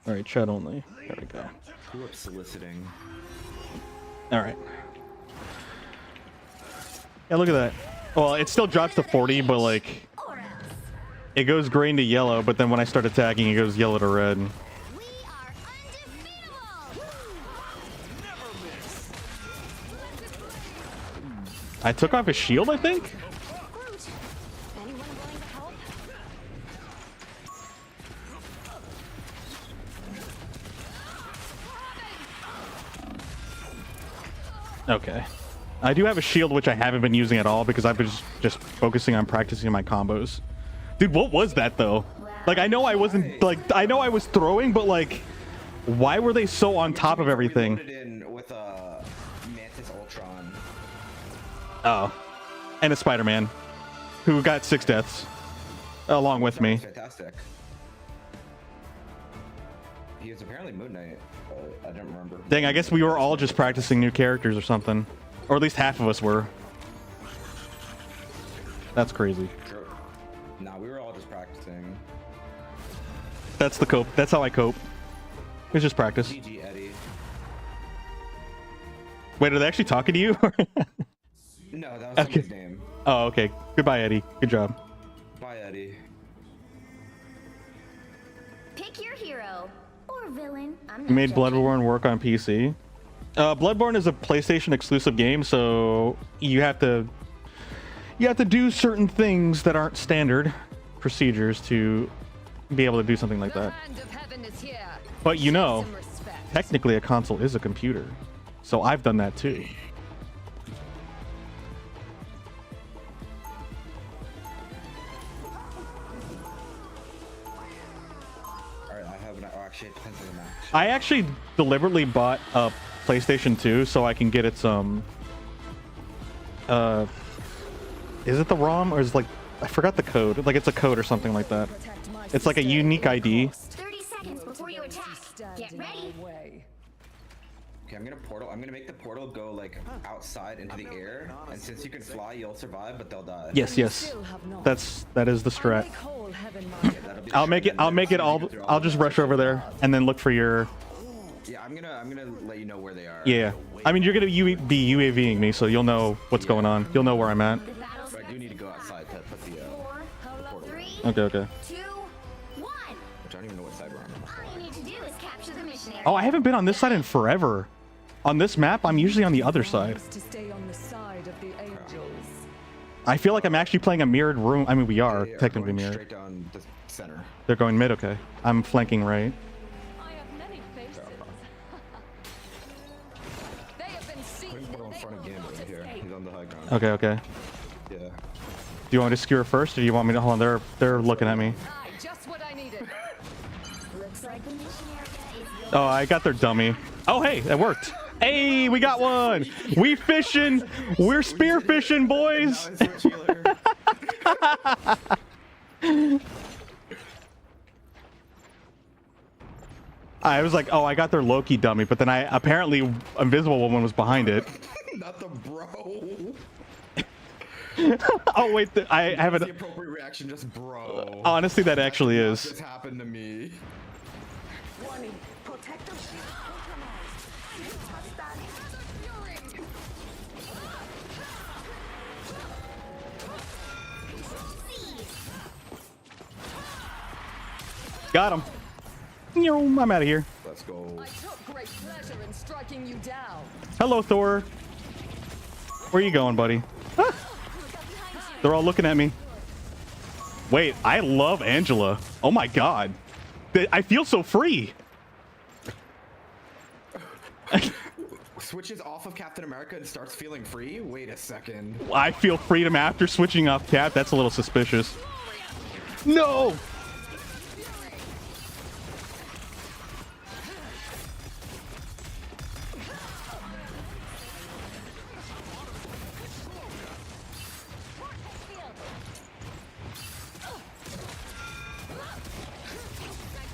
All right, chat only. There we go. Who up soliciting? All right. Yeah, look at that. Well, it still drops to 40, but like, it goes green to yellow, but then when I start attacking, it goes yellow to red. We are undefeatable. I took off his shield, I think? Groot, anyone willing to help? Okay. I do have a shield, which I haven't been using at all because I've been just focusing on practicing my combos. Dude, what was that though? Like, I know I wasn't, like, I know I was throwing, but like, why were they so on top of everything? Loaded in with Mantis Ultron. Oh. And a Spider-Man, who got 6 deaths, along with me. Fantastic. He was apparently Moon Knight, but I don't remember. Dang, I guess we were all just practicing new characters or something. Or at least half of us were. That's crazy. True. Nah, we were all just practicing. That's the cope. That's how I cope. It's just practice. GG, Eddie. Wait, are they actually talking to you? No, that was somebody's name. Oh, okay. Goodbye, Eddie. Good job. Bye, Eddie. Pick your hero or villain. I'm not You made judging. Bloodborne work on PC. Bloodborne is a PlayStation exclusive game, so you have to do certain things that aren't standard procedures to be able to do something like The that. hand of Heaven is here. But you know, Some respect. technically a console is a computer, so I've done that too. Actually, it depends on the match. I actually deliberately bought a PlayStation 2 so I can get its is it the ROM or is it like I forgot the code? Like it's a code or something like that. It's like a unique ID. 30 seconds before you attack. Get ready. Okay, I'm gonna make the portal go like outside into the air, and since you can fly, you'll survive, but they'll die. Yes, that is the strat. I'll make it. I'll just rush over there and then look for your. Yeah, I'm gonna let you know where they are. Yeah, I mean you're gonna be UAVing me, so you'll know what's going on. You'll know where I'm at. But I do need to go outside to put the portal. 3, Okay. 2, 1. Which I don't even know what side we're on. All you need to do is capture the missionary. Oh, I haven't been on this side in forever. On this map, I'm usually on the other side. To stay on the side of the angels. I feel like I'm actually playing a mirrored room. I mean, we are They technically going mirrored. straight down the center. They're going mid. Okay, I'm flanking right. I have many faces. They have been seen. Putting portal in and front of they will Gambit not right here. escape. He's on the high ground. Okay. Yeah. Do you want me to skewer first, or do you want me to hold on? They're looking at me. Aye, just what I needed. Looks like the missionary is Oh, I got their dummy. Oh, hey, that worked. Hey, we got one. We fishing. We're spear fishing, boys. Now it's switch healer. I was like, oh, I got their Loki dummy, but then I apparently Invisible Woman was behind it. Not the bro. Oh wait, I have That's it. the appropriate reaction, just bro. Honestly, that actually That is. just happened to me. Got him. I'm out of here. Let's go. I took great pleasure in striking you down. Hello, Thor. Where you going, buddy? Ah. They're all looking at me. Wait, I love Angela. Oh my god. I feel so free. Switches off of Captain America and starts feeling free? Wait a second. I feel freedom after switching off Cap. That's a little suspicious. No!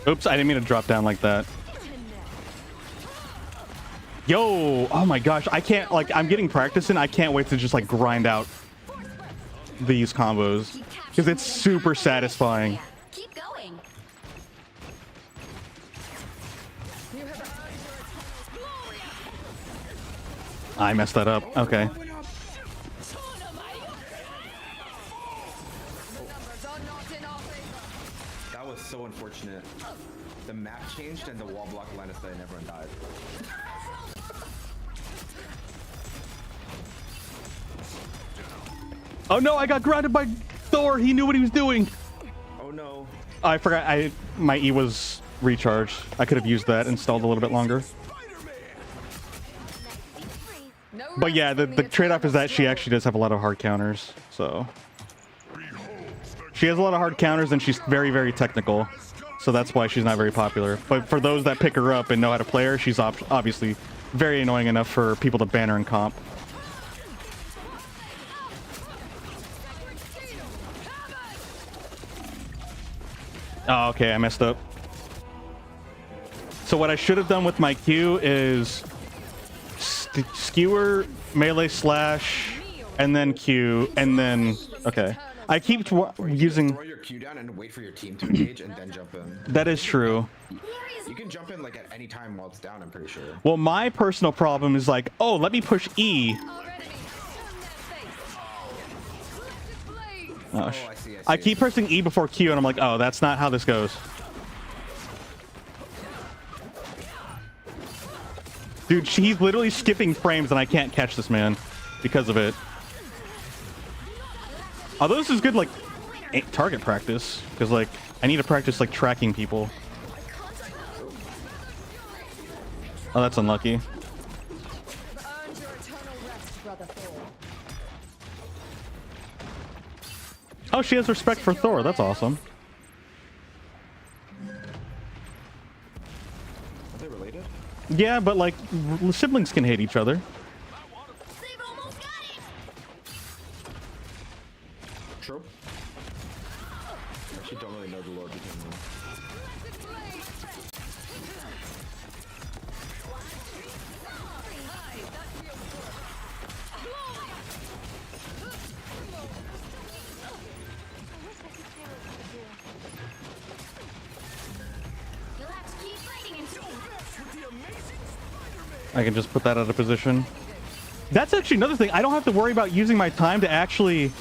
Oops, I didn't mean to drop down like that. Yo, oh my gosh, I can't, like, I'm getting practice in. I can't wait to just, like, grind out these combos. Because it's super satisfying. Keep going. I messed that up. Okay. The numbers are not in our favor. That was so unfortunate. The map changed and the wall blocked line of sight and everyone died. Oh no, I got grounded by Thor. He knew what he was doing. Oh no. I forgot my E was recharged. I could have used that, installed a little bit longer. No But yeah, rest the from trade-off is eternal that she struggle. actually does have a lot of hard counters. So she has a lot of hard counters and she's very, very technical. So that's why she's not very popular. But for those that pick her up and know how to play her, she's obviously very annoying enough for people to ban her in comp. Oh, okay, I messed up. So what I should have done with my Q is skewer, melee slash, and then Q, and then... Okay. I keep using... Throw your Q down and wait for your team to engage and then jump in. That is true. You can jump in like at any time while it's down, I'm pretty sure. Well, my personal problem is like, oh, let me push E. Our enemy, turn their face. Let it blaze. Oh, I see. I keep pressing E before Q, and I'm like, oh, that's not how this goes. Dude, he's literally skipping frames, and I can't catch this man because of it. Although this is good, like, target practice, because, like, I need to practice, like, tracking people. Oh, that's unlucky. You've earned your eternal rest, brother Thor. Oh, she has respect for Thor. That's awesome. Yeah, but like siblings can hate each other. They've almost got it. True. Actually, don't really know the lore between them. You'll have to keep fighting until I can just put that out of position. That's actually another thing. I don't have to worry about using my time to actually...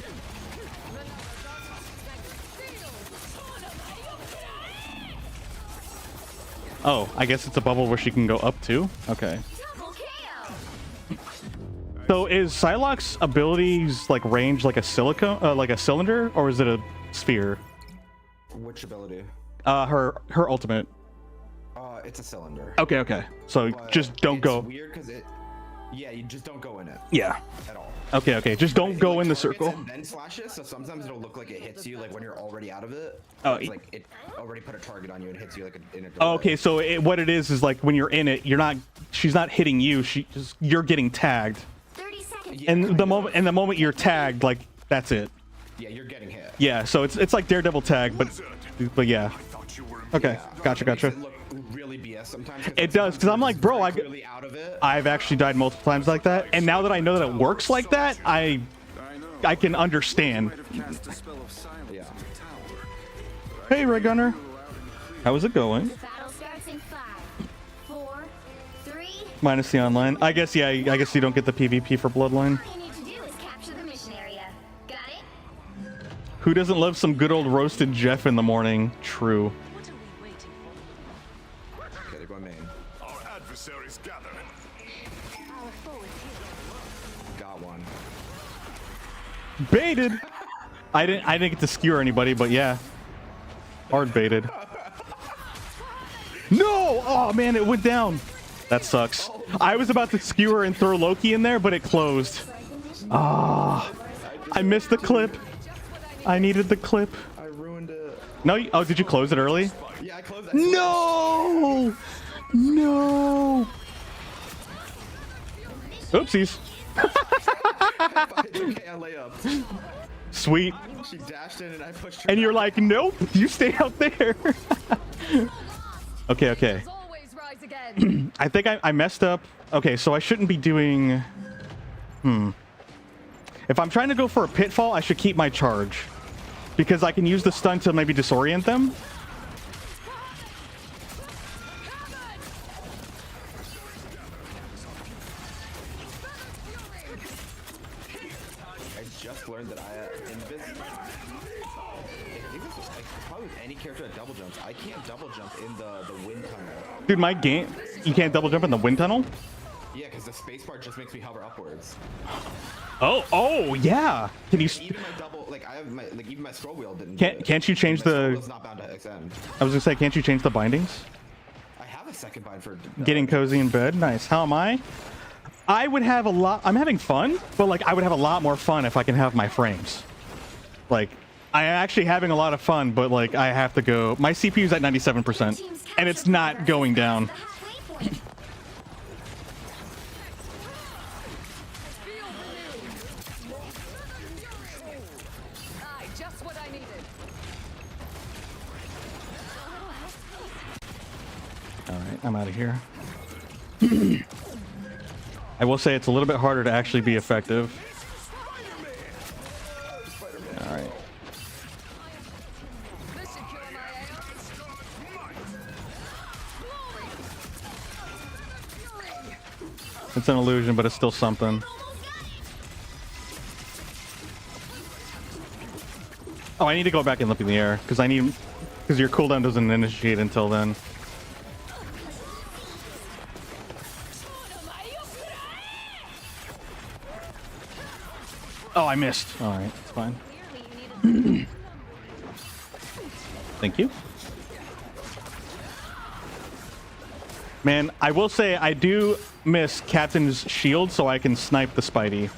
Oh, I guess it's a bubble where she can go up to. Okay. double KO. So is Psylocke's abilities like range like a like a cylinder, or is it a sphere? Which ability? Her ultimate. It's a cylinder. Okay, okay. So But just don't it's go. Weird because yeah, you just don't go in it Yeah. at all. Okay, okay. Just don't It, go like, in the targets circle. and then slashes, so sometimes it'll look like it hits you like when you're already out of it. Oh, It's like it already put a target on you and hits you like in a Oh, okay, so what it is like when you're in it, she's not hitting you. You're getting tagged. 30 seconds. Yeah, And kind the of. moment you're tagged, like that's it. Yeah, you're getting hit. Yeah, so it's like Daredevil tag, but yeah. Okay, Yeah. gotcha, It makes gotcha. it look really BS sometimes. It does, because I'm like, bro, clearly out of it. I've actually died multiple times like that, and now that I know that it works like that, I can understand. Yeah. Hey, Ray Gunner, how's it going? Battle starts in 5, 4, 3. Minus the online. I guess yeah. I guess you don't get the PvP for Bloodline. All you need to do is capture the mission area. Got it? Who doesn't love some good old roasted Jeff in the morning? True. Okay, they're going main. Our adversaries gather. Got one. Baited. I didn't get to skewer anybody, but yeah, hard baited. No! Oh man, it went down. That sucks. I was about to skewer and throw Loki in there, but it closed. Ah, I missed the clip. I needed the clip. I ruined it. No, oh, did you close it early? Yeah, I closed that. No! No! Oopsies. It's okay, I lay up. Sweet. She dashed in and I pushed her. And you're like, nope, you stay out there. Okay, okay. Always rise again. I think I messed up. Okay, so I shouldn't be doing... If I'm trying to go for a pitfall, I should keep my charge. Because I can use the stun to maybe disorient them. I just learned that probably with any character that double jumps, I can't double jump in the wind tunnel. Dude, my game... You can't double jump in the wind tunnel? Yeah, because the spacebar just makes me hover upwards. Oh, yeah. Can you... Even my double, like I have my, like even my scroll wheel didn't. Can't you change My scroll the... wheel's not bound to extend. I was gonna say, can't you change the bindings? I have a second bind for Getting cozy in bed. Nice. How am I? I would have a lot... I'm having fun, but like I would have a lot more fun if I can have my frames. Like, I'm actually having a lot of fun, but like I have to go... My CPU's at 97%, and it's not going down. Aye, just what I needed. Alright, I'm out of here. I will say it's a little bit harder to actually be effective. Alright. This should cure my aim. It's an illusion, but it's still something. Oh, I need to go back and look in the air, because your cooldown doesn't initiate until then. Oh, I missed. Alright, it's fine. Thank you. Man, I will say I do miss Captain's shield so I can snipe the Spidey.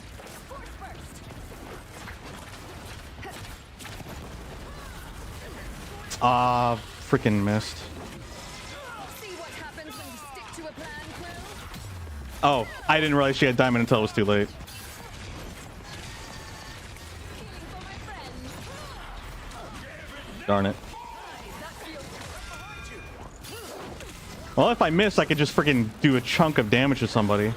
Ah, freaking missed. See what happens when you stick to a plan, crew? Oh, I didn't realize she had diamond until it was too late. Darn it. Well, if I miss, I could just freaking do a chunk of damage to somebody.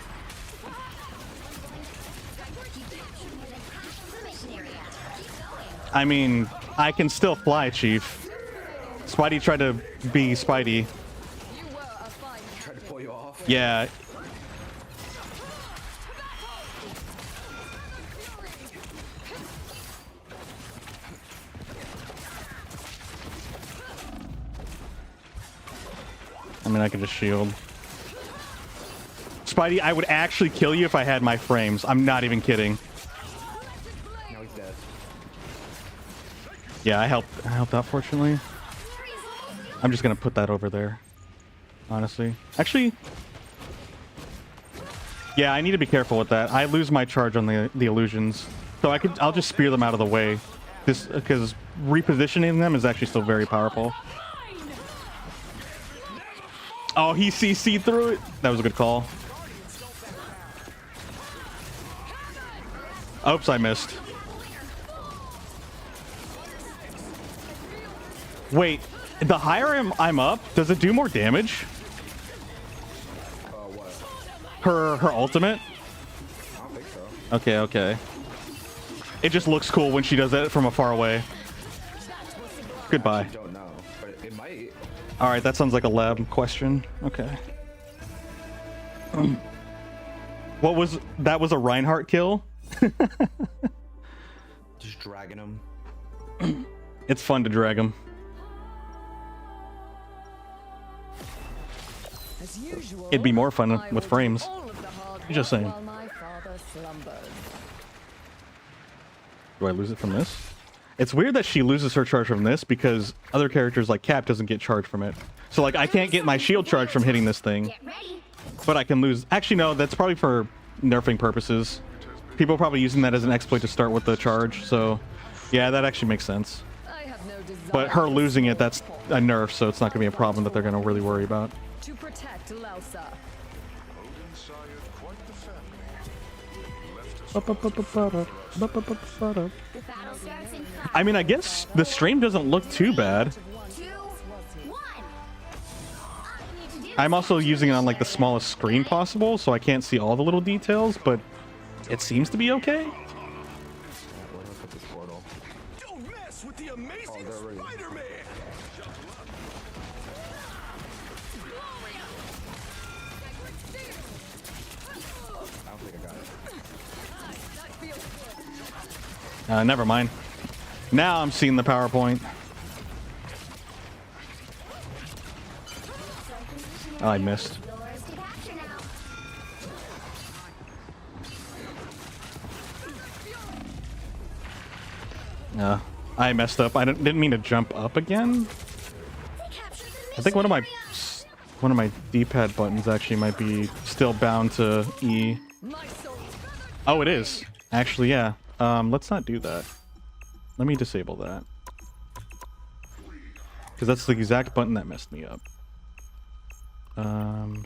I mean, I can still fly, Chief. Spidey tried to be Spidey. Tried to pull you off. Yeah. I mean, I could just shield. Spidey, I would actually kill you if I had my frames. I'm not even kidding. Now he's dead. Yeah, I helped out, fortunately. I'm just gonna put that over there. Honestly. Actually... Yeah, I need to be careful with that. I lose my charge on the illusions. So I'll just spear them out of the way. This, because repositioning them is actually still very powerful. Oh, he CC'd through it. That was a good call. Oops, I missed. Wait, the higher I'm up, does it do more damage? What? Her ultimate? I don't think so. Okay, okay. It just looks cool when she does it from afar away. Goodbye. I don't know, but it might. All right, that sounds like a lab question. Okay. What was that? Was a Reinhardt kill? Just dragging him. It's fun to drag him. As usual, It'd be more fun I with will frames. do all of the hard Just work saying. while my father slumbers. Do I lose it from this? It's weird that she loses her charge from this because other characters like Cap doesn't get charged from it. So like I can't get my shield charge from hitting this thing, Get ready. but I can lose. Actually, no, that's probably for nerfing purposes. People are probably using that as an exploit to start with the charge. So yeah, that actually makes sense. I have no desire But her to losing it, that's support a nerf, so it's not going to be a problem that they're going to really worry about. to protect Lausa. Odin sired quite the family. Left us The battle starts in 5, I mean, I guess the stream doesn't look too bad. 2, 1. All you need to do I'm also using it on like the smallest screen possible, so I can't see all the little details, but it seems to be okay. Where do I put this portal? Don't mess with the amazing they're already- Spider-Man. I don't think I got it. Never mind. Now I'm seeing the PowerPoint. Oh, I missed. yours to capture now. I messed up. I didn't mean to jump up again. They captured the I think one of mission my D-pad buttons actually might be still bound to E. My soul. Oh, it is. Actually, yeah. Let's not do that. Let me disable that. Because that's the exact button that messed me up.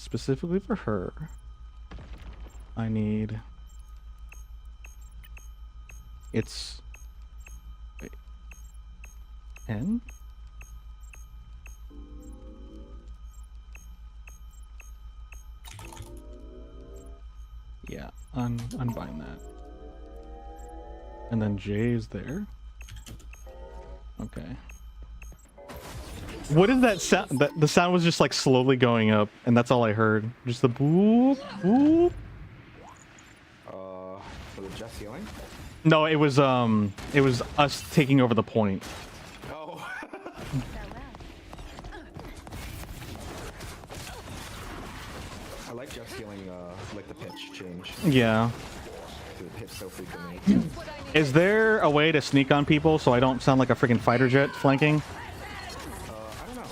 Specifically for her, I need... It's... Wait. N? Yeah, unbind that. And then J is there. Okay. What is that sound? The sound was just like slowly going up, and that's all I heard. Just the boop, boop. For the just healing? No, it was us taking over the point. Oh. I like just healing, like the pitch change. Yeah. It hits so frequently. Is there a way to sneak on people so I don't sound like a freaking fighter jet flanking? I don't know.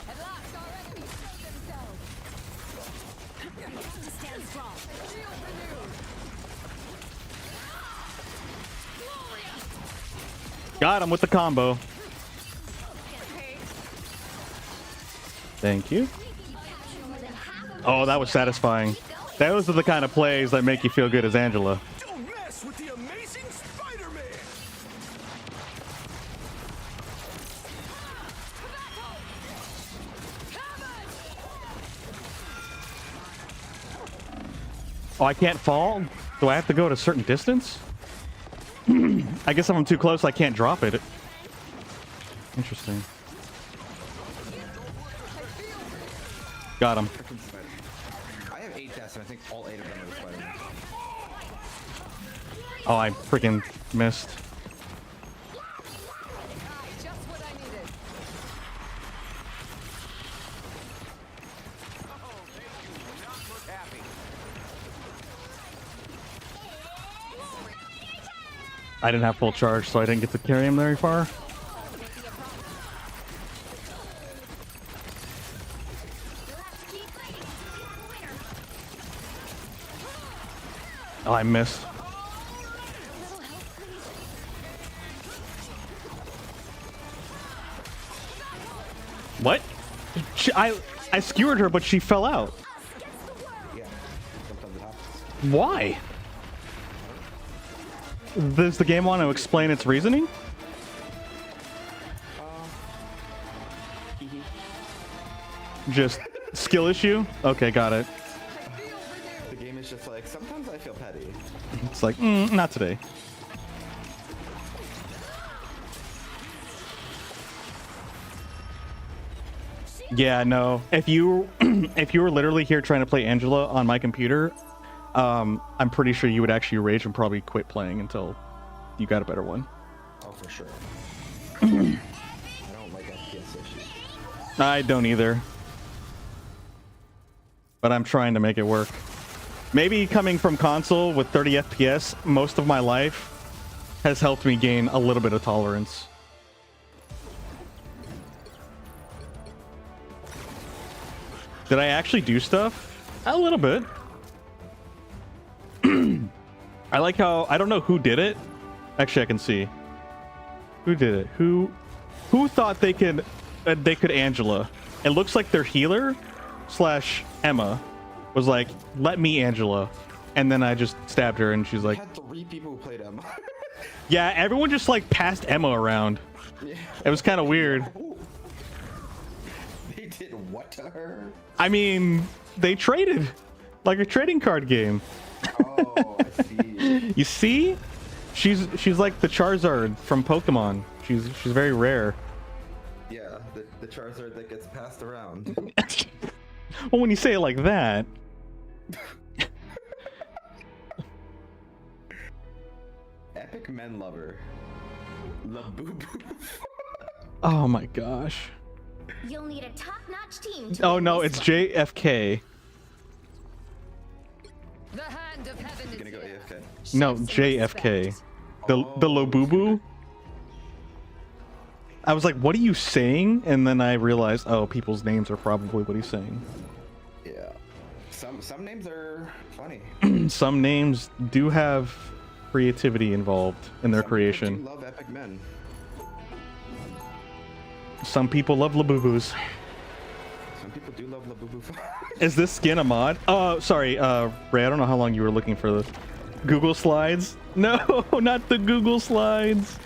At last our enemies show themselves. stand strong. Shield renewed. Got him with the combo. Thank you. Oh, that was satisfying. Those are the kind of plays that make you feel good as Angela. Don't mess with the amazing Spider-Man. Oh, I can't fall? Do I have to go at a certain distance? I guess if I'm too close, I can't drop it. Interesting. Got him. I have 8 deaths, and I think all 8 of them are Spider-Man. Oh, I freaking missed. Just what I needed. I didn't have full charge, so I didn't get to carry him very far. Oh, I missed. What? I skewered her, but she fell out. Yeah, sometimes it happens. Why? Does the game want to explain its reasoning? Just skill issue? Okay, got it. The game is just like, sometimes I feel petty. It's like, not today. Yeah, no. If you if you were literally here trying to play Angela on my computer, I'm pretty sure you would actually rage and probably quit playing until you got a better one. Oh, for sure. I don't like FPS issues. I don't either. But I'm trying to make it work. Maybe coming from console with 30 FPS most of my life has helped me gain a little bit of tolerance. Did I actually do stuff? A little bit. I like how, I don't know who did it. Actually, I can see. Who did it? Who thought they could Angela? It looks like their healer / Emma was like, let me Angela. And then I just stabbed her and she's like, I had 3 people who played Emma. yeah, everyone just like passed Emma around. Yeah. It was kind of weird. They did what to her? I mean, they traded like a trading card game. Oh, I see. You see? She's like the Charizard from Pokemon. She's very rare. Yeah, the Charizard that gets passed around. Well, when you say it like that. Epic men lover. Labubu. Oh my gosh. You'll need a top-notch team to Oh win no, this it's one. JFK. The hand of heaven is Gonna go here. AFK. No, Show some JFK. respect. The Lobubu. I was like, what are you saying? And then I realized, oh, people's names are probably what he's saying. Yeah. Some names are funny. Some names do have creativity involved in their Some people creation. do love epic men. Some people love Labubus. Some people do love Labubu. Is this skin a mod? Oh, sorry, Ray, I don't know how long you were looking for the Google Slides. No, not the Google Slides.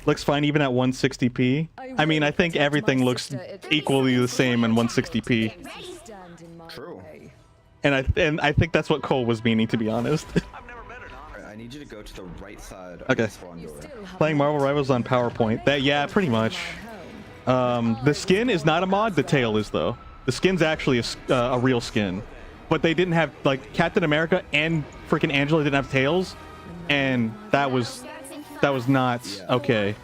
Looks fine even at 160p. I mean, I think everything looks equally the same in 160p. Stand in my True. way. And I think that's what Cole was meaning, to be honest. Alright, I need you to go to the right side of Okay. the spawn door. Still have Playing Marvel Rivals on PowerPoint. That, yeah, pretty much. The skin is not a mod, the tail is though. The skin's actually a real skin. But they didn't have, like, Captain America and freaking Angela didn't have tails. And that was not okay.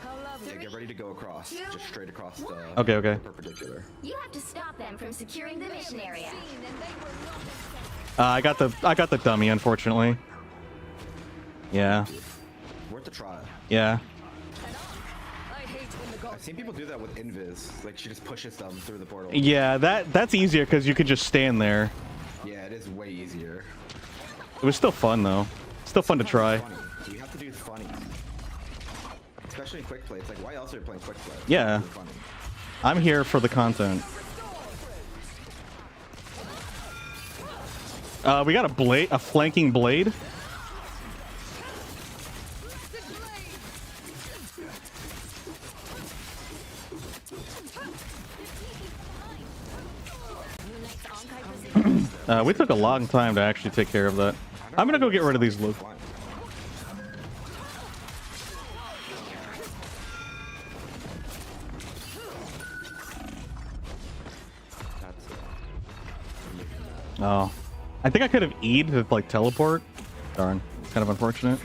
Yeah, get ready to go across. Just straight across the Okay. the perpendicular. You have to stop them from securing the mission area. I got the dummy, unfortunately. Yeah. Worth a try. Yeah. I hate when the I've gods seen people do that with invis. Like she just pushes them through the portal. Yeah, that's easier because you could just stand there. Yeah, it is way easier. It was still fun though. Still fun to try. Funny. You have to do funny. especially in quick play. It's like, why else are you playing quick play? It's Yeah. really funny. I'm here for the content. We got a flanking blade. We took a long time to actually take care of that. I'm gonna go get rid of these Luke. Oh, I think I could have E'd to like teleport. Darn, it's kind of unfortunate.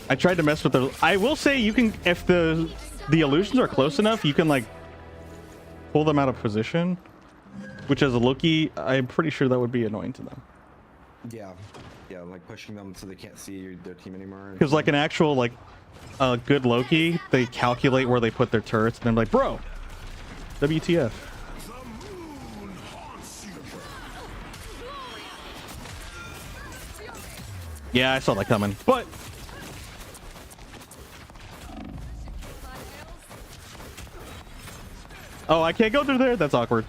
I tried to mess with the. I will say you can, if the illusions are close enough, you can like pull them out of position. Which, as a Loki, I'm pretty sure that would be annoying to them. Yeah, yeah, like pushing them so they can't see their team anymore. Because like an actual like a good Loki, they calculate where they put their turrets, and they're like, bro, WTF. Yeah, I saw that coming, but oh, I can't go through there. That's awkward.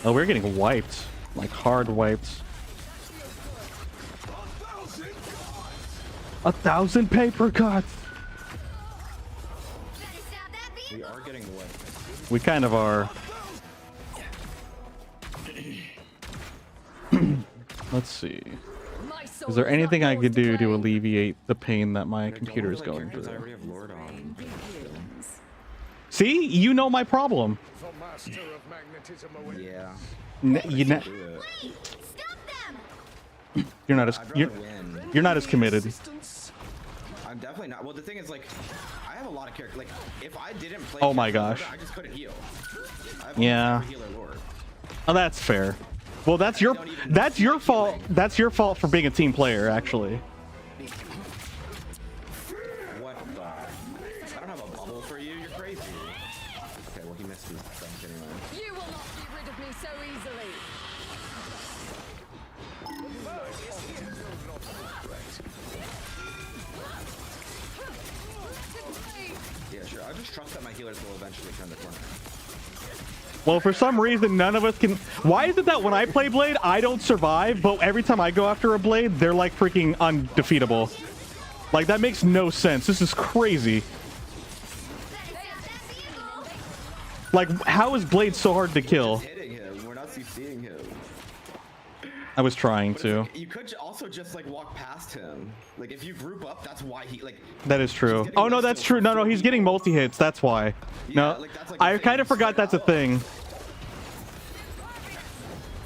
Oh, we're getting wiped, like hard wiped. 1,000 paper cuts. We are getting wiped. We kind of are. Let's see. Is there anything I could do to alleviate the pain that my computer is going through? I already have Lord on. See, you know my problem. Yeah. You're not as you're not as committed. I'm definitely not. Well, the thing is, like, I have a lot of characters. Like, if I didn't play, Oh my gosh. I just couldn't heal. Yeah. Oh, that's fair. Well, that's your fault. That's your fault for being a team player, actually. What the? I don't have a bubble for you. You're crazy. Okay, well, he missed his thing anyway. You will not get rid of me so easily. Yeah, sure. I just trust that my healers will eventually turn the corner. Well, for some reason, none of us can. Why is it that when I play Blade, I don't survive, but every time I go after a Blade, they're like freaking undefeatable? Like, that makes no sense. This is crazy. Like, how is Blade so hard to kill? Hitting him. We're not CCing him. I was trying But to. like, you could also just like walk past him. Like, if you group up, that's why he like. That is true. Oh no, that's true. No, he's getting multi-hits. That's why. No, like, that's like I kind of forgot that's a thing.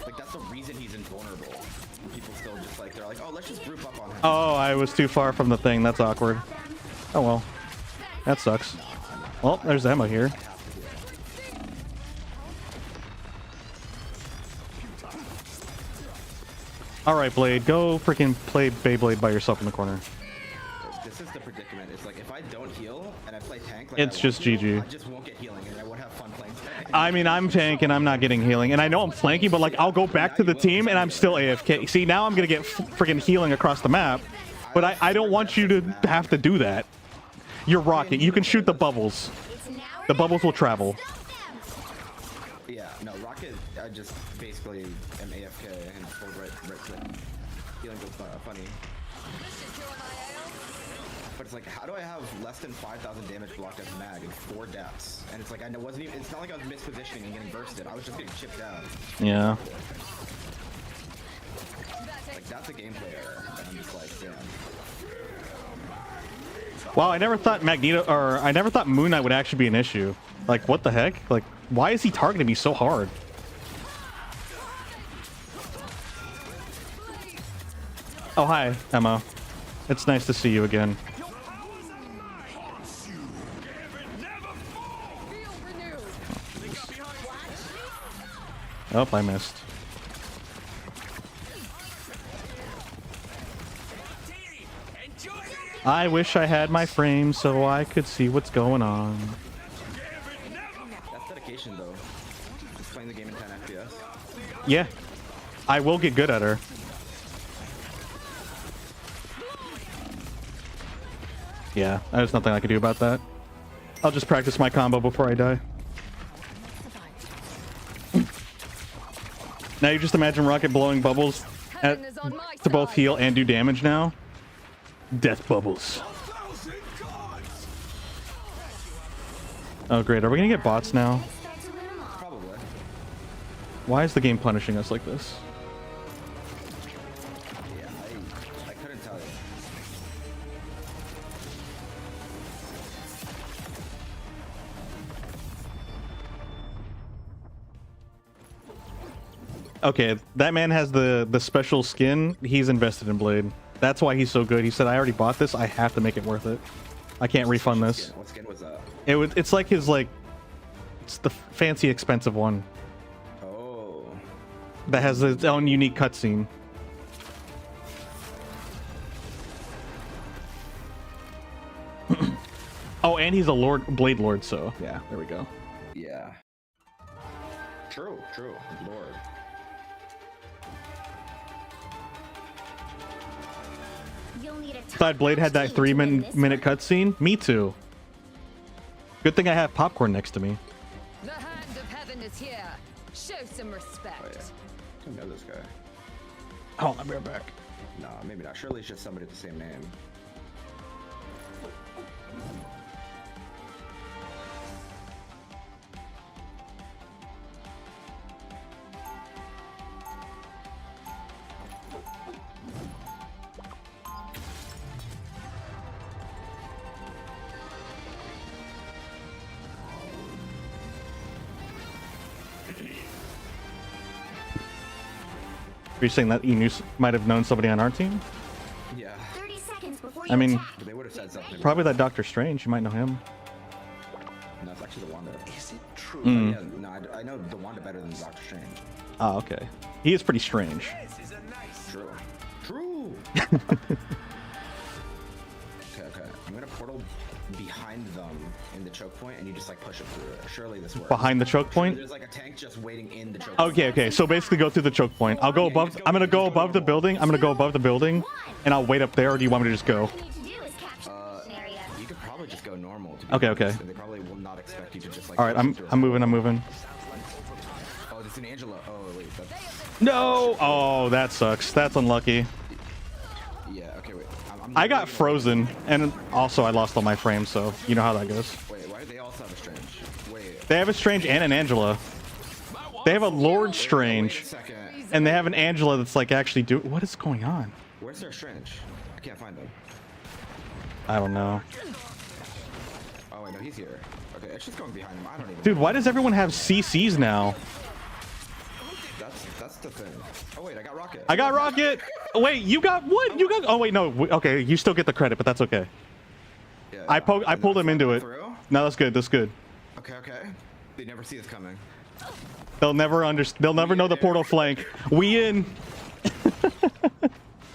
Like, that's the reason he's invulnerable. People still just like, they're like, oh, let's just group up on him. Oh, I was too far from the thing. That's awkward. Oh well. That sucks. Well, there's Emma here. Alright, Blade, go freaking play Beyblade by yourself in the corner. This is the predicament. It's like, if I don't heal and I play tank, like It's just GG. I just won't get healing and I won't have fun playing tank. I mean, I'm tank and I'm not getting healing. And I know I'm flanking, but like, I'll go back to the team and I'm still AFK. See, now I'm gonna get freaking healing across the map. But I don't want you to have to do that. You're Rocket. You can shoot the bubbles. The bubbles will travel. Yeah, no, Rocket, I just basically am AFK and hold right click. Healing goes funny. But it's like, how do I have less than 5,000 damage blocked as mag and 4 deaths? And it's like, I wasn't even, it's not like I was mispositioning and getting bursted. I was just getting chipped out. Yeah. Like, that's a gameplay error. And I'm just like, damn. Wow, I never thought I never thought Moon Knight would actually be an issue. Like, what the heck? Like, why is he targeting me so hard? Oh, hi, Emma. It's nice to see you again. Oh, I missed. I wish I had my frame so I could see what's going on. That's dedication, though. Just playing the game in 10 FPS. Yeah. I will get good at her. Yeah, there's nothing I can do about that. I'll just practice my combo before I die. Now you just imagine Rocket blowing bubbles Heaven is on my to both side. heal and do damage now. Death bubbles. Oh great, are we gonna get bots now? Start to win 'em all. Probably. Why is the game punishing us like this? Yeah, I couldn't tell you. Okay, that man has the special skin. He's invested in Blade. That's why he's so good. He said, I already bought this. I have to make it worth it. I can't refund this. What skin was that? It's like his, like, it's the fancy expensive one Oh. that has its own unique cutscene. Oh, and he's a Blade Lord, so yeah, there we go. Yeah. True, Lord. You'll need a Thought Blade had that top-notch team to win this minute one. cutscene. Me too. Good thing I have popcorn next to me. The hand of heaven is here. Show some respect. Oh yeah. I don't know this guy. Oh, I'll be right back. Nah, maybe not. Surely it's just somebody with the same name. Are you saying that you might have known somebody on our team? Yeah. 30 seconds before I you mean, attack. But they would have said something. probably that Doctor Strange. You might know him. No, it's actually the Wanda. Is it true? Yeah, no, I know the Wanda better than Doctor Strange. Oh, okay. He is pretty strange. This is a nice. True. True. Okay. I'm gonna portal behind them in the choke point, and you just like push it through it. Surely this works. Behind the choke point? There's like a tank just waiting in the choke point. Okay. So basically go through the choke point. I'll go above. I'm gonna go above the building. I'm gonna go above the building, and I'll wait up there. Or do you want me to just go? All you need to do is capture the area. You could probably just go normal. To be Okay, honest, okay. and they probably will not expect you to just like. All right, push through a I'm moving. I'm moving. Oh, it's an Angela. Oh wait, that's. No. Oh, that sucks. That's unlucky. Yeah. Okay. Wait. I got frozen, and also I lost all my frames. So you know how that goes. Wait. Why do they also have a strange? Wait. They have a Strange and an Angela. They have a Lord Wait a Strange, second. and they have an Angela that's like actually do. What is going on? Where's their strange? I can't find them. I don't know. Oh wait, no, he's here. Okay, it's just going behind him. I don't even. Dude, why does everyone have CCs now? That's the thing. Oh wait, I got Rocket. I got Rocket. Wait, you got what? You got? Oh wait, no. Okay, you still get the credit, but that's okay. Yeah, I pulled him into it. Through? No, that's good. That's good. Okay. They never see us coming. They'll never They'll never know the portal flank. We in.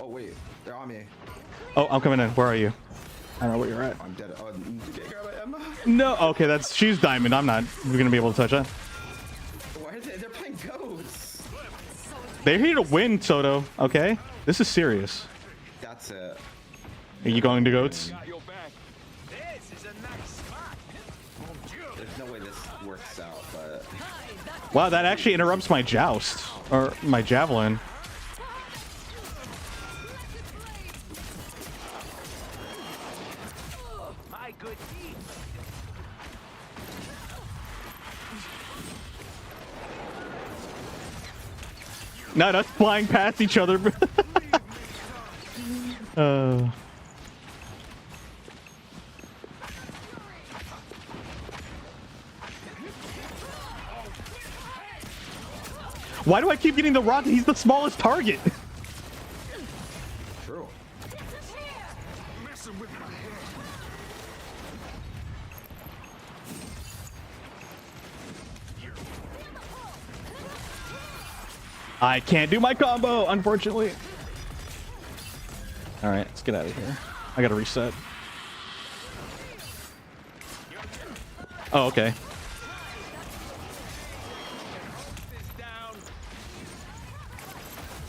Oh wait, they're on me. Oh, I'm coming in. Where are you? I don't know where you're at. I'm dead. Oh, grab Emma. No. Okay, she's diamond. I'm not. We're gonna be able to touch that. Why are they're playing ghosts? They're here to win, Soto. Okay, this is serious. That's it. Are you going to goats? Got your back. This is a nice spot. Mon Dieu. There's no way this works out, but Wow, that actually interrupts my joust or my javelin. My good deed. Not us flying past each other. Why do I keep getting the rocket? He's the smallest target. true. Messing with my head. I can't do my combo, unfortunately. All right, let's get out of here. I gotta reset. Oh, okay.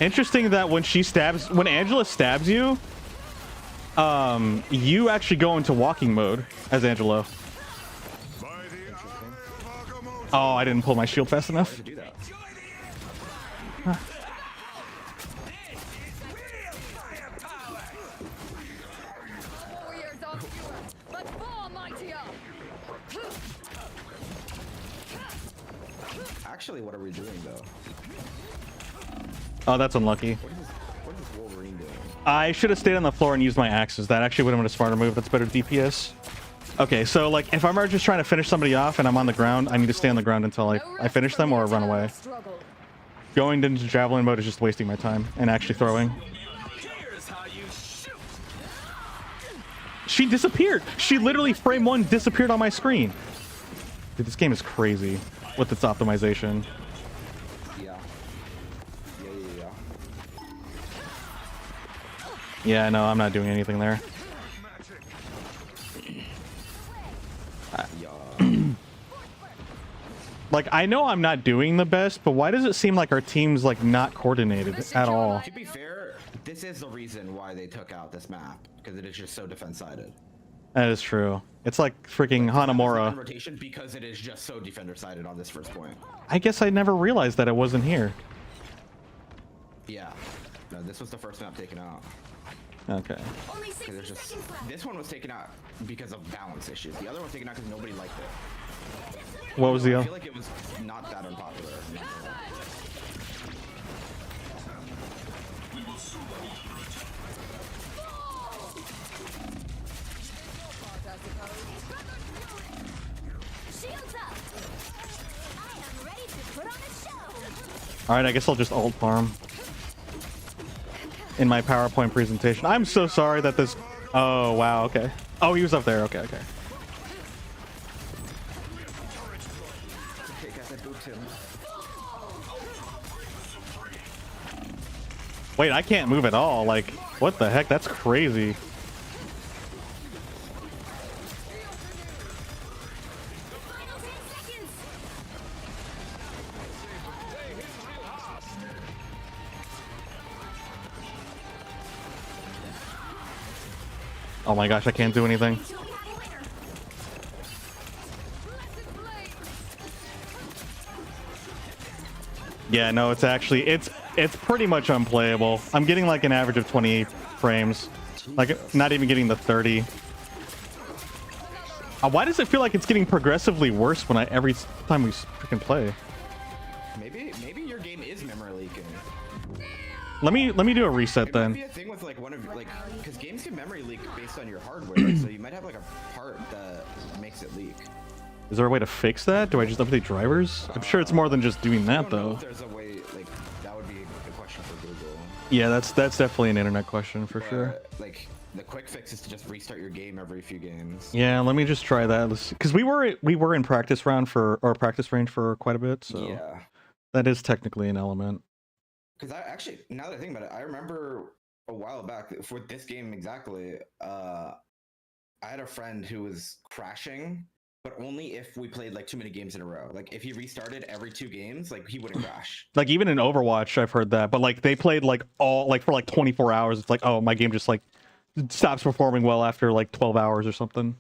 Interesting that when Angela stabs you, You actually go into walking mode as Angelo. Oh, I didn't pull my shield fast enough. To do that. Warriors are fewer, but far mightier. Actually, what are we doing though? Oh, that's unlucky. What is Wolverine doing? I should have stayed on the floor and used my axes. That actually would have been a smarter move. That's better DPS. Okay, so like if I'm just trying to finish somebody off and I'm on the ground, I need to stay on the ground until I finish them or run away. Going into javelin mode is just wasting my time and actually throwing. Here's how you shoot. She disappeared. She literally frame one disappeared on my screen. Dude, this game is crazy with its optimization. Yeah. Yeah, no, I'm not doing anything there. Like, I know I'm not doing the best, but why does it seem like our team's like not coordinated at all? To be fair, this is the reason why they took out this map, because it is just so defense-sided. That is true. It's like freaking Hanamura. Rotation because it is just so defender-sided on this first point. I guess I never realized that it wasn't here. Yeah. No, this was the first map taken out. Okay. Only 60 There's just seconds left. this one was taken out because of balance issues. The other one was taken out because nobody liked it. What was the I other? feel like it was not that unpopular. Shields up. I am ready to put on a show. All right, I guess I'll just alt farm in my PowerPoint presentation. I'm so sorry that this. Oh wow. Okay. Oh, he was up there. Okay. Okay. Okay, guys, I booped him. Wait, I can't move at all. Like, what the heck? That's crazy. Final 10 seconds. Oh my gosh, I can't do anything. Until we have a winner. Yeah, no, it's actually it's pretty much unplayable. I'm getting like an average of 28 frames. Like not even getting the 30. Why does it feel like it's getting progressively worse when every time we freaking play? Maybe your game is memory leaking. Let me do a reset It might then. be a thing with like one of like because games can memory leak based on your hardware, so you might have like a part that makes it leak. Is there a way to fix that? Do I just update drivers? I'm sure it's more than just doing I that don't know though. if there's a way like that would be a question for Google. Yeah, that's definitely an internet question for sure. But, like the quick fix is to just restart your game every few games. Yeah, let me just try that. Because we were in practice range for quite a bit, so Yeah. that is technically an element. Because I actually, now that I think about it, I remember a while back for this game exactly. I had a friend who was crashing, but only if we played like too many games in a row. Like if he restarted every 2 games, like he wouldn't crash. Like even in Overwatch, I've heard that, but like they played like all like for like 24 hours. It's like, oh, my game just like stops performing well after like 12 hours or something.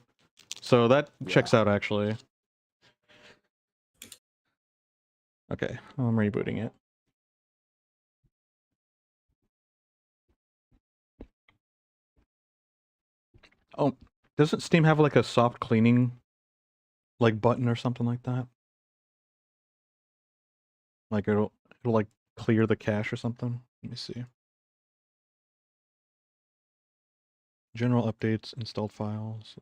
So that checks out actually. Okay, I'm rebooting it. Oh, doesn't Steam have like a soft cleaning like button or something like that? Like it'll like clear the cache or something. Let me see. General updates, installed files.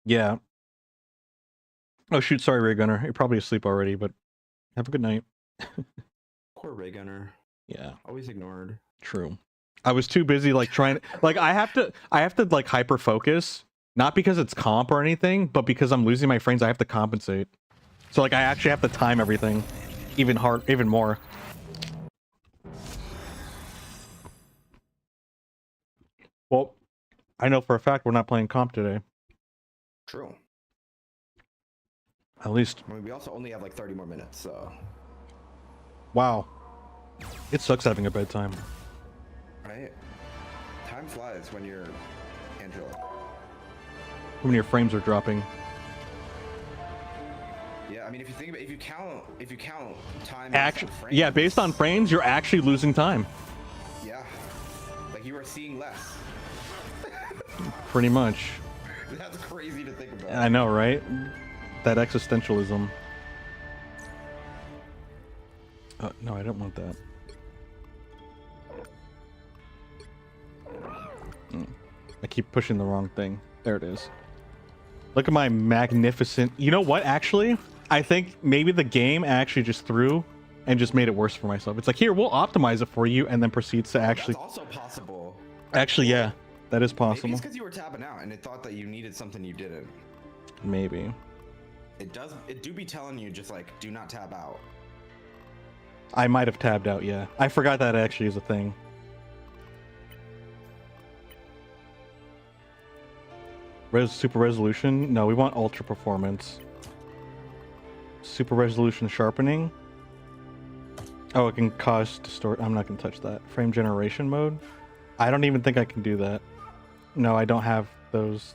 Yeah. Oh shoot, sorry Ray Gunner. You're probably asleep already, but have a good night. Poor Ray Gunner. Yeah, Always ignored. true. I was too busy like trying like I have to like hyper focus, not because it's comp or anything, but because I'm losing my frames, I have to compensate. So like I actually have to time everything even more. Well, I know for a fact we're not playing comp today. True. At least, I mean, we also only have like 30 more minutes, so. wow. It sucks having a bedtime. Right? Time flies when you're Angela. When your frames are dropping. Yeah, I mean, if you think about, if you count time. Actually, based on frames, yeah, based on frames, you're actually losing time. Yeah, like you are seeing less. Pretty much. That's crazy to think about. I know, right? That existentialism. No, I don't want that. I keep pushing the wrong thing. There it is. Look at my magnificent... You know what, actually? I think maybe the game actually just threw and just made it worse for myself. It's like, here, we'll optimize it for you, and then proceeds to actually... That's also possible. Actually, yeah. That is Maybe possible. it's because you were tapping out and it thought that you needed something you didn't. Maybe. It do be telling you just like, do not tab out. I might have tabbed out, yeah. I forgot that actually is a thing. Super resolution? No, we want ultra performance. Super resolution sharpening? Oh, it can cause distort. I'm not going to touch that. Frame generation mode? I don't even think I can do that. No, I don't have those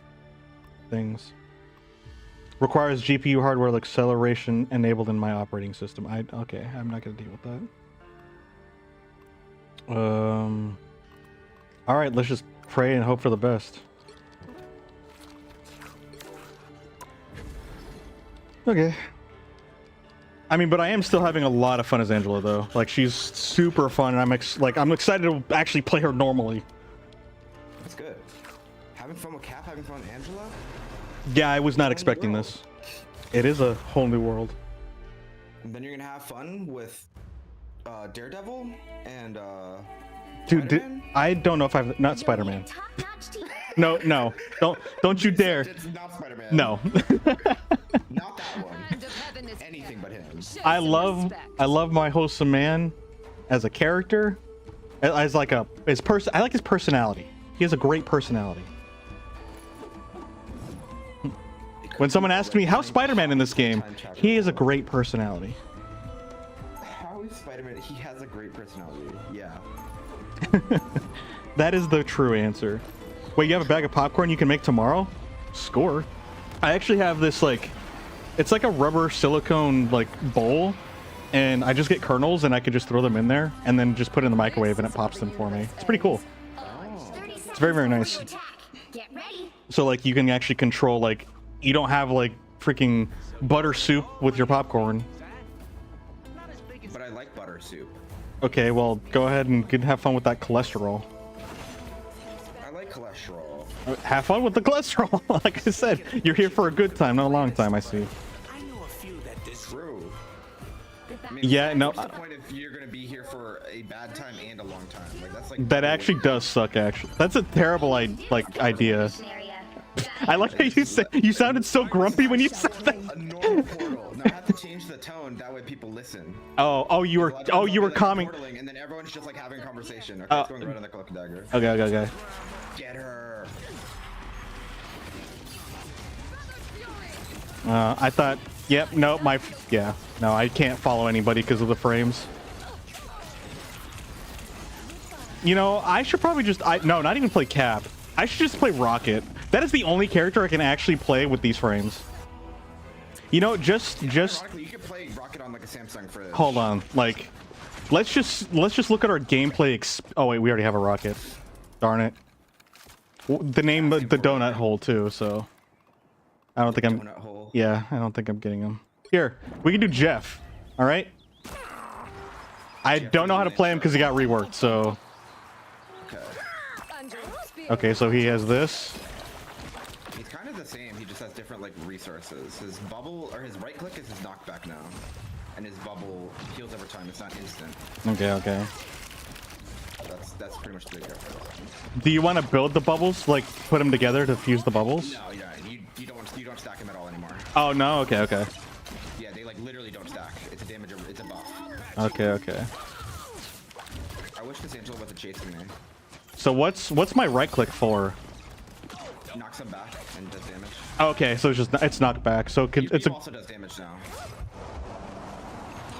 things. Requires GPU hardware acceleration enabled in my operating system. Okay, I'm not going to deal with that. All right, let's just pray and hope for the best. Okay. I mean, but I am still having a lot of fun as Angela, though. Like, she's super fun, and I'm excited to actually play her normally. That's good. Having fun with Cap, having fun with Angela? Yeah, I was not expecting this. It is a whole new world. And then you're gonna have fun with Daredevil and Dude, Spider-Man? I don't know if I've... Not Spider-Man. Top-notch team. No, don't you dare. It's not Spider-Man. No. Not that one. Hand of Heaven is Anything but him. Show I some love respect. my wholesome man as a character. As like I like his personality. He has a great personality. When someone asks me how's Spider-Man in this game, he has a great personality. How is Spider-Man? He has a great personality. Yeah. That is the true answer. Wait, you have a bag of popcorn you can make tomorrow? Score. I actually have this like, it's like a rubber silicone like bowl, and I just get kernels and I could just throw them in there and then just put it in the microwave and it pops them for me. It's pretty cool. It's very, very nice. Get ready. So like you can actually control, like, you don't have like freaking butter soup with your popcorn. But I like butter soup. Okay, well, go ahead and have fun with that cholesterol. I like cholesterol. Have fun with the cholesterol. Like I said, you're here for a good time, not a long time, I see. I know a few that this. True. I mean, Yeah, no, what's the point if you're gonna be here for a bad time and a long time? Like that's like that actually does suck, actually. That's a terrible idea. I like how you said, you sounded so grumpy when you said that. a normal portal. Now I have to change the tone. That way people listen. Oh, you were calming. Portaling, and then everyone's just like having a conversation. Okay, Oh. it's going right on the cloak and dagger. Okay. Get her. I thought, yep, no, no, I can't follow anybody because of the frames. You know, I should probably just, no, not even play Cap. I should just play Rocket. That is the only character I can actually play with these frames. You know, just Ironically, you could play Rocket on like a Samsung fridge. hold on, like, let's just look at our gameplay. Oh wait, we already have a Rocket. Darn it. The name, the donut hole too. So I don't think I'm. Donut hole. Yeah, I don't think I'm getting him. Here, we can do Jeff. All right. I don't know how to play him because he got reworked. So Okay. Under spear. okay, so he has this. He's kind of the same. He just has different like resources. His bubble or his right click is his knockback now, and his bubble heals over time. It's not instant. Okay. That's pretty much the difference. Do you want to build the bubbles, like put them together to fuse the bubbles? No, yeah, you don't stack him at all anymore. Oh no. Okay. Yeah, they like literally don't stack. It's a damage. It's a buff. Okay. I wish this Angela wasn't chasing me. So what's my right click for? knocks him back and does damage. Okay, so it's knocked back. So It also does damage now.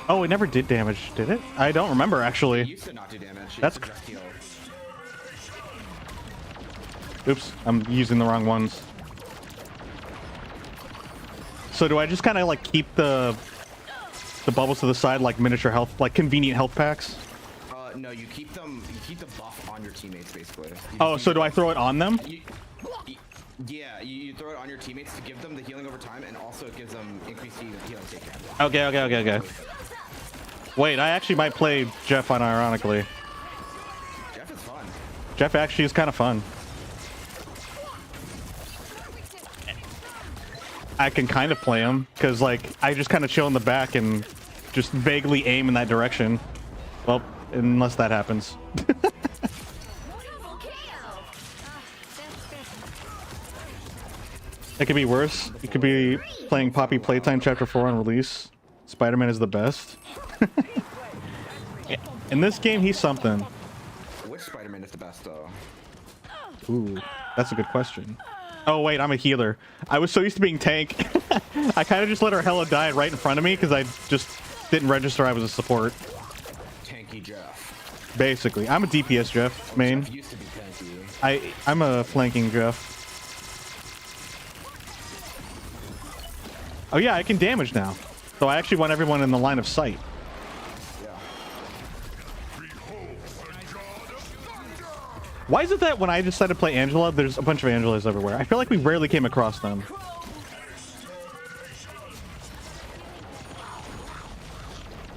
Oh, it never did damage, did it? I don't remember It actually. used to not do damage. It That's used to just heal. Oops, I'm using the wrong ones. So do I just kind of like keep the bubbles to the side like miniature health, like convenient health packs? No, you keep them. You keep the buff on your teammates basically. Oh, so do I throw it on them? Yeah, you throw it on your teammates to give them the healing over time, and also it gives them increased healing taken. Okay. Wait, I actually might play Jeff unironically. Jeff is fun. Jeff actually is kind of fun. I can kind of play him because like I just kind of chill in the back and just vaguely aim in that direction. Well, unless that happens. It could be worse. You could be playing Poppy Playtime Chapter 4 on release. Spider-Man is the best. In this game, he's something. Which Spider-Man is the best though? Ooh, that's a good question. Oh wait, I'm a healer. I was so used to being tank. I kind of just let her hella die right in front of me because I just didn't register I was a support. Tanky Jeff. Basically, I'm a DPS Jeff, main. Jeff used to be tanky. I'm a flanking Jeff. Oh yeah, I can damage now. So I actually want everyone in the line of sight. Yeah. Why is it that when I decided to play Angela, there's a bunch of Angelas everywhere? I feel like we rarely came across them.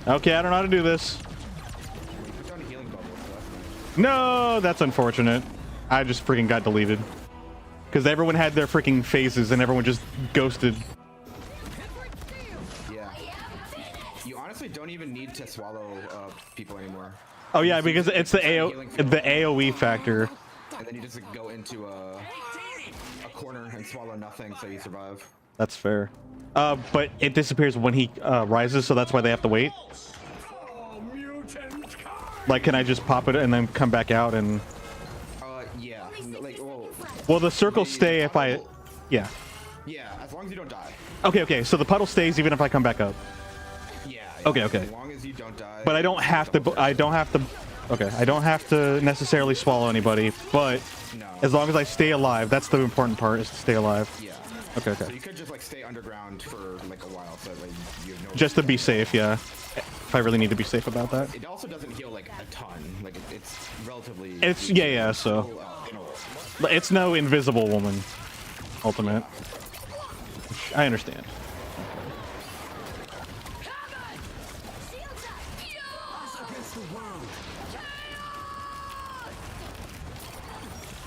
Okay, I don't know how to do this. Put down a healing bubble, so that's nice. No, that's unfortunate. I just freaking got deleted. Because everyone had their freaking faces and everyone just ghosted. Yeah. You honestly don't even need to swallow people anymore. Oh yeah, because it's the AoE factor. And then you just go into a corner and swallow nothing, so you survive. That's fair. But it disappears when he rises, so that's why they have to wait. Like, can I just pop it and then come back out and... Yeah. Like, Will the circle stay if I... Yeah. Yeah, as long as you don't die. Okay, so the puddle stays even if I come back up. Yeah. Okay. As long as you don't die. But I don't have to... I don't have to necessarily swallow anybody, but No. as long as I stay alive, that's the important part, is to stay alive. Yeah. Okay. So you could just like stay underground for like a while, so like you have no. Just to be safe, yeah. If I really need to be safe about that. It also doesn't heal like a ton. Like it's relatively. It's yeah. So it's no Invisible Woman ultimate. Which I understand.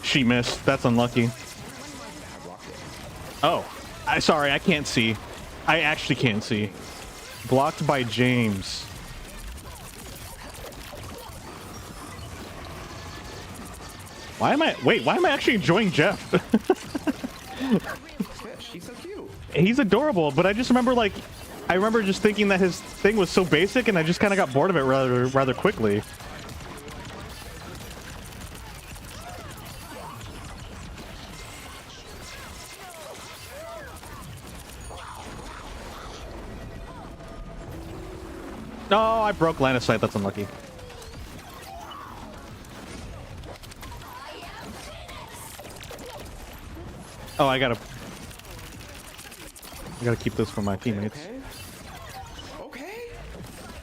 She missed. That's unlucky. Oh, sorry, I can't see. I actually can't see. Blocked by James. Why am I actually enjoying Jeff? He's so cute. He's adorable, but I just remember I remember just thinking that his thing was so basic, and I just kind of got bored of it rather quickly. No, I broke line of sight. That's unlucky. Oh, I gotta keep this for my teammates. Okay.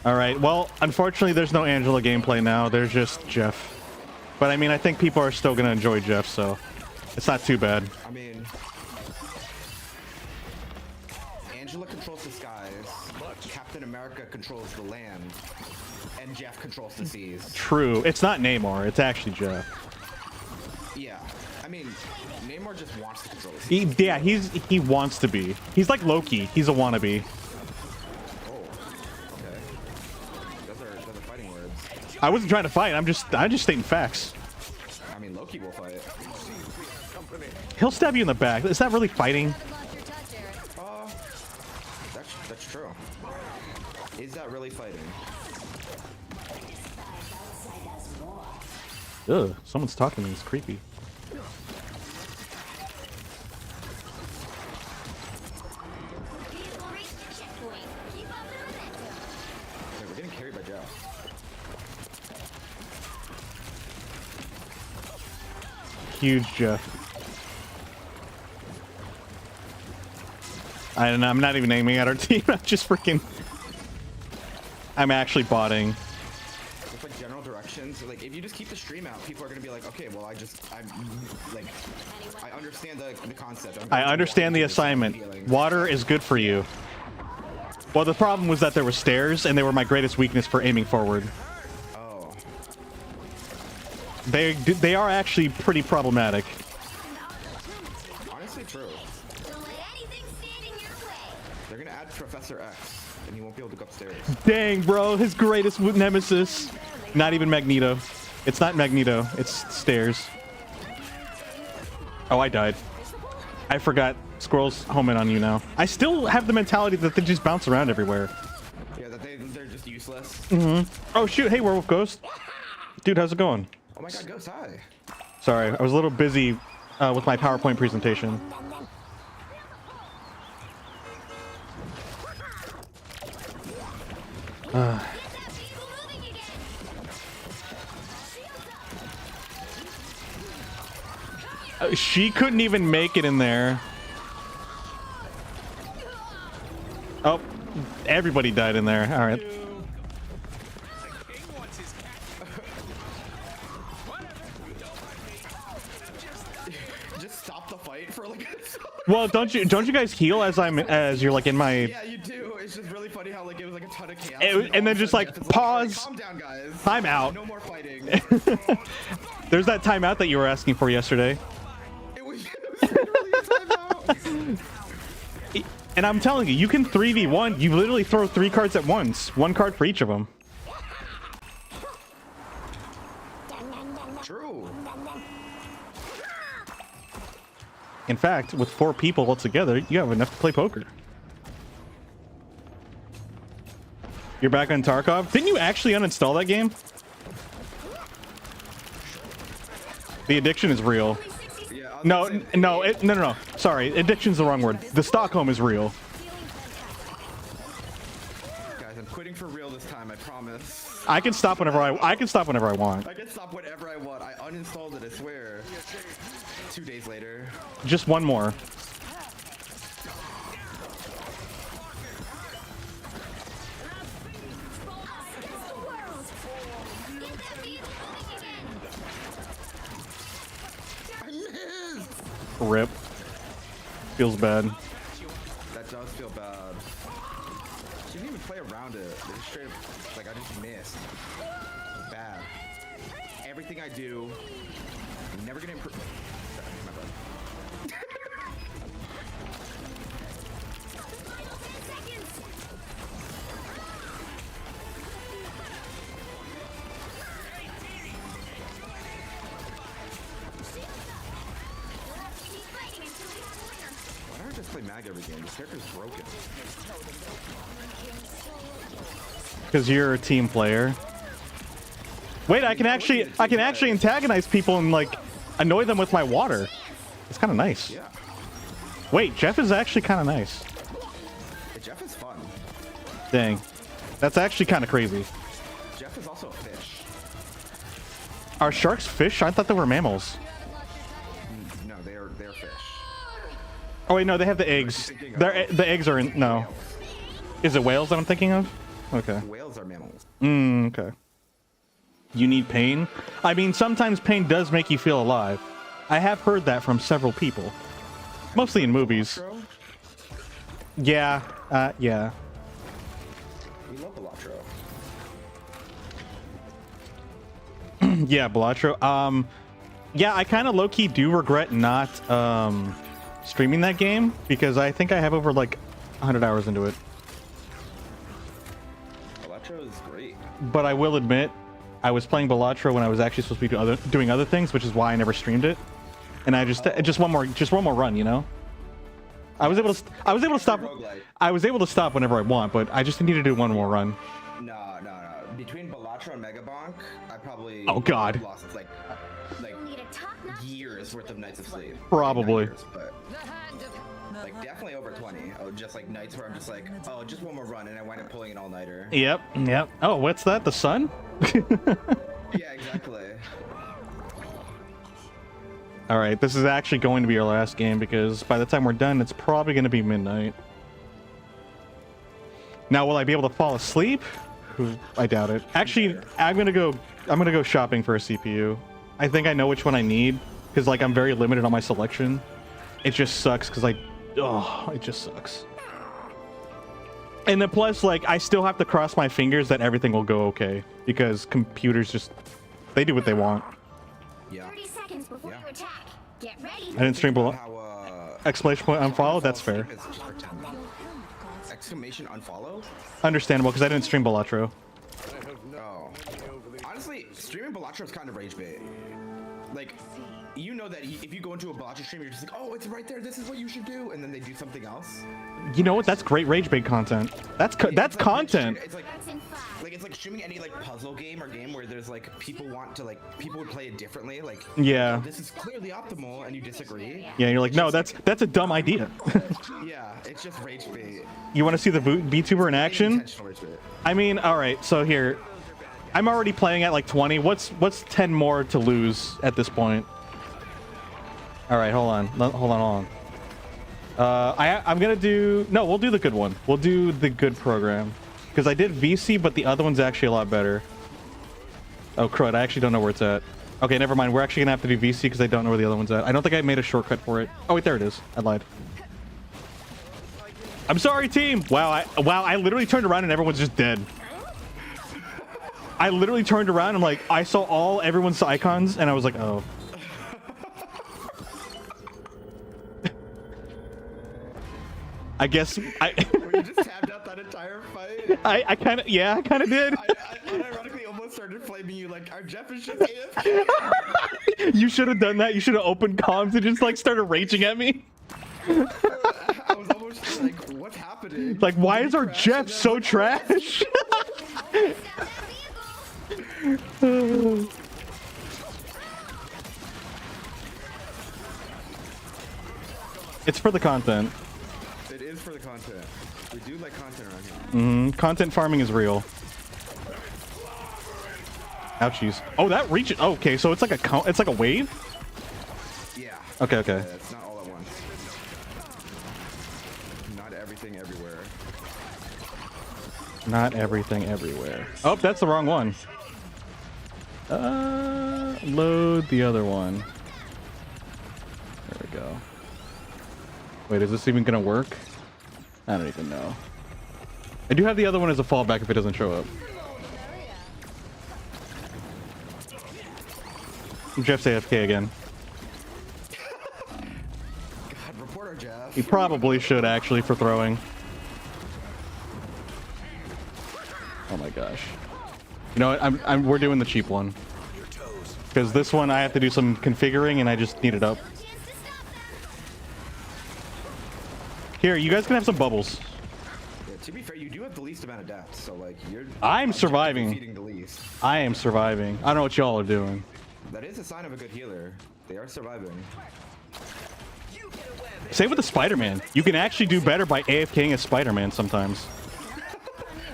All right. Well, unfortunately, there's no Angela gameplay now. There's just Jeff. But I mean, I think people are still gonna enjoy Jeff, so it's not too bad. I mean, Angela controls the skies, Captain America controls the land, and Jeff controls the seas. True. It's not Namor. It's actually Jeff. Yeah. I mean, Namor just wants to control the seas. He wants to be. He's like Loki. He's a wannabe. Oh. Okay. Those are fighting words. I wasn't trying to fight. I'm just stating facts. I mean, Loki will fight. He'll stab you in the back. Is that really fighting? That's true. Is that really fighting? Ugh, someone's talking to me. It's creepy. Huge Jeff. I don't know, I'm not even aiming at our team. I'm just freaking... I'm actually botting. With like general directions, like if you just keep the stream out, people are gonna be like, okay, well I understand the concept. I understand the assignment. Water is good for you. Well, the problem was that there were stairs, and they were my greatest weakness for aiming forward. Oh. They are actually pretty problematic. Honestly, true. Don't let anything stand in your way. They're gonna add Professor X, and he won't be able to go upstairs. Dang, bro, his greatest nemesis. Not even Magneto. It's not Magneto, it's stairs. Oh, I died. I forgot. Squirrels home in on you now. I still have the mentality that they just bounce around everywhere. Yeah, that they're just useless. Mm-hmm. Oh, shoot. Hey, Werewolf Ghost. Dude, how's it going? Oh my god, Ghost, hi. Sorry, I was a little busy with my PowerPoint presentation. She couldn't even make it in there. Oh, everybody died in there. All right. Just stop the fight for like. Well, don't you guys heal as you're like in my? Yeah, you do. It's just really funny how like it was like a ton of chaos. And then just like pause. Calm down, guys. Time out. No more fighting. There's that timeout that you were asking for yesterday. It was literally a timeout. And I'm telling you, you can 3v1. You literally throw 3 cards at once. 1 card for each of them. True. In fact, with 4 people all together, you have enough to play poker. You're back on Tarkov? Didn't you actually uninstall that game? The addiction is real. Yeah, No. Sorry, addiction's the wrong word. The Stockholm is real. Guys, I'm quitting for real this time. I promise. I can stop whenever I can stop whenever I want. I can stop whenever I want. I uninstalled it. I swear. 2 days later. Just one more. Rip. Feels bad. That does feel bad. She didn't even play around it. They just straight up, like I just missed. Bad. Everything I do, I'm never gonna improve. My bad. Why don't I just play Mag every game? This character's broken. Because you're a team player. Wait, I can actually antagonize people and like annoy them with my water. It's kind of nice. Yeah. Wait, Jeff is actually kind of nice. Hey, Jeff is fun. Dang, that's actually kind of crazy. Jeff is also a fish. Are sharks fish? I thought they were mammals. No, they're fish. Oh wait, no, they have the eggs. The eggs are in. No, is it whales that I'm thinking of? Okay. Whales are mammals. Okay. You need pain? I mean, sometimes pain does make you feel alive. I have heard that from several people. Mostly in movies. Balatro? Yeah, yeah. We love Balatro. Yeah, Balatro. Yeah, I kind of low-key do regret not streaming that game because I think I have over like 100 hours into it. Balatro is great. But I will admit, I was playing Balatro when I was actually supposed to be doing other things, which is why I never streamed it. And I just one more run, you know. I was able to stop. I was able to stop whenever I want, but I just need to do one more run. No. Between Balatro and Megabonk, I probably lost like Need a top-notch years worth of nights of sleep. Probably. Not years, but The hand of Like definitely over 20. Oh, just like nights where I'm just like, oh, just one more run, and I wind up pulling an all-nighter. Yep. Oh, what's that? The sun? Yeah, exactly. All right, this is actually going to be our last game because by the time we're done, it's probably going to be midnight. Now, will I be able to fall asleep? I doubt it. Actually, I'm gonna go shopping for a CPU. I think I know which one I need because like I'm very limited on my selection. It just sucks because it just sucks. And then plus, like, I still have to cross my fingers that everything will go okay because computers they do what they want. Yeah. 30 seconds before you attack. Get ready. I didn't stream below. Exclamation point unfollow. That's fair. Exclamation unfollow? Understandable because I didn't stream Balatro. No. Honestly, streaming Balatro is kind of rage bait. Like, you know that if you go into a Balatro stream, you're just like, oh, it's right there. This is what you should do, and then they do something else. You know what? That's great rage bait content. That's Like, content. It's like streaming any like puzzle game or game where there's like people would play it differently. Like, Yeah. oh, this is clearly optimal, and you disagree. Yeah, you're like, no, that's a dumb idea. Yeah, it's just rage bait. You want to see the VTuber in action? Intentional rage bait. I mean, all right. So here, I'm already playing at like 20. What's 10 more to lose at this point? All right, hold on. I'm gonna do we'll do the good one. We'll do the good program because I did VC, but the other one's actually a lot better. Oh crud! I actually don't know where it's at. Okay, never mind. We're actually gonna have to do VC because I don't know where the other one's at. I don't think I made a shortcut for it. Oh wait, there it is. I lied. I'm sorry, team. Wow, I literally turned around and everyone's just dead. I literally turned around and like I saw everyone's icons and I was like, oh. I guess I. You just tabbed out that entire fight. I kind of did. I unironically almost started flaming you like our Jeff is just AFK. You should have done that. You should have opened comms and just like started raging at me. I was almost like, what's happening? Like, why is our Jeff so trash? It's for the content. It is for the content. We do like content around here. Content farming is real. Ouchies. Oh, that reaches. Oh, okay, so it's like a wave. Yeah. Okay. It's not all at once. Not everything everywhere. Not everything everywhere. Oh, that's the wrong one. Load the other one. There we go. Wait, is this even gonna work? I don't even know. I do have the other one as a fallback if it doesn't show up. Jeff's AFK again. God, report our Jeff. He probably should actually for throwing. Oh my gosh. You know what? We're doing the cheap one. Because this one I have to do some configuring and I just need it up. Here, you guys can have some bubbles. Yeah, to be fair, you do have the least amount of deaths, so like you're. I'm surviving. Feeding the least. I am surviving. I don't know what y'all are doing. That is a sign of a good healer. They are surviving. Same with the Spider-Man. You can actually do better by AFKing as Spider-Man sometimes.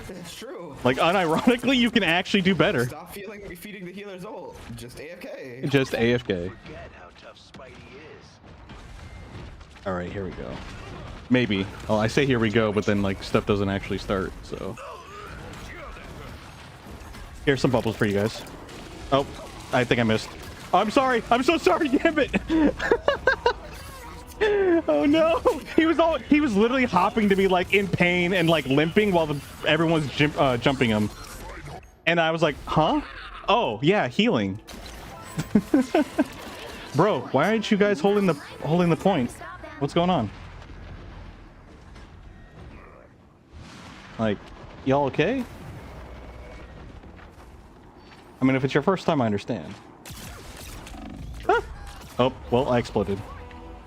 It's true. Like, unironically, you can actually do better. Stop feeding the healer's ult. Just AFK. Just AFK. Forget how tough Spidey is. Alright, here we go. Maybe. Oh, I say here we go, but then, like, stuff doesn't actually start, so. Here's some bubbles for you guys. Oh, I think I missed. Oh, I'm sorry. I'm so sorry, damn it. Oh no. He was literally hopping to be like in pain and like limping while everyone's jumping him. And I was like, huh? Oh, yeah, healing. Bro, why aren't you guys holding the point? What's going on? Like, y'all okay? I mean, if it's your first time, I understand. Ah. Oh, well, I exploded.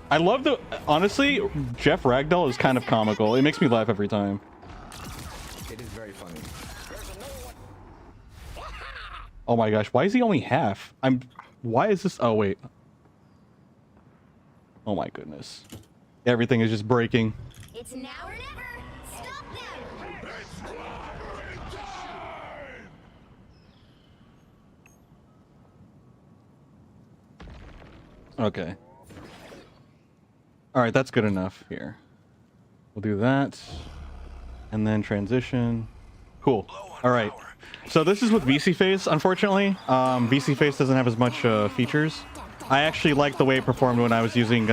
I love the... Honestly, Jeff Ragdoll is kind of comical. It makes me laugh every time. It is very funny. Oh my gosh, why is he only half? Why is this... Oh, wait. Oh my goodness. Everything is just breaking. It's now or never. Stop them. Okay. All right, that's good enough here. We'll do that. And then transition. Cool. All right. So this is with VC Face, unfortunately. VC Face doesn't have as much features. I actually like the way it performed when I was using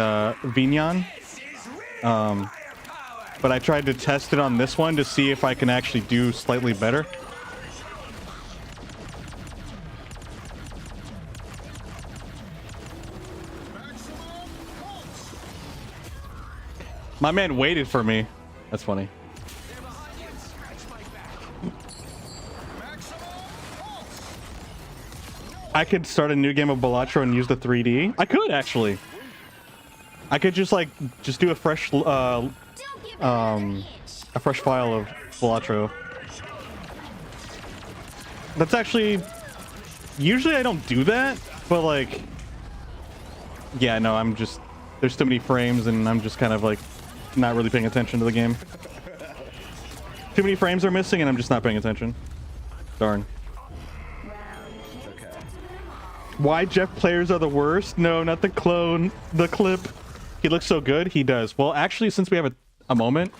Vignon. But I tried to test it on this one to see if I can actually do slightly better. My man waited for me. That's funny. I could start a new game of Balatro and use the 3D. I could actually. I could just do a fresh file of Balatro. That's actually, usually I don't do that, but like, yeah, no, I'm just, there's too many frames and I'm just kind of like not really paying attention to the game. Too many frames are missing and I'm just not paying attention. Darn. Why Jeff players are the worst? No, not the clone, the clip. He looks so good. He does. Well, actually, since we have a moment,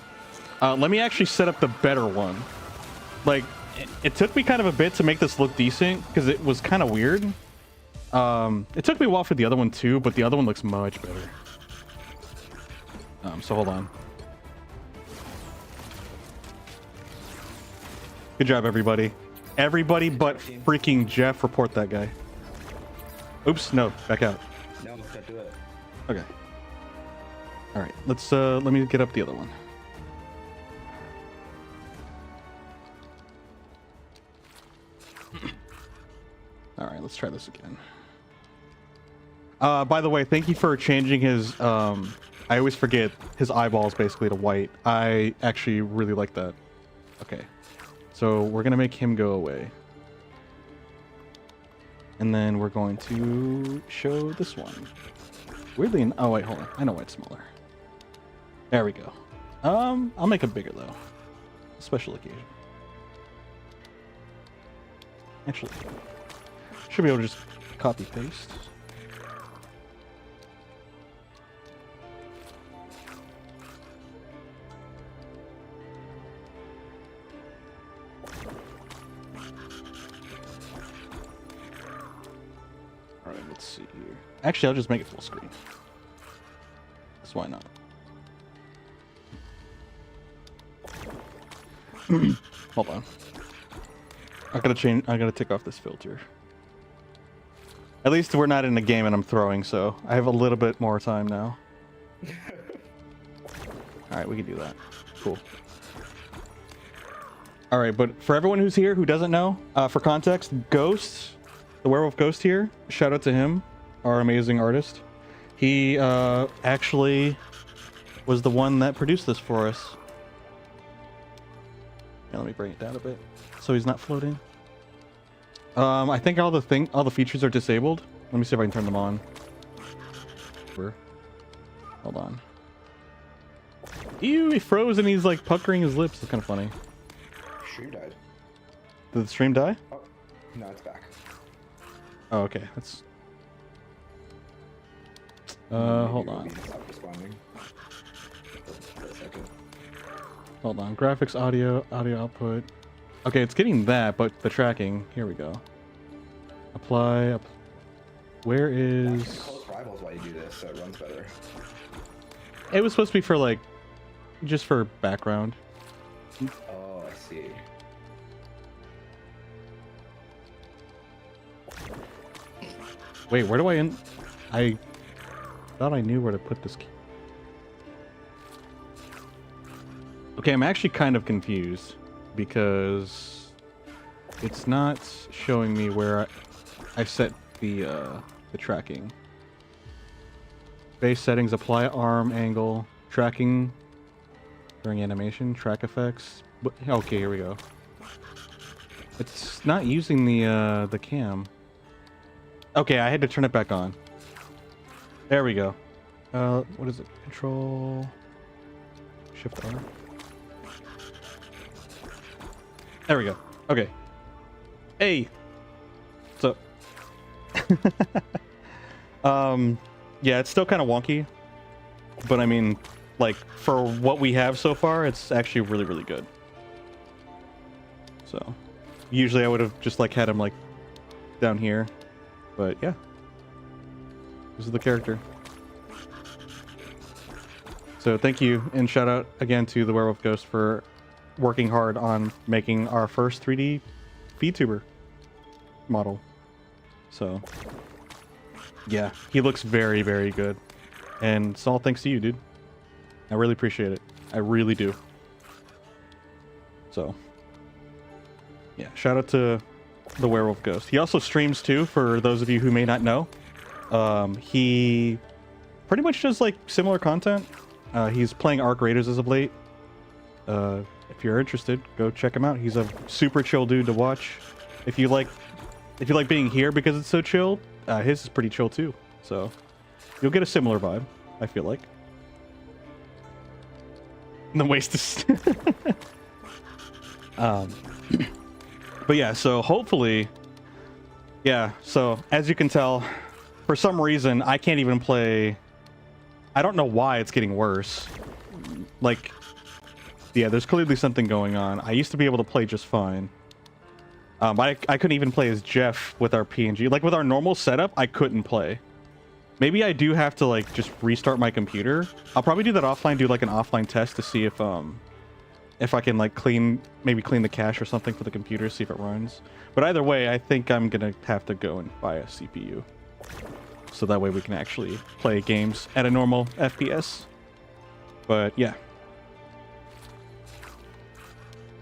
let me actually set up the better one. Like, it took me kind of a bit to make this look decent because it was kind of weird. It took me a while for the other one too, but the other one looks much better. So hold on. Good job, everybody. Everybody but freaking Jeff, report that guy. Oops, no, back out. No, let's do it. Okay. All right, let's let me get up the other one. All right, let's try this again. By the way, thank you for changing his I always forget his eyeballs basically to white. I actually really like that. Okay. So, we're going to make him go away. And then we're going to show this one. Weirdly, oh wait, hold on. I know why it's smaller. There we go. I'll make it bigger though. Special occasion. Actually, should be able to just copy paste. Alright, let's see here. Actually, I'll just make it full screen. So why not? Hold on. I gotta take off this filter. At least we're not in a game and I'm throwing, so I have a little bit more time now. Alright, we can do that. Cool. Alright, but for everyone who's here who doesn't know, for context, Ghost, the werewolf Ghost here, shout out to him, our amazing artist. He actually was the one that produced this for us. Yeah, let me bring it down a bit so he's not floating. I think all the features are disabled. Let me see if I can turn them on. Hold on. Ew, he froze and he's like puckering his lips. It's kind of funny. Stream died. Did the stream die? Oh, no, it's back. Oh, okay. That's. Hold on. Stop responding. For a second. Hold on. Graphics, audio output. Okay, it's getting that, but the tracking. Here we go. Apply. Where is? Close rivals while you do this, so it runs better. It was supposed to be for like, just for background. Oh, I see. Wait, where do I thought I knew where to put this key. Okay, I'm actually kind of confused because it's not showing me where I set the tracking. Base settings, apply arm angle, tracking during animation, track effects. Okay, here we go. It's not using the cam. Okay, I had to turn it back on. There we go. What is it? Control Shift R. There we go. Okay. Hey. So. Yeah, it's still kind of wonky, but I mean, like for what we have so far, it's actually really, really good. So, usually I would have just like had him like down here, but yeah, this is the character. So thank you and shout out again to the Werewolf Ghost for working hard on making our first 3D VTuber model. So yeah, he looks very, very good, and it's all thanks to you, dude. I really appreciate it. I really do. So yeah, shout out to the Werewolf Ghost. He also streams too, for those of you who may not know. He pretty much does like similar content. He's playing Arc Raiders as of late. If you're interested, go check him out. He's a super chill dude to watch. If you like being here because it's so chill, his is pretty chill too. So you'll get a similar vibe, I feel like. The waste is but yeah, so hopefully, yeah, so as you can tell, for some reason I can't even play. I don't know why it's getting worse. Like, yeah, there's clearly something going on. I used to be able to play just fine. I couldn't even play as Jeff with our PNG. Like with our normal setup, I couldn't play. Maybe I do have to like just restart my computer. I'll probably do that offline, do like an offline test to see if I can like maybe clean the cache or something for the computer, see if it runs. But either way, I think I'm gonna have to go and buy a CPU. So that way we can actually play games at a normal FPS. But yeah.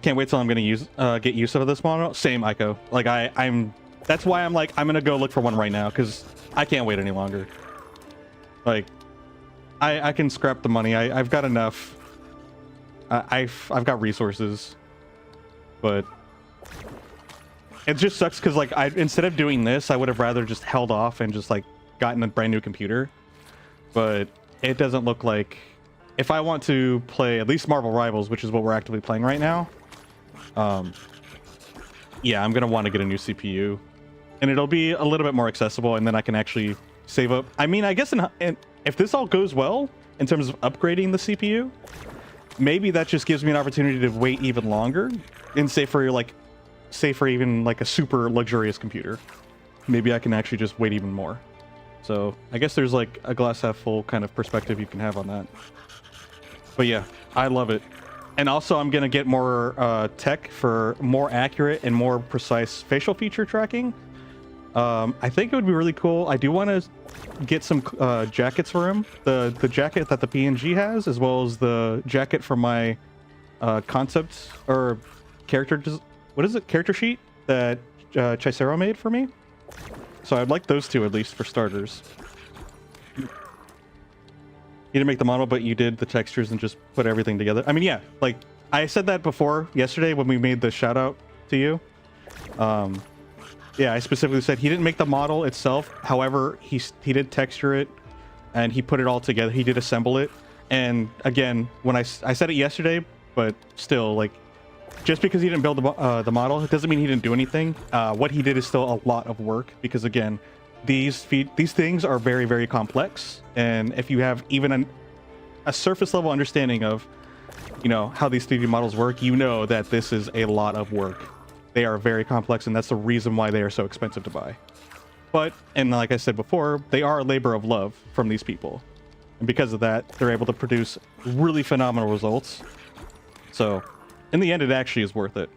Can't wait till I'm gonna get used to this model. Same, Ico. Like that's why I'm like, I'm gonna go look for one right now, because I can't wait any longer. Like, I can scrap the money. I've got enough. I've got resources, but it just sucks because like instead of doing this, I would have rather just held off and just like gotten a brand new computer. But it doesn't look like, if I want to play at least Marvel Rivals, which is what we're actively playing right now, yeah, I'm gonna want to get a new CPU, and it'll be a little bit more accessible, and then I can actually save up. I mean, I guess if this all goes well in terms of upgrading the CPU, maybe that just gives me an opportunity to wait even longer and say for even like a super luxurious computer. Maybe I can actually just wait even more. So I guess there's like a glass half full kind of perspective you can have on that. But yeah, I love it. And also I'm gonna get more tech for more accurate and more precise facial feature tracking. I think it would be really cool. I do want to get some jackets for him. The jacket that the PNG has, as well as the jacket for my concept or character. What is it? Character sheet that Chicero made for me. So I'd like those two at least for starters. You didn't make the model, but you did the textures and just put everything together. I mean, yeah, like I said that before yesterday when we made the shout out to you. Yeah, I specifically said he didn't make the model itself. However, he did texture it and he put it all together. He did assemble it. And again, when I said it yesterday, but still, like, just because he didn't build the model, it doesn't mean he didn't do anything. What he did is still a lot of work, because again, these things are very, very complex. And if you have even a surface level understanding of, you know, how these 3D models work, you know that this is a lot of work. They are very complex, and that's the reason why they are so expensive to buy. But, and like I said before, they are a labor of love from these people. And because of that, they're able to produce really phenomenal results. So, in the end, it actually is worth it,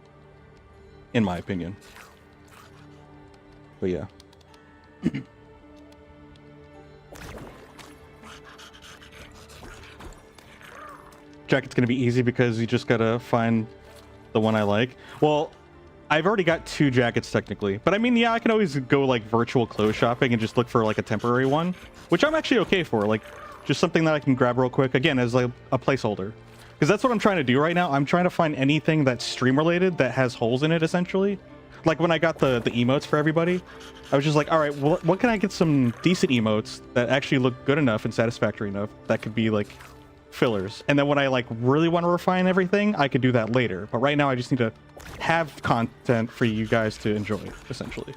in my opinion. But yeah. Jacket's gonna be easy because you just gotta find the one I like. Well, I've already got 2 jackets technically, but I mean, yeah, I can always go like virtual clothes shopping and just look for like a temporary one, which I'm actually okay for, like just something that I can grab real quick, again, as like a placeholder, because that's what I'm trying to do right now. I'm trying to find anything that's stream related that has holes in it, essentially, Like when I got the emotes for everybody, I was just like, all right, well, what can I get some decent emotes that actually look good enough and satisfactory enough that could be like fillers? And then when I like really want to refine everything, I could do that later. But right now I just need to have content for you guys to enjoy, essentially.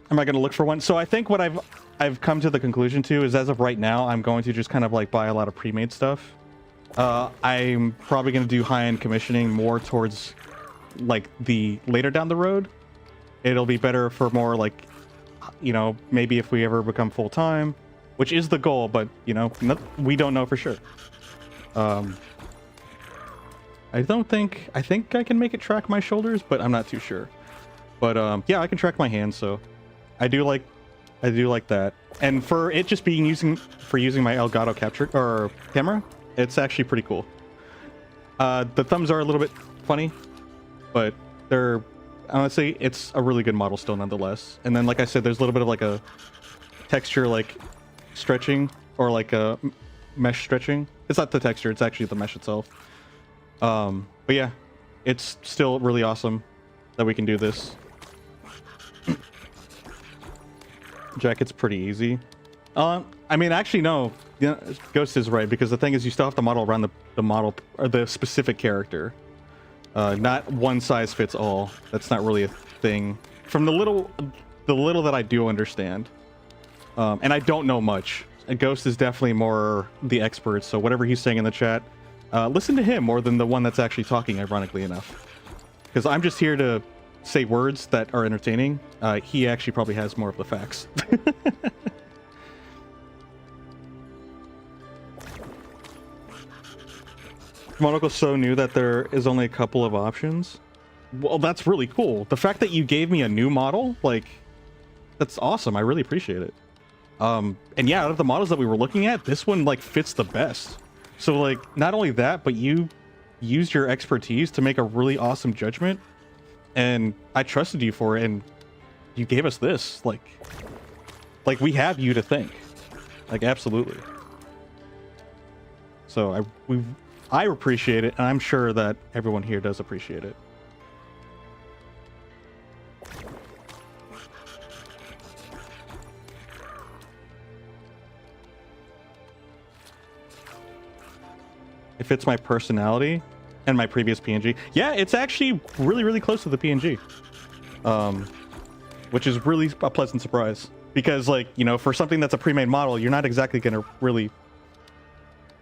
Am I going to look for one? So I think what I've come to the conclusion to is, as of right now, I'm going to just kind of like buy a lot of pre-made stuff. I'm probably going to do high-end commissioning more towards like the later down the road. It'll be better for more like, you know, maybe if we ever become full-time, which is the goal, but you know, we don't know for sure. I think I can make it track my shoulders, but I'm not too sure. But yeah, I can track my hands, so I do like that. And for it just being using my Elgato capture or camera, it's actually pretty cool. The thumbs are a little bit funny, but they're, honestly, it's a really good model still nonetheless. And then, like I said, there's a little bit of like a texture like stretching or like a mesh stretching. It's not the texture, it's actually the mesh itself. But yeah, it's still really awesome that we can do this. Jacket's pretty easy. I mean, actually, no. Yeah, Ghost is right, because the thing is, you still have to model around the model or the specific character. Not one size fits all. That's not really a thing. From the little that I do understand, and I don't know much. Ghost is definitely more the expert. So whatever he's saying in the chat, listen to him more than the one that's actually talking. Ironically enough, because I'm just here to say words that are entertaining. He actually probably has more of the facts. Monocle's so new that there is only a couple of options. Well, that's really cool. The fact that you gave me a new model, like, that's awesome. I really appreciate it. And yeah, out of the models that we were looking at, this one like fits the best. So like, not only that, but you used your expertise to make a really awesome judgment, and I trusted you for it, and you gave us this. Like we have you to thank. Like, absolutely. So I appreciate it, and I'm sure that everyone here does appreciate it. It fits my personality and my previous PNG. Yeah, it's actually really, really close to the PNG. Which is really a pleasant surprise. Because, like, you know, for something that's a pre-made model, you're not exactly going to really...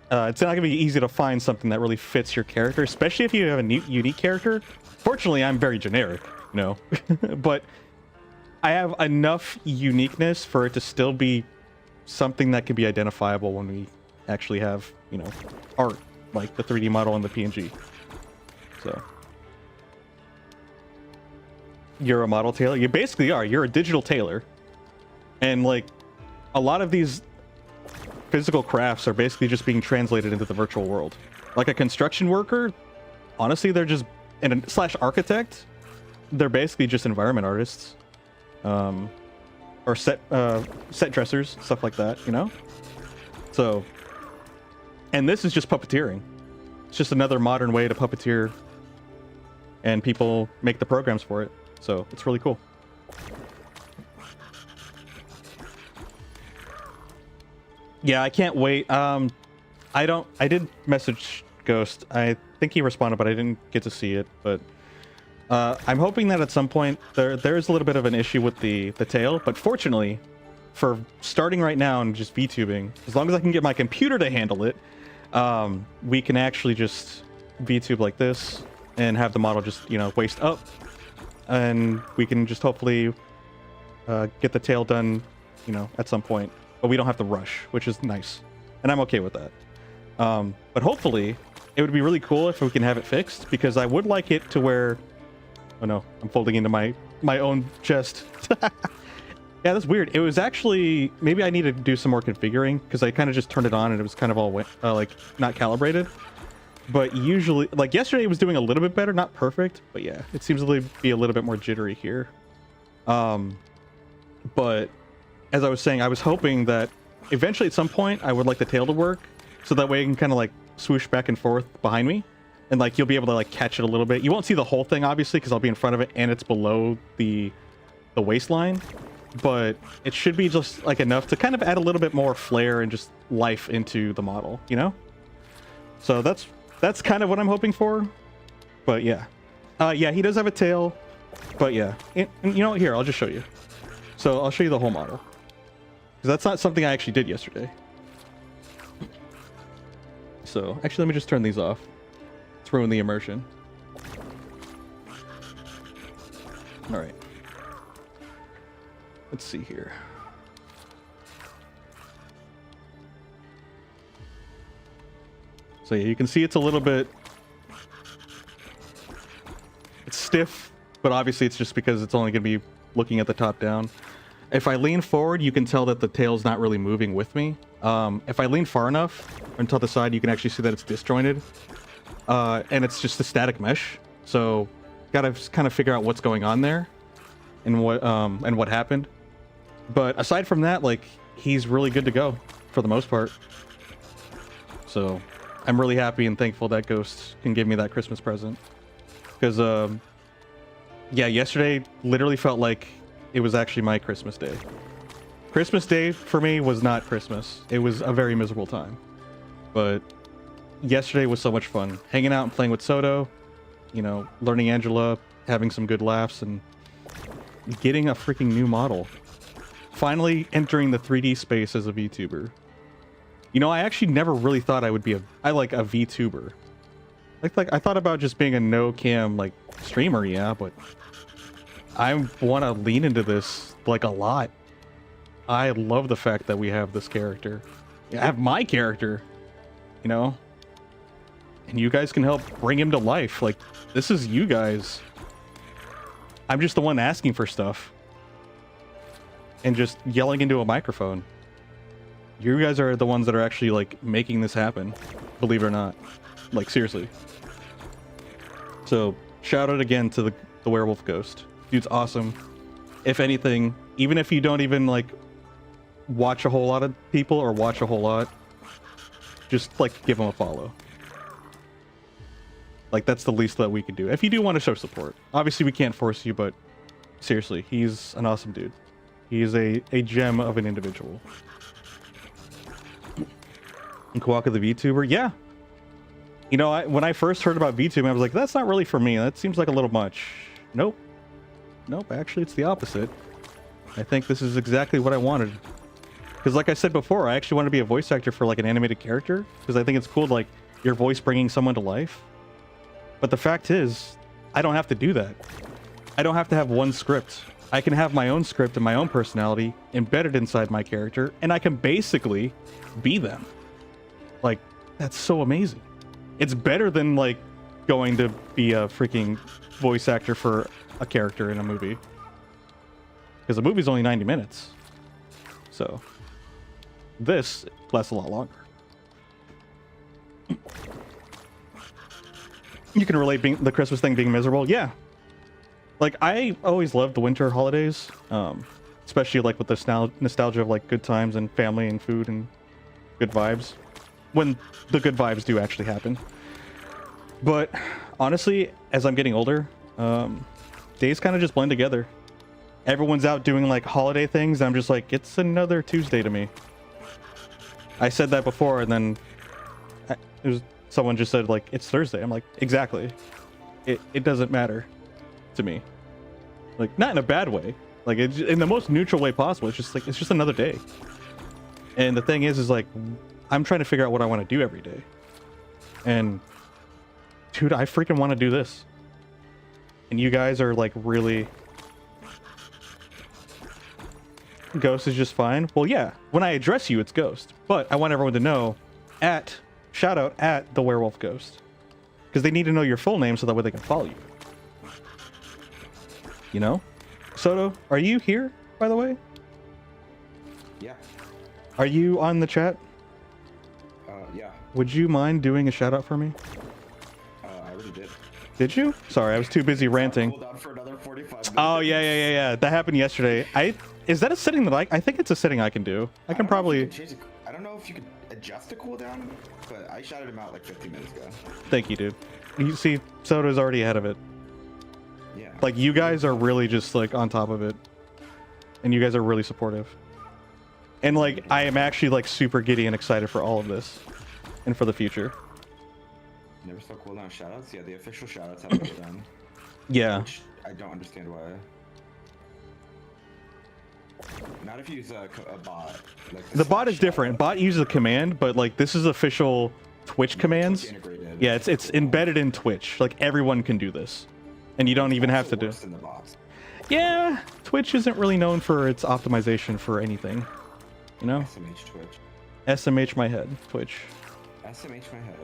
it's not going to be easy to find something that really fits your character, especially if you have a unique character. Fortunately, I'm very generic, you know. But I have enough uniqueness for it to still be something that can be identifiable when we actually have, you know, art, like the 3D model and the PNG. So... You're a model tailor? You basically are. You're a digital tailor. And, like, a lot of these physical crafts are basically just being translated into the virtual world. Like a construction worker, honestly, they're just... And slash architect, they're basically just environment artists. Or set dressers, stuff like that, you know? So... And this is just puppeteering. It's just another modern way to puppeteer. And people make the programs for it. So it's really cool. Yeah, I can't wait. I did message Ghost. I think he responded, but I didn't get to see it. But I'm hoping that at some point there is a little bit of an issue with the tail. But fortunately, for starting right now and just VTubing, as long as I can get my computer to handle it, we can actually just VTube like this and have the model just, you know, waist up. And we can just hopefully get the tail done, you know, at some point. But we don't have to rush, which is nice. And I'm okay with that. But hopefully, it would be really cool if we can have it fixed, because I would like it to where... Oh no, I'm folding into my own chest. Yeah, that's weird. It was actually... Maybe I need to do some more configuring, because I kind of just turned it on and it was kind of all, like, not calibrated. But usually, like yesterday, it was doing a little bit better, not perfect, but yeah, it seems to be a little bit more jittery here. But as I was saying, I was hoping that eventually at some point I would like the tail to work, so that way I can kind of like swoosh back and forth behind me. and like you'll be able to like catch it a little bit. You won't see the whole thing obviously because I'll be in front of it and it's below the waistline, but it should be just like enough to kind of add a little bit more flair and just life into the model, you know? So that's kind of what I'm hoping for. But yeah. Yeah, he does have a tail, but yeah. And you know what? Here, I'll just show you. So I'll show you the whole model. Because that's not something I actually did yesterday. So actually, let me just turn these off. Let's ruin the immersion. All right. Let's see here. So yeah, you can see it's a little bit... It's stiff, but obviously it's just because it's only going to be looking at the top down. If I lean forward, you can tell that the tail's not really moving with me. If I lean far enough until the side, you can actually see that it's disjointed. And it's just a static mesh. So gotta kind of figure out what's going on there and what happened. But aside from that, like, he's really good to go for the most part. So I'm really happy and thankful that Ghost can give me that Christmas present. Because, yeah, yesterday literally felt like it was actually my Christmas day. Christmas Day for me was not Christmas. It was a very miserable time. But yesterday was so much fun. Hanging out and playing with Soto, you know, learning Angela, having some good laughs, and getting a freaking new model. Finally entering the 3D space as a VTuber. You know, I actually never really thought I would be a VTuber. Like I thought about just being a no-cam, like, streamer, yeah, but I want to lean into this, like, a lot. I love the fact that we have this character. I have my character, you know? And you guys can help bring him to life. Like, this is you guys. I'm just the one asking for stuff. And just yelling into a microphone. You guys are the ones that are actually, like, making this happen. Believe it or not. Like, seriously. So, shout out again to the Werewolf Ghost. Dude's awesome. If anything, even if you don't even, like, watch a whole lot of people or watch a whole lot, just, like, give him a follow. Like, that's the least that we can do. If you do want to show support. Obviously, we can't force you, but seriously, he's an awesome dude. He is a gem of an individual. And Kawaka the VTuber, yeah. You know, when I first heard about VTubing, I was like, that's not really for me. That seems like a little much. Nope. Nope, actually, it's the opposite. I think this is exactly what I wanted. Because like I said before, I actually want to be a voice actor for, like, an animated character. Because I think it's cool, like, your voice bringing someone to life. But the fact is, I don't have to do that. I don't have to have one script. I can have my own script and my own personality embedded inside my character, and I can basically be them. Like, that's so amazing. It's better than, like, going to be a freaking voice actor for a character in a movie. Because the movie's only 90 minutes. So, this lasts a lot longer. You can relate the Christmas thing being miserable. Yeah. Like, I always loved the winter holidays. Especially, like, with the nostalgia of, like, good times and family and food and good vibes. When the good vibes do actually happen. But honestly, as I'm getting older, days kind of just blend together. Everyone's out doing, like, holiday things, and I'm just like, it's another Tuesday to me. I said that before, and then someone just said, like, it's Thursday. I'm like, exactly. It doesn't matter to me. Like, not in a bad way. Like, it's in the most neutral way possible. It's just like, it's just another day. And the thing is like, I'm trying to figure out what I want to do every day. And dude, I freaking want to do this. And you guys are, like, really... Ghost is just fine. Well, yeah, when I address you, it's Ghost. But I want everyone to know, shout out at the Werewolf Ghost. Because they need to know your full name so that way they can follow you. You know? Soto, are you here, by the way? Yeah. Are you on the chat? Yeah. Would you mind doing a shout out for me? I already did. Did you? Sorry, I was too busy ranting. Hold on for another 45 minutes. Oh, yeah. That happened yesterday. Is that a setting that I think it's a setting I can do. I can probably... I I don't know if you could adjust the cooldown, but I shouted him out like 15 minutes ago. Thank you, dude. You see, Soda's already ahead of it. Yeah. Like, you guys are really just like on top of it, and you guys are really supportive. And like, I am actually like super giddy and excited for all of this, and for the future. Never saw cooldown shoutouts. Yeah, the official shoutouts have a cooldown. Yeah. Which I don't understand why. Not if you use a bot. Like The bot is different. Bot uses a command, but like this is official Twitch commands. Integrated. Yeah, it's embedded in Twitch. Like everyone can do this, and you don't even have to do. Worse than the bots. Yeah, Twitch isn't really known for its optimization for anything. You know? SMH Twitch. SMH my head, Twitch. SMH my head.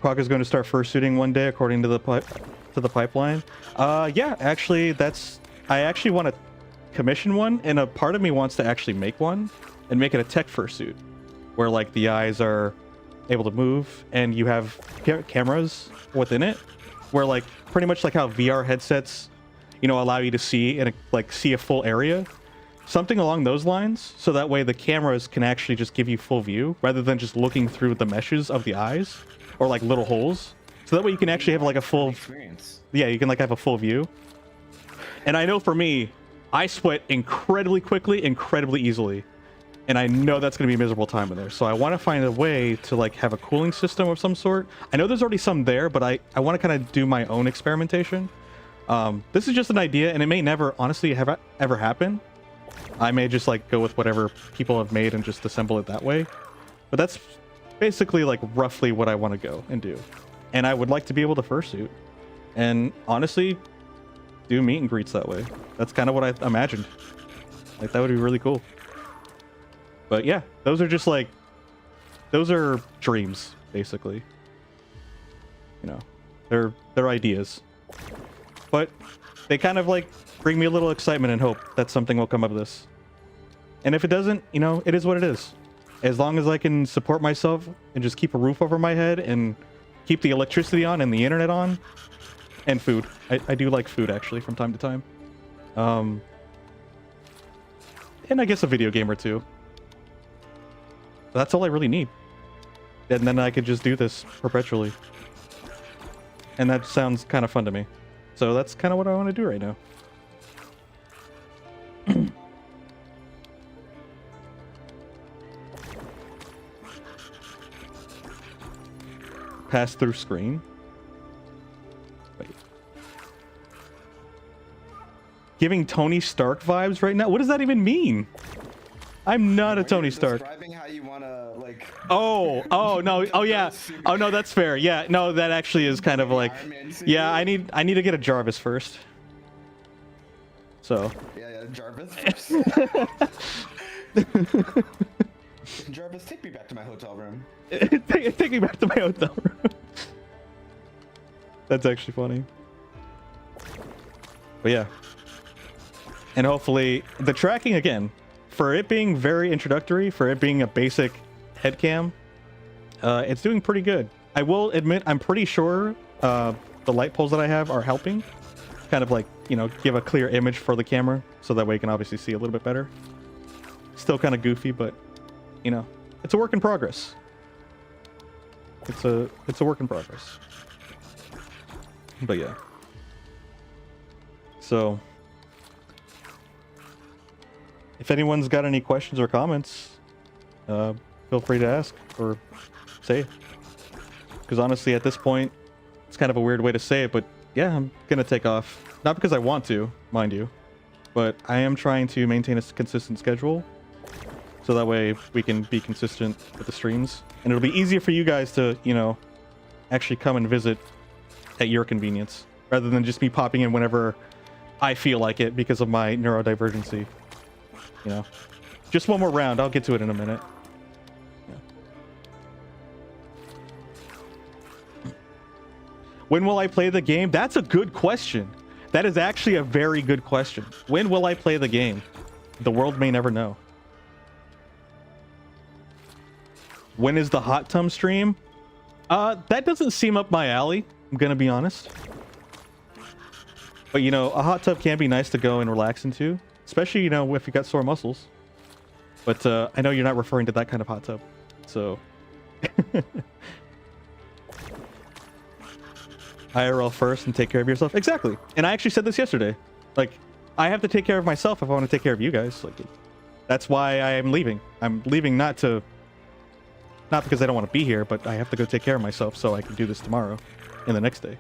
Quagga is going to start fursuiting one day, according to the pipeline. Yeah, actually, I actually want to commission one, and a part of me wants to actually make one and make it a tech fursuit, where like the eyes are able to move and you have cameras within it, where like pretty much like how VR headsets, you know, allow you to see and like see a full area. Something along those lines, so that way the cameras can actually just give you full view rather than just looking through the meshes of the eyes or like little holes. So that way you can actually have like a full experience. Yeah, you can like have a full view. And I know for me, I sweat incredibly quickly, incredibly easily. And I know that's going to be a miserable time in there. So I want to find a way to like have a cooling system of some sort. I know there's already some there, but I want to kind of do my own experimentation. This is just an idea, and it may never honestly ever happen. I may just like go with whatever people have made and just assemble it that way. But that's basically like roughly what I want to go and do. And I would like to be able to fursuit. And honestly, do meet and greets that way. That's kind of what I imagined. Like that would be really cool. But yeah, those are just like, those are dreams, basically. You know, they're ideas. But they kind of like bring me a little excitement and hope that something will come of this. And if it doesn't, you know, it is what it is. As long as I can support myself and just keep a roof over my head and keep the electricity on and the internet on and food. I do like food actually from time to time. And I guess a video game or two. That's all I really need. And then I could just do this perpetually. And that sounds kind of fun to me. So that's kind of what I want to do right now. Pass through screen. Wait. Giving Tony Stark vibes right now? What does that even mean? I'm not a Tony Stark. Describing how you wanna like. Oh no. Oh yeah. Oh no, that's fair. Yeah, no, that actually is kind of like. Yeah, I need to get a Jarvis first. So. Yeah, Jarvis first. Jarvis, take me back to my hotel room. Take me back to my hotel room. That's actually funny. But yeah. And hopefully the tracking again, for it being very introductory, for it being a basic head cam, it's doing pretty good. I will admit, I'm pretty sure the light poles that I have are helping. Kind of like, you know, give a clear image for the camera, so that way you can obviously see a little bit better. Still kind of goofy, but, you know, it's a work in progress. It's a work in progress. But yeah. So, if anyone's got any questions or comments, feel free to ask or say. Because honestly, at this point, it's kind of a weird way to say it, but yeah, I'm gonna take off. Not because I want to, mind you, but I am trying to maintain a consistent schedule, so that way we can be consistent with the streams, and it'll be easier for you guys to, you know, actually come and visit at your convenience, rather than just me popping in whenever I feel like it because of my neurodivergency. You know, just one more round. I'll get to it in a minute. Yeah. When will I play the game? That's a good question. That is actually a very good question. When will I play the game? The world may never know. When is the hot tub stream? That doesn't seem up my alley, I'm gonna be honest. But you know, a hot tub can be nice to go and relax into. Especially, you know, if you got sore muscles. But I know you're not referring to that kind of hot tub, so. IRL first and take care of yourself. Exactly. And I actually said this yesterday. Like, I have to take care of myself if I want to take care of you guys. Like, that's why I am leaving. I'm leaving not because I don't want to be here, but I have to go take care of myself so I can do this tomorrow and the next day.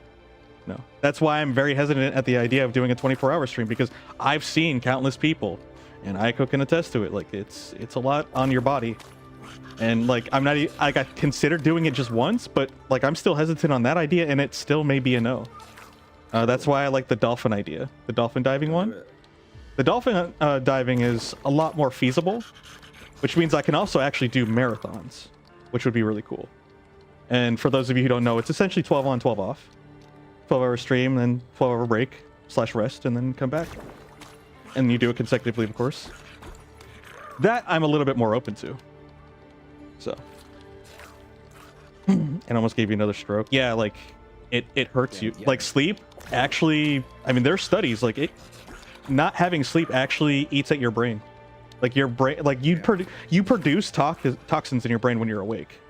No. That's why I'm very hesitant at the idea of doing a 24-hour stream, because I've seen countless people, and Aiko can attest to it. Like, it's a lot on your body. And like, I'm not like, I considered doing it just once, but like, I'm still hesitant on that idea, and it still may be a no. That's why I like the dolphin idea, the dolphin diving one. The dolphin diving is a lot more feasible, which means I can also actually do marathons, which would be really cool. And for those of you who don't know, it's essentially 12 on, 12 off. 12-hour stream, then 12-hour break / rest, and then come back. And you do it consecutively, of course. That I'm a little bit more open to. So. And almost gave you another stroke. Yeah, like, it hurts you. Like, sleep actually, I mean, there's studies, like, not having sleep actually eats at your brain. Like, your brain, like, you produce toxins in your brain when you're awake.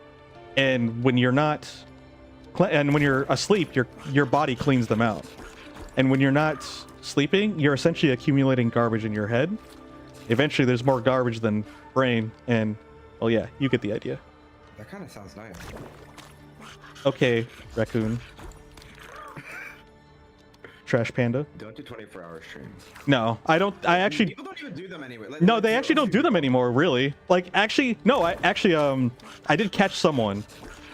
And when you're not, and when you're asleep, your body cleans them out. And when you're not sleeping, you're essentially accumulating garbage in your head. Eventually, there's more garbage than brain, and, well, yeah, you get the idea. That kind of sounds nice. Okay, raccoon. Trash panda. Don't do 24-hour streams. No, I don't. I actually. People don't even do them anyway. Like, No, they actually don't do them anymore, really. Like, actually, no, I did catch someone.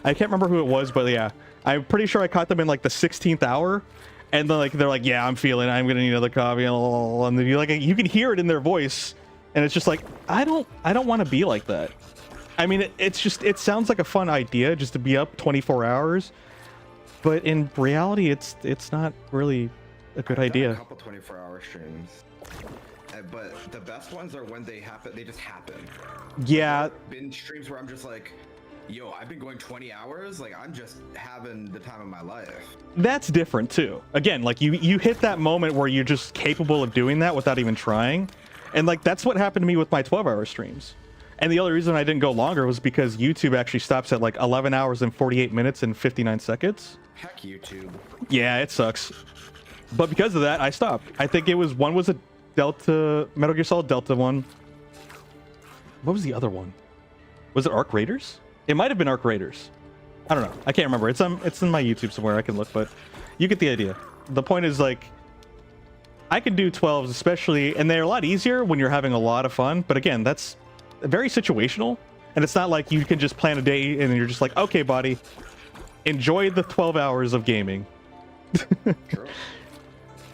I can't remember who it was, but yeah, I'm pretty sure I caught them in like the 16th hour, and then like they're like, yeah, I'm gonna need another coffee, and then you can hear it in their voice, and it's just like, I don't want to be like that. I mean, it sounds like a fun idea just to be up 24 hours, but in reality, it's not really a good idea. A couple 24-hour streams, but the best ones are when they happen. They just happen. Yeah. Been streams where I'm just like, yo, I've been going 20 hours. Like, I'm just having the time of my life. That's different too. Again, like you hit that moment where you're just capable of doing that without even trying, and like that's what happened to me with my 12-hour streams. And the only reason I didn't go longer was because YouTube actually stops at like 11 hours and 48 minutes and 59 seconds. Heck, YouTube. Yeah, it sucks. But because of that, I stopped. I think one was a Delta, Metal Gear Solid Delta one. What was the other one? Was it Arc Raiders? It might have been Arc Raiders. I don't know. I can't remember. It's in my YouTube somewhere. I can look, but you get the idea. The point is, like, I can do 12s, especially, and they're a lot easier when you're having a lot of fun. But again, that's very situational, and it's not like you can just plan a day and you're just like, okay, buddy, enjoy the 12 hours of gaming. True.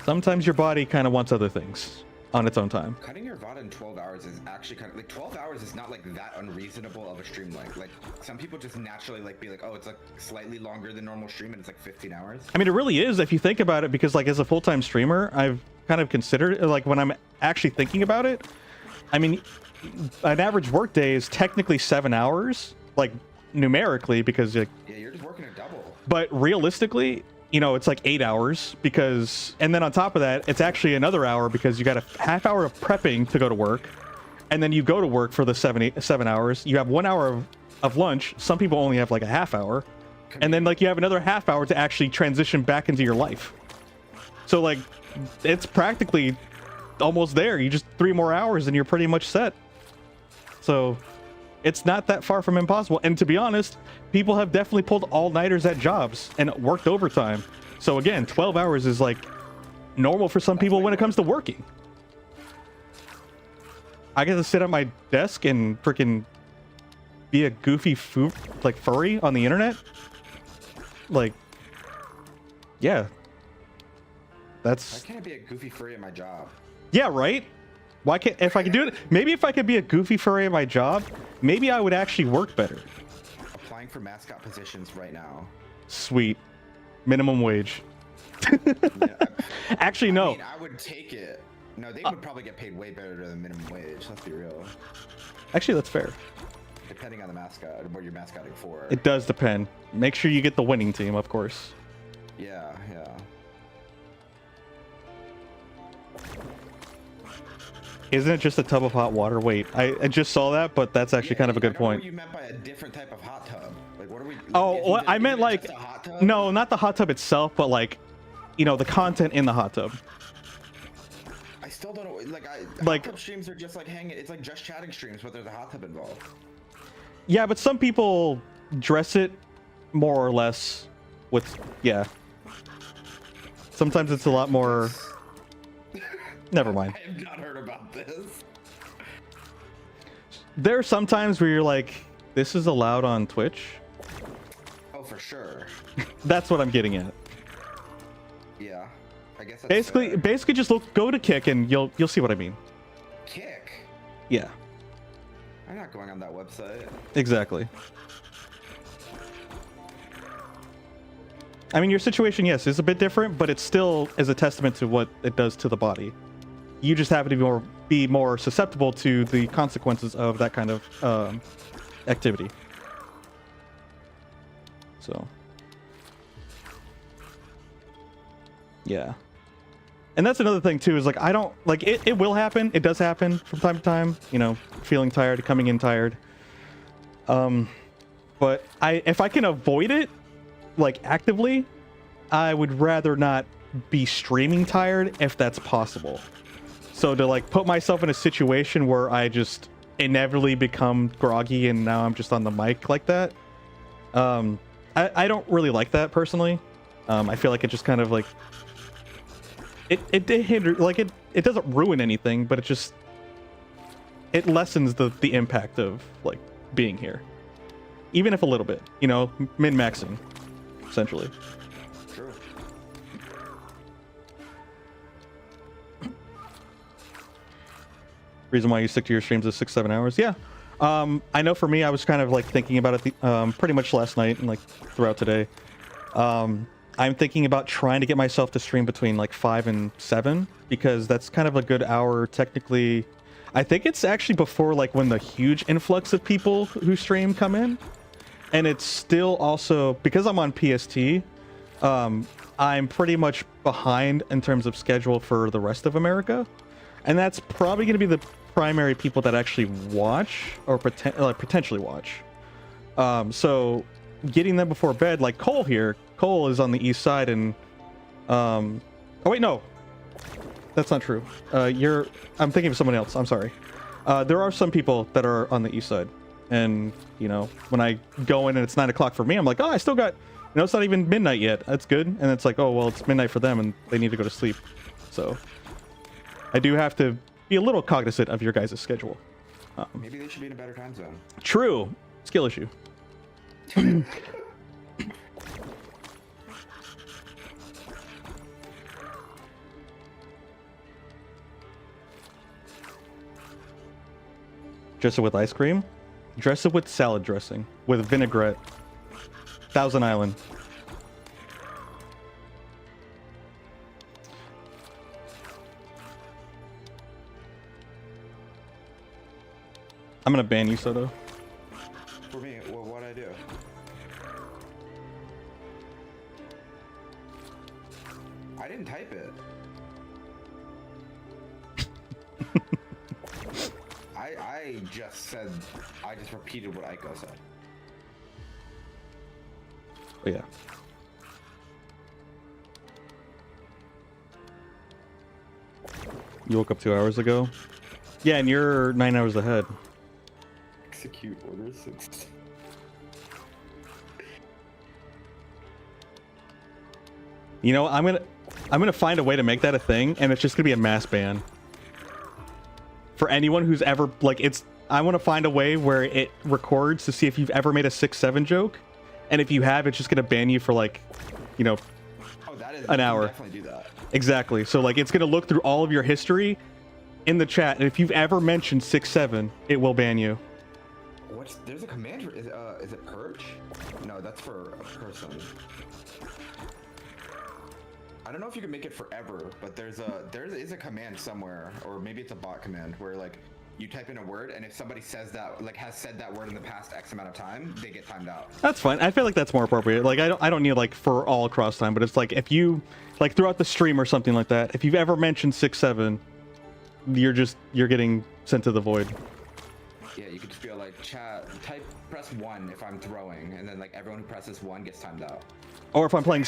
Sometimes your body kind of wants other things on its own time. Cutting your VOD in 12 hours is actually kind of like 12 hours is not like that unreasonable of a stream length. Like, some people just naturally like be like, oh, it's like slightly longer than normal stream and it's like 15 hours. I mean, it really is if you think about it, because like as a full-time streamer, I've kind of considered, like when I'm actually thinking about it, I mean, an average work day is technically 7 hours, like numerically, because like, yeah, you're just working a double. But realistically, you know, it's like 8 hours because, and then on top of that, it's actually another hour because you got a half hour of prepping to go to work, and then you go to work for the 7 hours. You have 1 hour of lunch. Some people only have like a half hour, and then like you have another half hour to actually transition back into your life. So like, it's practically almost there. You just 3 more hours and you're pretty much set. So it's not that far from impossible. And to be honest, people have definitely pulled all-nighters at jobs and worked overtime. So again, 12 hours is like normal for some people when it comes to working. I get to sit at my desk and freaking be a goofy furry on the internet. Like, yeah. That's... I can't be a goofy furry at my job. Yeah, right? Why can't, if I could do it, maybe if I could be a goofy furry at my job, maybe I would actually work better. Applying for mascot positions right now. Sweet. Minimum wage. Yeah, Actually, no. I mean, I would take it. No, they would probably get paid way better than minimum wage. Let's be real. Actually, that's fair. Depending on the mascot, what you're mascotting for. It does depend. Make sure you get the winning team, of course. Yeah, yeah. Isn't it just a tub of hot water? Wait, I just saw that, but that's actually kind of a good I don't know point. what you meant by a different type of hot tub. Like, what are we? Like, Oh, isn't well, just- I meant isn't it like, just a hot tub? no, not the hot tub itself, but like, you know, the content in the hot tub. I still don't know. Like, Like- hot tub streams are just like hanging. It's like just chatting streams, but there's a hot tub involved. Yeah, but some people dress it more or less with, yeah. Sometimes it's a lot more. Never mind. I have not heard about this. There are some times where you're like, this is allowed on Twitch. Oh, for sure. That's what I'm getting at. Yeah, I guess. That's Basically, fair. basically just go to Kick and you'll see what I mean. Kick. Yeah, I'm not going on that website. exactly. I mean, your situation, yes, is a bit different, but it still is a testament to what it does to the body. You just happen to be more susceptible to the consequences of that kind of activity. So, yeah. And that's another thing too, is like, I don't like it. It will happen. It does happen from time to time. You know, feeling tired, coming in tired. But if I can avoid it, like actively, I would rather not be streaming tired if that's possible. So to like put myself in a situation where I just inevitably become groggy and now I'm just on the mic like that, I don't really like that personally. I feel like it just kind of like it hinder, like it doesn't ruin anything, but it lessens the impact of like being here, even if a little bit, you know, min-maxing essentially. True. Reason why you stick to your streams is 6-7 hours. Yeah. I know for me, I was kind of like thinking about it pretty much last night and like throughout today. I'm thinking about trying to get myself to stream between like 5 and 7 because that's kind of a good hour technically. I think it's actually before like when the huge influx of people who stream come in. And it's still also, because I'm on PST, I'm pretty much behind in terms of schedule for the rest of America. And that's probably going to be the primary people that actually watch or potentially watch. So getting them before bed, like Cole here, Cole is on the east side and, oh wait, no, that's not true. I'm thinking of someone else. I'm sorry. There are some people that are on the east side. And, you know, when I go in and it's 9 o'clock for me, I'm like, oh, I still got, you know, it's not even midnight yet. That's good. And it's like, oh, well, it's midnight for them and they need to go to sleep. So I do have to be a little cognizant of your guys' schedule. Maybe they should be in a better time zone. True. Skill issue. Dress it with ice cream. Dress it with salad dressing, with vinaigrette. Thousand Island. I'm gonna ban you, Soto. For me, well, what'd I do? I didn't type it. I just said, I just repeated what Aiko said. Oh yeah. You woke up 2 hours ago? Yeah, and you're 9 hours ahead. Execute order 6. You know, I'm gonna find a way to make that a thing, and it's just gonna be a mass ban. For anyone who's ever like, I want to find a way where it records to see if you've ever made a 6-7 joke, and if you have, it's just gonna ban you for like, you know, Oh, that is an hour. Definitely do that. Exactly. So like, it's gonna look through all of your history in the chat, and if you've ever mentioned 6-7, it will ban you. There's a command for, is it perch? No, that's for a person. I don't know if you can make it forever, but there is a command somewhere, or maybe it's a bot command where like you type in a word, and if somebody says that, like has said that word in the past X amount of time, they get timed out. That's fine. I feel like that's more appropriate. Like I don't need like for all cross time, but it's like if you like throughout the stream or something like that, if you've ever mentioned 6-7, you're getting sent to the void. Yeah, you could just be like, chat, press 1 if I'm throwing, and then like everyone who presses 1 gets timed out. Or if I'm playing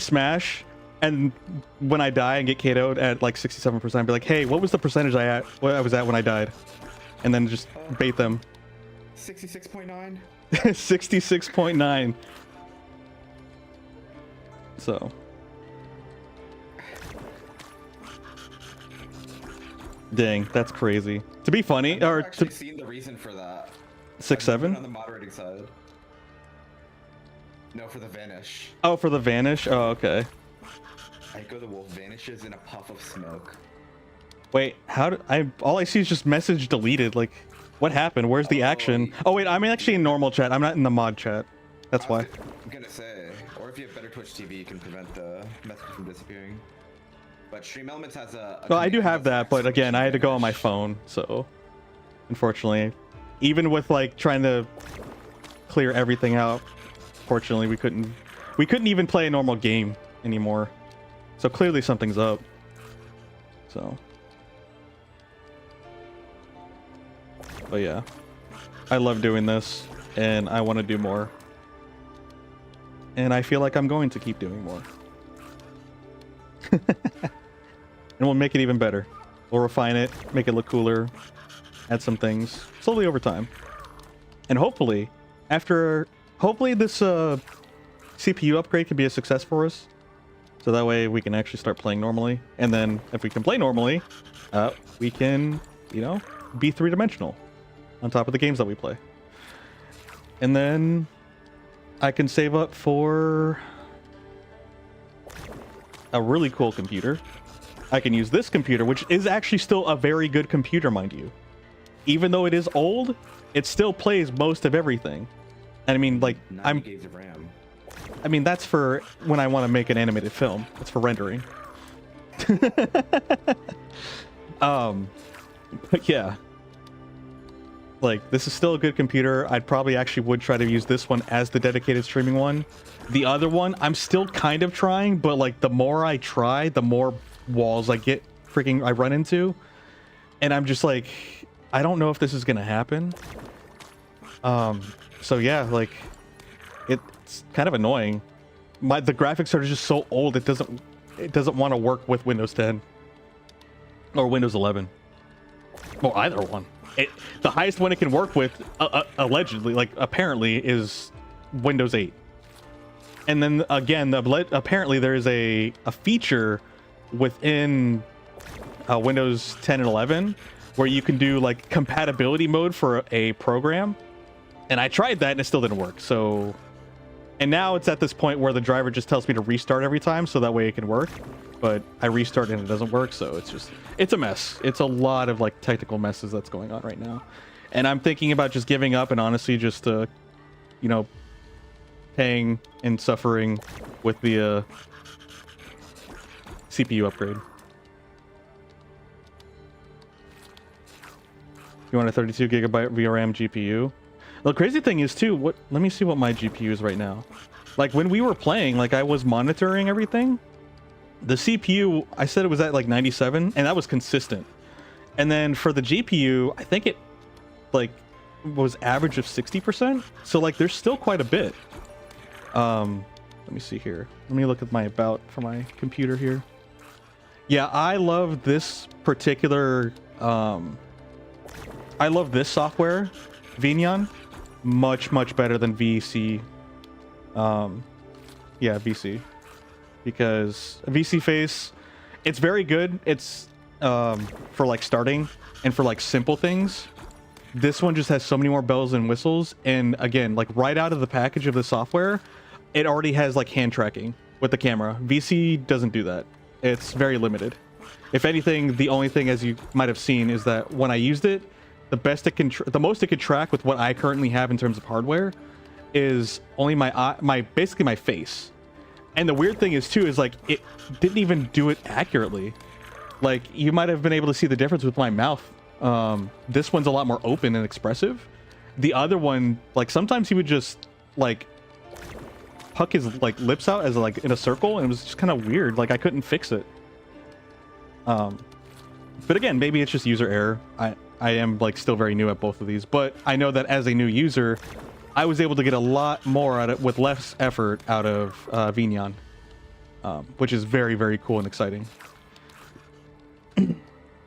Smash, and when I die and get KO'd at like 67%, I'd be like, hey, what was the percentage I was at when I died? And then just bait them. 66.9. 66.9. So. Dang, that's crazy. To be funny, I've or actually to seen the reason for that. 6-7 on the moderating side. No, for the vanish. Oh, for the vanish. Oh, okay. Echo the wolf vanishes in a puff of smoke. Wait, how do all I see is just message deleted. Like, what happened? Where's the action? Oh wait, I'm actually in normal chat. I'm not in the mod chat. That's why. I'm gonna say, or if you have better Twitch TV, you can prevent the message from disappearing. But Stream Elements has a Well, I do have that, but again, I had to go on my phone, so unfortunately, even with like trying to clear everything out, fortunately, we couldn't even play a normal game anymore. So clearly something's up. So, but yeah, I love doing this, and I want to do more, and I feel like I'm going to keep doing more. And we'll make it even better. We'll refine it, make it look cooler, add some things slowly over time. And hopefully this CPU upgrade can be a success for us. So that way we can actually start playing normally. And then if we can play normally, we can, you know, be three-dimensional on top of the games that we play. And then I can save up for a really cool computer. I can use this computer, which is actually still a very good computer, mind you. Even though it is old, it still plays most of everything. And I mean, like, 90 gigs of RAM. I mean, that's for when I want to make an animated film. That's for rendering. But yeah. Like, this is still a good computer. I'd probably actually would try to use this one as the dedicated streaming one. The other one, I'm still kind of trying, but like the more I try, the more walls I run into. And I'm just like, I don't know if this is gonna happen. So yeah, like, it's kind of annoying. The graphics are just so old, it doesn't want to work with Windows 10 or Windows 11. Well, either one. The highest one it can work with, allegedly, like apparently, is Windows 8. And then again, apparently there is a feature within Windows 10 and 11 where you can do like compatibility mode for a program. And I tried that and it still didn't work. So, and now it's at this point where the driver just tells me to restart every time so that way it can work. But I restart and it doesn't work, so it's a mess. It's a lot of like technical messes that's going on right now. And I'm thinking about just giving up and honestly just you know, paying and suffering with the CPU upgrade. You want a 32 gigabyte VRAM GPU? The crazy thing is too, let me see what my GPU is right now. Like when we were playing, like I was monitoring everything. The CPU, I said it was at like 97, and that was consistent. And then for the GPU, I think it like was average of 60%. So like there's still quite a bit. Let me see here. Let me look at my about for my computer here. Yeah, I love this particular I love this software, Vignon, much better than VC. Yeah, VC. Because VC Face, it's very good. It's for like starting and for like simple things. This one just has so many more bells and whistles. And again, like right out of the package of the software, it already has like hand tracking with the camera. VC doesn't do that. It's very limited. If anything, the only thing, as you might have seen, is that when I used it, the most it could track with what I currently have in terms of hardware is only basically my face. And the weird thing is too, is like it didn't even do it accurately. Like you might have been able to see the difference with my mouth. This one's a lot more open and expressive. The other one, like sometimes he would just like puck his like lips out as like in a circle, and it was just kind of weird. Like I couldn't fix it. But again, maybe it's just user error. I am like still very new at both of these, but I know that as a new user, I was able to get a lot more out of with less effort out of Vignon, which is very, very cool and exciting.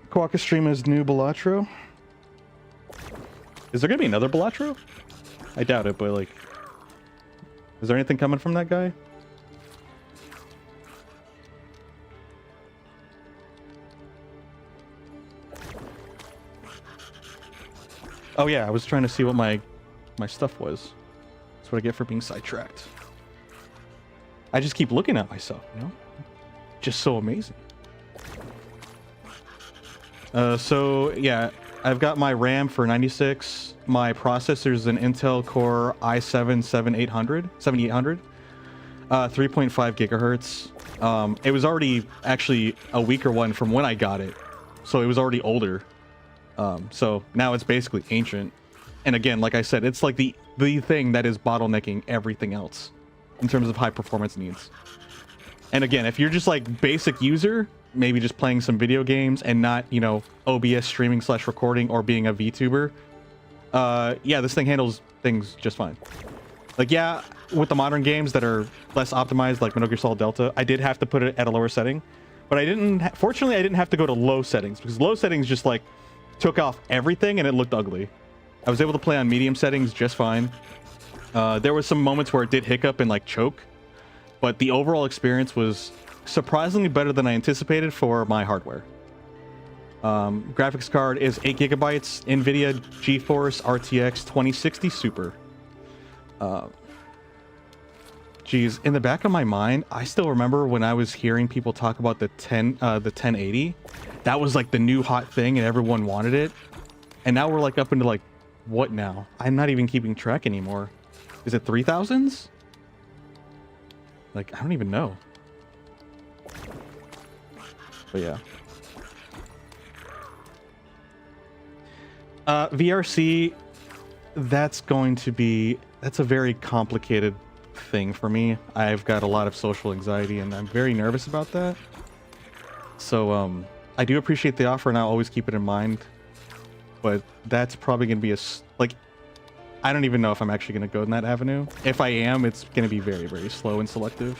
Quokka streams new Balatro. Is there gonna be another Balatro? I doubt it, but like, is there anything coming from that guy? Oh yeah, I was trying to see what my stuff was. That's what I get for being sidetracked. I just keep looking at myself, you know? Just so amazing. So yeah, I've got my RAM for 96. My processor is an Intel Core i7 7800, 3.5 gigahertz. It was already actually a weaker one from when I got it, so it was already older. So now it's basically ancient. And again, like I said, it's like the thing that is bottlenecking everything else in terms of high performance needs. And again, if you're just like basic user, maybe just playing some video games and not, you know, OBS streaming / recording or being a VTuber, yeah, this thing handles things just fine. Like, yeah, with the modern games that are less optimized, like Metal Gear Solid Delta, I did have to put it at a lower setting, but I didn't, fortunately, I didn't have to go to low settings, because low settings just like took off everything and it looked ugly. I was able to play on medium settings just fine. There was some moments where it did hiccup and like choke, but the overall experience was surprisingly better than I anticipated for my hardware. Graphics card is 8 gigabytes, NVIDIA GeForce RTX 2060 Super. Geez, in the back of my mind, I still remember when I was hearing people talk about the 1080. That was like the new hot thing and everyone wanted it. And now we're like up into like, what now? I'm not even keeping track anymore. Is it 3000s? Like, I don't even know. But yeah. VRC, that's a very complicated thing for me. I've got a lot of social anxiety and I'm very nervous about that. So, I do appreciate the offer and I'll always keep it in mind. But that's probably going to be like, I don't even know if I'm actually going to go in that avenue. If I am, it's going to be very, very slow and selective.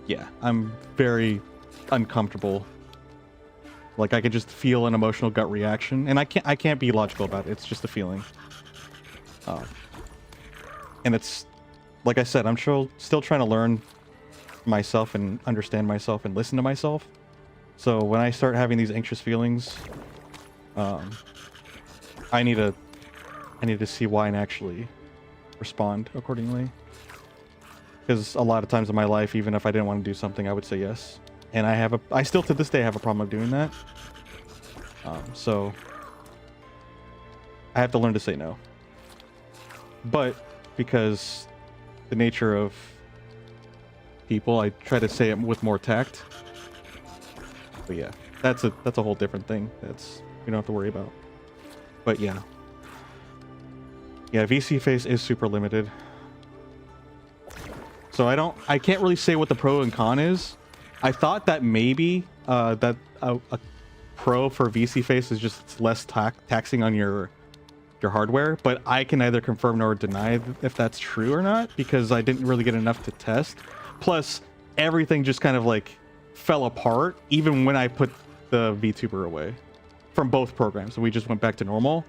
Yeah, I'm very uncomfortable. Like, I could just feel an emotional gut reaction, and I can't be logical about it. It's just a feeling. And it's, like I said, I'm still trying to learn myself and understand myself and listen to myself. So when I start having these anxious feelings, I need to see why and actually respond accordingly. Because a lot of times in my life, even if I didn't want to do something, I would say yes. And I still to this day have a problem of doing that. So I have to learn to say no. But because the nature of people, I try to say it with more tact. But yeah, that's a whole different thing. We don't have to worry about. But yeah. Yeah, VC face is super limited. So I can't really say what the pro and con is. I thought that maybe that a pro for VC face is just less taxing on your hardware, but I can neither confirm nor deny if that's true or not, because I didn't really get enough to test. Plus, everything just kind of like fell apart even when I put the VTuber away from both programs and we just went back to normal.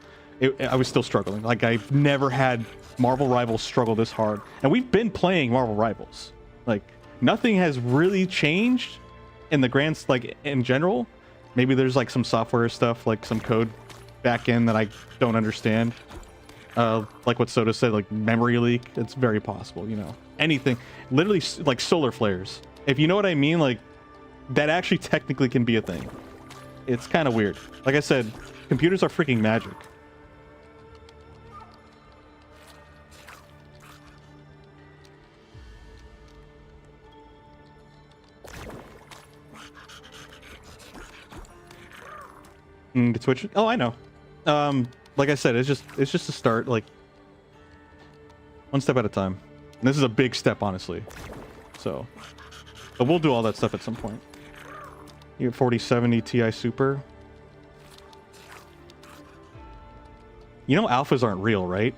I was still struggling. Like, I've never had Marvel Rivals struggle this hard, and we've been playing Marvel Rivals. Like, nothing has really changed in the grand, like, in general. Maybe there's like some software stuff, like some code back in that I don't understand. Like what Soda said, like memory leak. It's very possible, you know. Anything, literally, like solar flares. If you know what I mean, like, that actually technically can be a thing. It's kind of weird. Like I said, computers are freaking magic. The Twitch. Oh, I know. Like I said, it's just a start, like one step at a time. And this is a big step, honestly. So, but we'll do all that stuff at some point. You have 4070 Ti Super. You know alphas aren't real, right?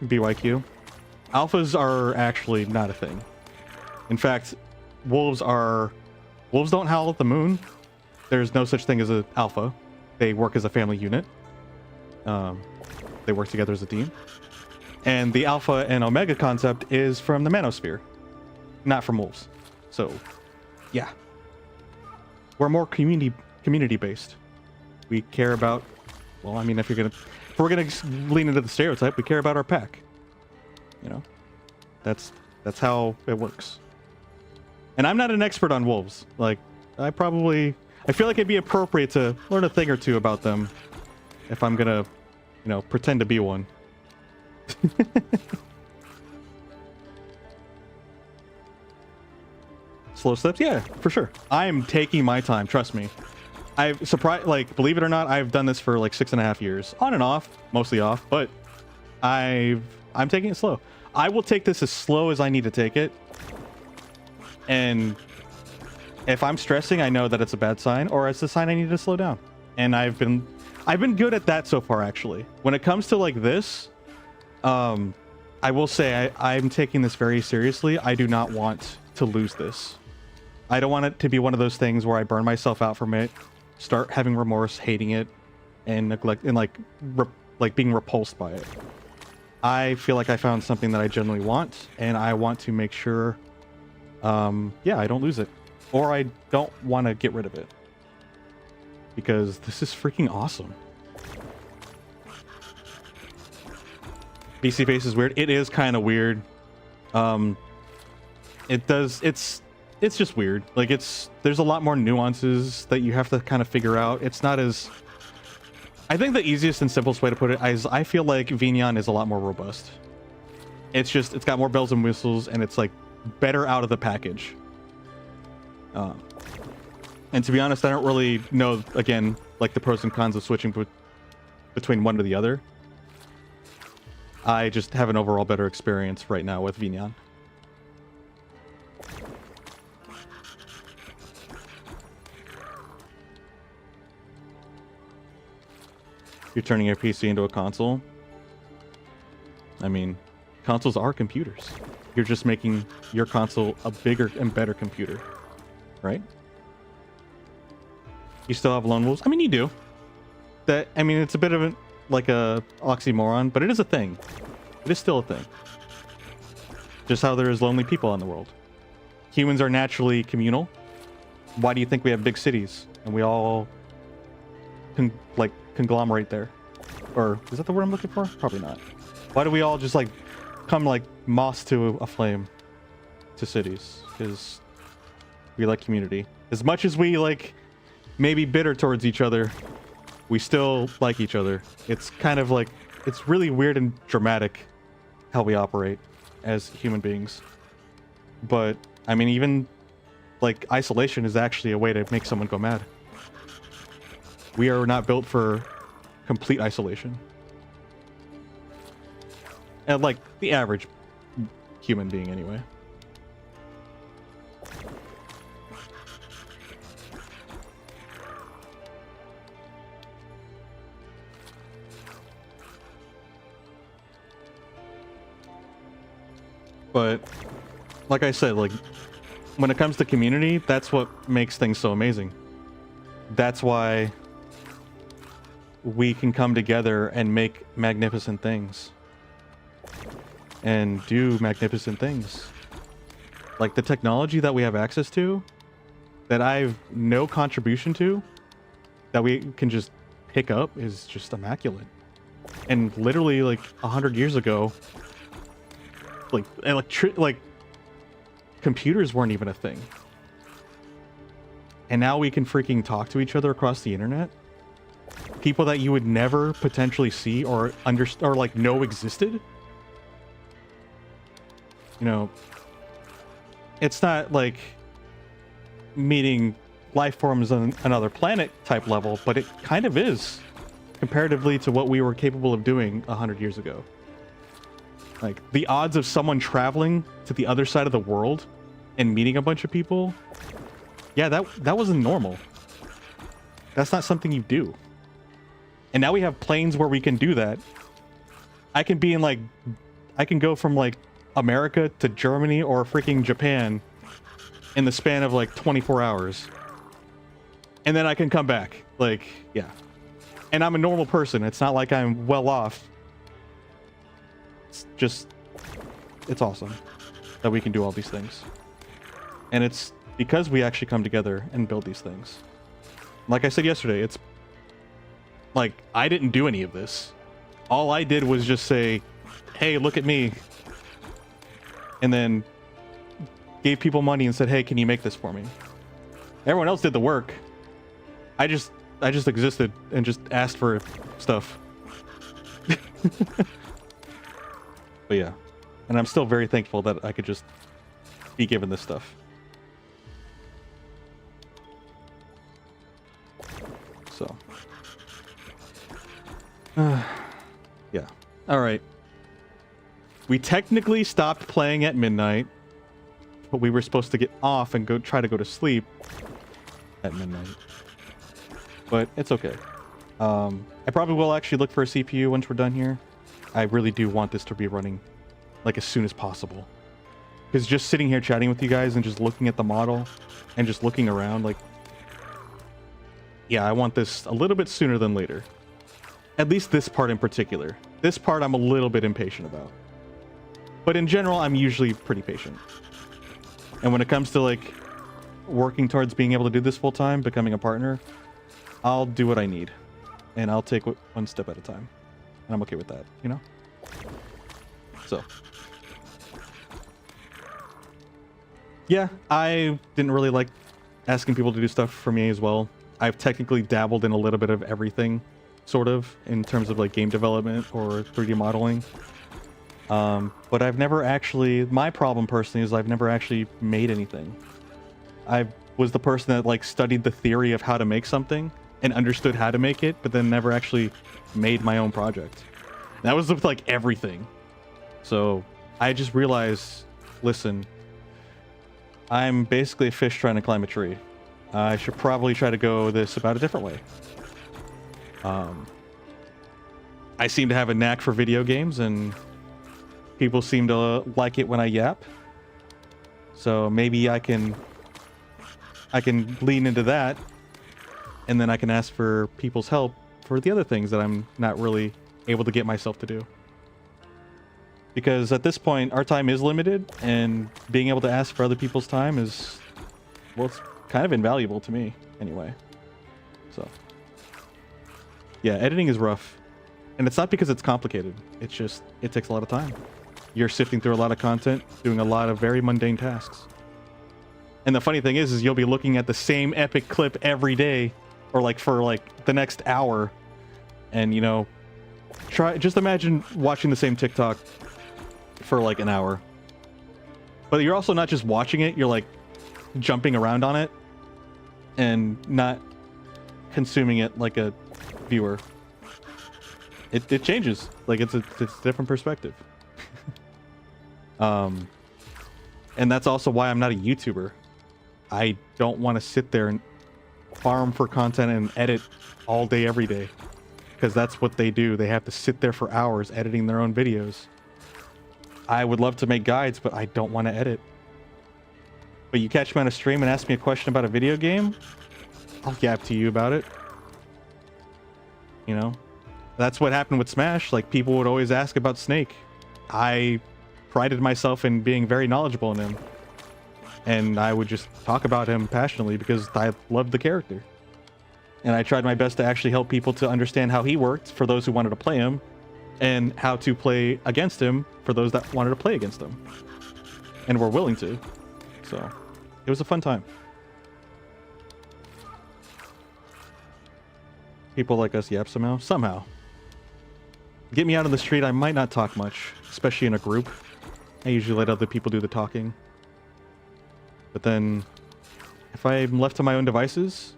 BYQ. Alphas are actually not a thing. In fact, wolves don't howl at the moon. There's no such thing as an alpha. They work as a family unit. They work together as a team. And the alpha and omega concept is from the manosphere, not from wolves. So, yeah. We're more community based. We care about, well, I mean, if we're gonna lean into the stereotype, we care about our pack. You know, that's how it works. And I'm not an expert on wolves. Like, I feel like it'd be appropriate to learn a thing or two about them if I'm gonna, you know, pretend to be one. Slow steps, yeah, for sure. I'm taking my time, trust me. I've surprised, like, believe it or not, I've done this for like 6.5 years, on and off, mostly off, but I'm taking it slow. I will take this as slow as I need to take it, and if I'm stressing, I know that it's a bad sign, or it's a sign I need to slow down. And I've been good at that so far, actually. When it comes to like this, I will say I'm taking this very seriously. I do not want to lose this. I don't want it to be one of those things where I burn myself out from it, start having remorse, hating it, and neglect, and like being repulsed by it. I feel like I found something that I genuinely want, and I want to make sure, yeah, I don't lose it, or I don't want to get rid of it, because this is freaking awesome. BC face is weird. It is kind of weird. It's just weird. Like, there's a lot more nuances that you have to kind of figure out. It's not as, I think the easiest and simplest way to put it is I feel like Vignon is a lot more robust. It's got more bells and whistles, and it's like better out of the package. And to be honest, I don't really know, again, like the pros and cons of switching between one to the other. I just have an overall better experience right now with Vignon. You're turning your PC into a console. I mean, consoles are computers. You're just making your console a bigger and better computer, right? You still have lone wolves? I mean, you do. I mean, it's a bit of a oxymoron, but it is a thing. It is still a thing. Just how there is lonely people in the world. Humans are naturally communal. Why do you think we have big cities and we all conglomerate there? Or is that the word I'm looking for? Probably not. Why do we all just like come like moths to a flame to cities? Because we like community. As much as we like maybe bitter towards each other, we still like each other. It's kind of like, it's really weird and dramatic how we operate as human beings. But I mean, even like isolation is actually a way to make someone go mad. We are not built for complete isolation. And like the average human being anyway. But like I said, like when it comes to community, that's what makes things so amazing. That's why we can come together and make magnificent things. And do magnificent things. Like the technology that we have access to, that I've no contribution to, that we can just pick up is just immaculate. And literally like 100 years ago, like computers weren't even a thing. And now we can freaking talk to each other across the internet. People that you would never potentially see or understand or like know existed. You know, it's not like meeting life forms on another planet type level, but it kind of is comparatively to what we were capable of doing 100 years ago. Like the odds of someone traveling to the other side of the world and meeting a bunch of people Yeah, that wasn't normal. That's not something you do. And now we have planes where we can do that. I can be in like, I can go from like America to Germany or freaking Japan in the span of like 24 hours. And then I can come back. Like, yeah. And I'm a normal person. It's not like I'm well off. It's just, it's awesome that we can do all these things. And it's because we actually come together and build these things. Like I said yesterday, it's like, I didn't do any of this. All I did was just say, hey, look at me. And then gave people money and said, hey, can you make this for me? Everyone else did the work. I just existed and just asked for stuff. But yeah. And I'm still very thankful that I could just be given this stuff. So. Yeah. All right. We technically stopped playing at midnight, but we were supposed to get off and try to go to sleep at midnight. But it's okay. I probably will actually look for a CPU once we're done here. I really do want this to be running like as soon as possible. Because just sitting here chatting with you guys and just looking at the model and just looking around, like, yeah, I want this a little bit sooner than later. At least this part in particular. This part I'm a little bit impatient about. But in general, I'm usually pretty patient. And when it comes to like working towards being able to do this full time, becoming a partner, I'll do what I need. And I'll take one step at a time. And I'm okay with that, you know? So. Yeah, I didn't really like asking people to do stuff for me as well. I've technically dabbled in a little bit of everything, sort of, in terms of like game development or 3D modeling. But I've never actually, my problem personally is I've never actually made anything. I was the person that like studied the theory of how to make something and understood how to make it, but then never actually made my own project. That was with like everything. So I just realized, listen, I'm basically a fish trying to climb a tree. I should probably try to go this about a different way. I seem to have a knack for video games, and people seem to like it when I yap. So maybe I can lean into that, and then I can ask for people's help for the other things that I'm not really able to get myself to do. Because at this point, our time is limited, and being able to ask for other people's time is, well, it's kind of invaluable to me anyway. So yeah, editing is rough, and it's not because it's complicated. It's just, it takes a lot of time. You're sifting through a lot of content, doing a lot of very mundane tasks. And the funny thing is you'll be looking at the same epic clip every day, or like for like the next hour, and you know, just imagine watching the same TikTok for like an hour. But you're also not just watching it, you're like jumping around on it and not consuming it like a viewer. It changes. Like it's a different perspective. And that's also why I'm not a YouTuber. I don't want to sit there and farm for content and edit all day every day, because that's what they do. They have to sit there for hours editing their own videos. I would love to make guides, but I don't want to edit. But you catch me on a stream and ask me a question about a video game, I'll yap to you about it. You know? That's what happened with Smash. Like, people would always ask about Snake. I prided myself in being very knowledgeable in him. And I would just talk about him passionately because I loved the character. And I tried my best to actually help people to understand how he worked for those who wanted to play him, and how to play against him for those that wanted to play against him and were willing to. So it was a fun time. People like us yap somehow. Get me out on the street, I might not talk much, especially in a group. I usually let other people do the talking. But then if I'm left to my own devices,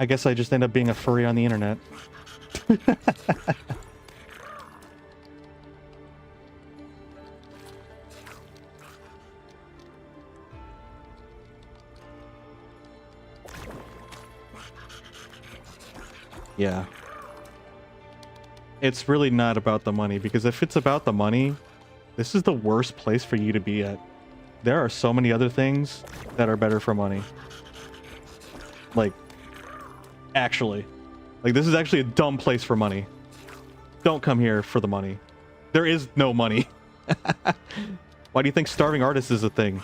I guess I just end up being a furry on the internet. Yeah. It's really not about the money, because if it's about the money, this is the worst place for you to be at. There are so many other things that are better for money. Like, actually. Like, this is actually a dumb place for money. Don't come here for the money. There is no money. Why do you think starving artists is a thing?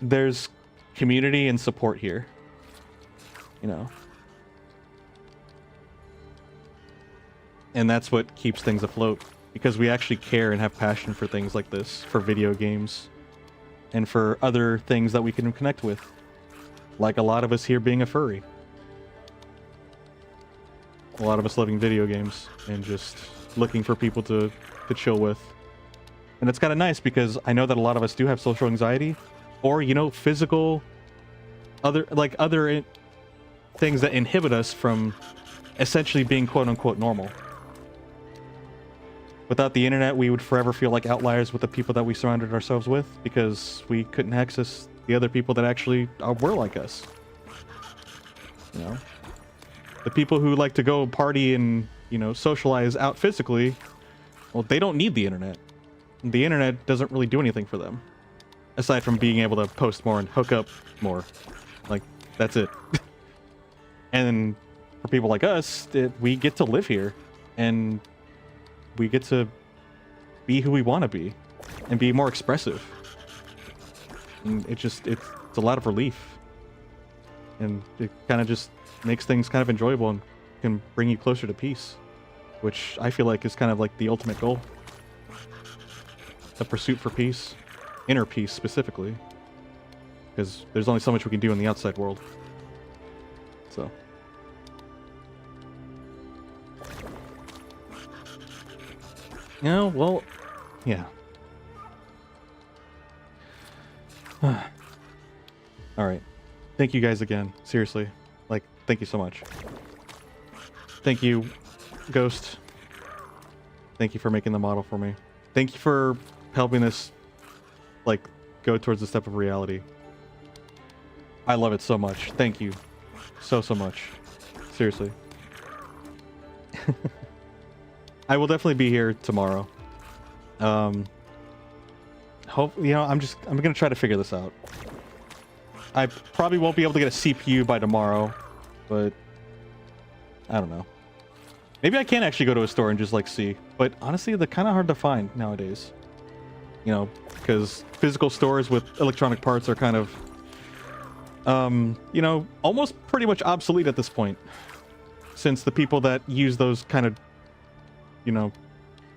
There's community and support here. You know. And that's what keeps things afloat. Because we actually care and have passion for things like this. For video games. And for other things that we can connect with. Like a lot of us here being a furry. A lot of us loving video games. And just looking for people to chill with. And it's kind of nice because I know that a lot of us do have social anxiety. Or, you know, physical... other things that inhibit us from essentially being quote-unquote normal. Without the internet, we would forever feel like outliers with the people that we surrounded ourselves with, because we couldn't access the other people that actually were like us. You know? The people who like to go party and, you know, socialize out physically, well, they don't need the internet. The internet doesn't really do anything for them. Aside from being able to post more and hook up more. Like, that's it. And for people like us, we get to live here. And we get to be who we want to be. And be more expressive. And it's a lot of relief. And it kind of just makes things kind of enjoyable and can bring you closer to peace. Which I feel like is kind of like the ultimate goal. The pursuit for peace. Inner peace, specifically. Because there's only so much we can do in the outside world. So. You know, well, yeah. Alright. Thank you guys again. Seriously. Like, thank you so much. Thank you, Ghost. Thank you for making the model for me. Thank you for helping this, like, go towards the step of reality. I love it so much. Thank you. So much. Seriously. I will definitely be here tomorrow. Hope, you know, I'm gonna try to figure this out. I probably won't be able to get a CPU by tomorrow, but I don't know. Maybe I can actually go to a store and just like see, but honestly, they're kind of hard to find nowadays. You know, because physical stores with electronic parts are kind of, you know, almost pretty much obsolete at this point. Since the people that use those kind of, you know,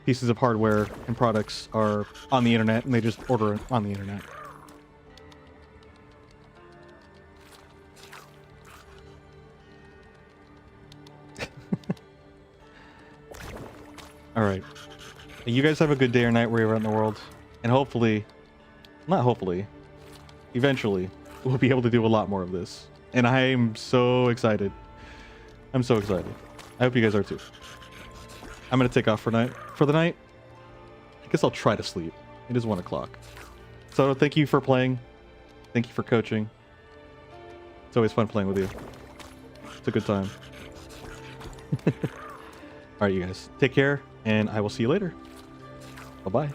pieces of hardware and products are on the internet and they just order it on the internet. Alright. You guys have a good day or night wherever in the world. And hopefully, not hopefully, eventually, we'll be able to do a lot more of this. And I am so excited. I'm so excited. I hope you guys are too. I'm going to take off for the night. I guess I'll try to sleep. It is 1 o'clock. So thank you for playing. Thank you for coaching. It's always fun playing with you. It's a good time. Alright, you guys. Take care, and I will see you later. Bye-bye.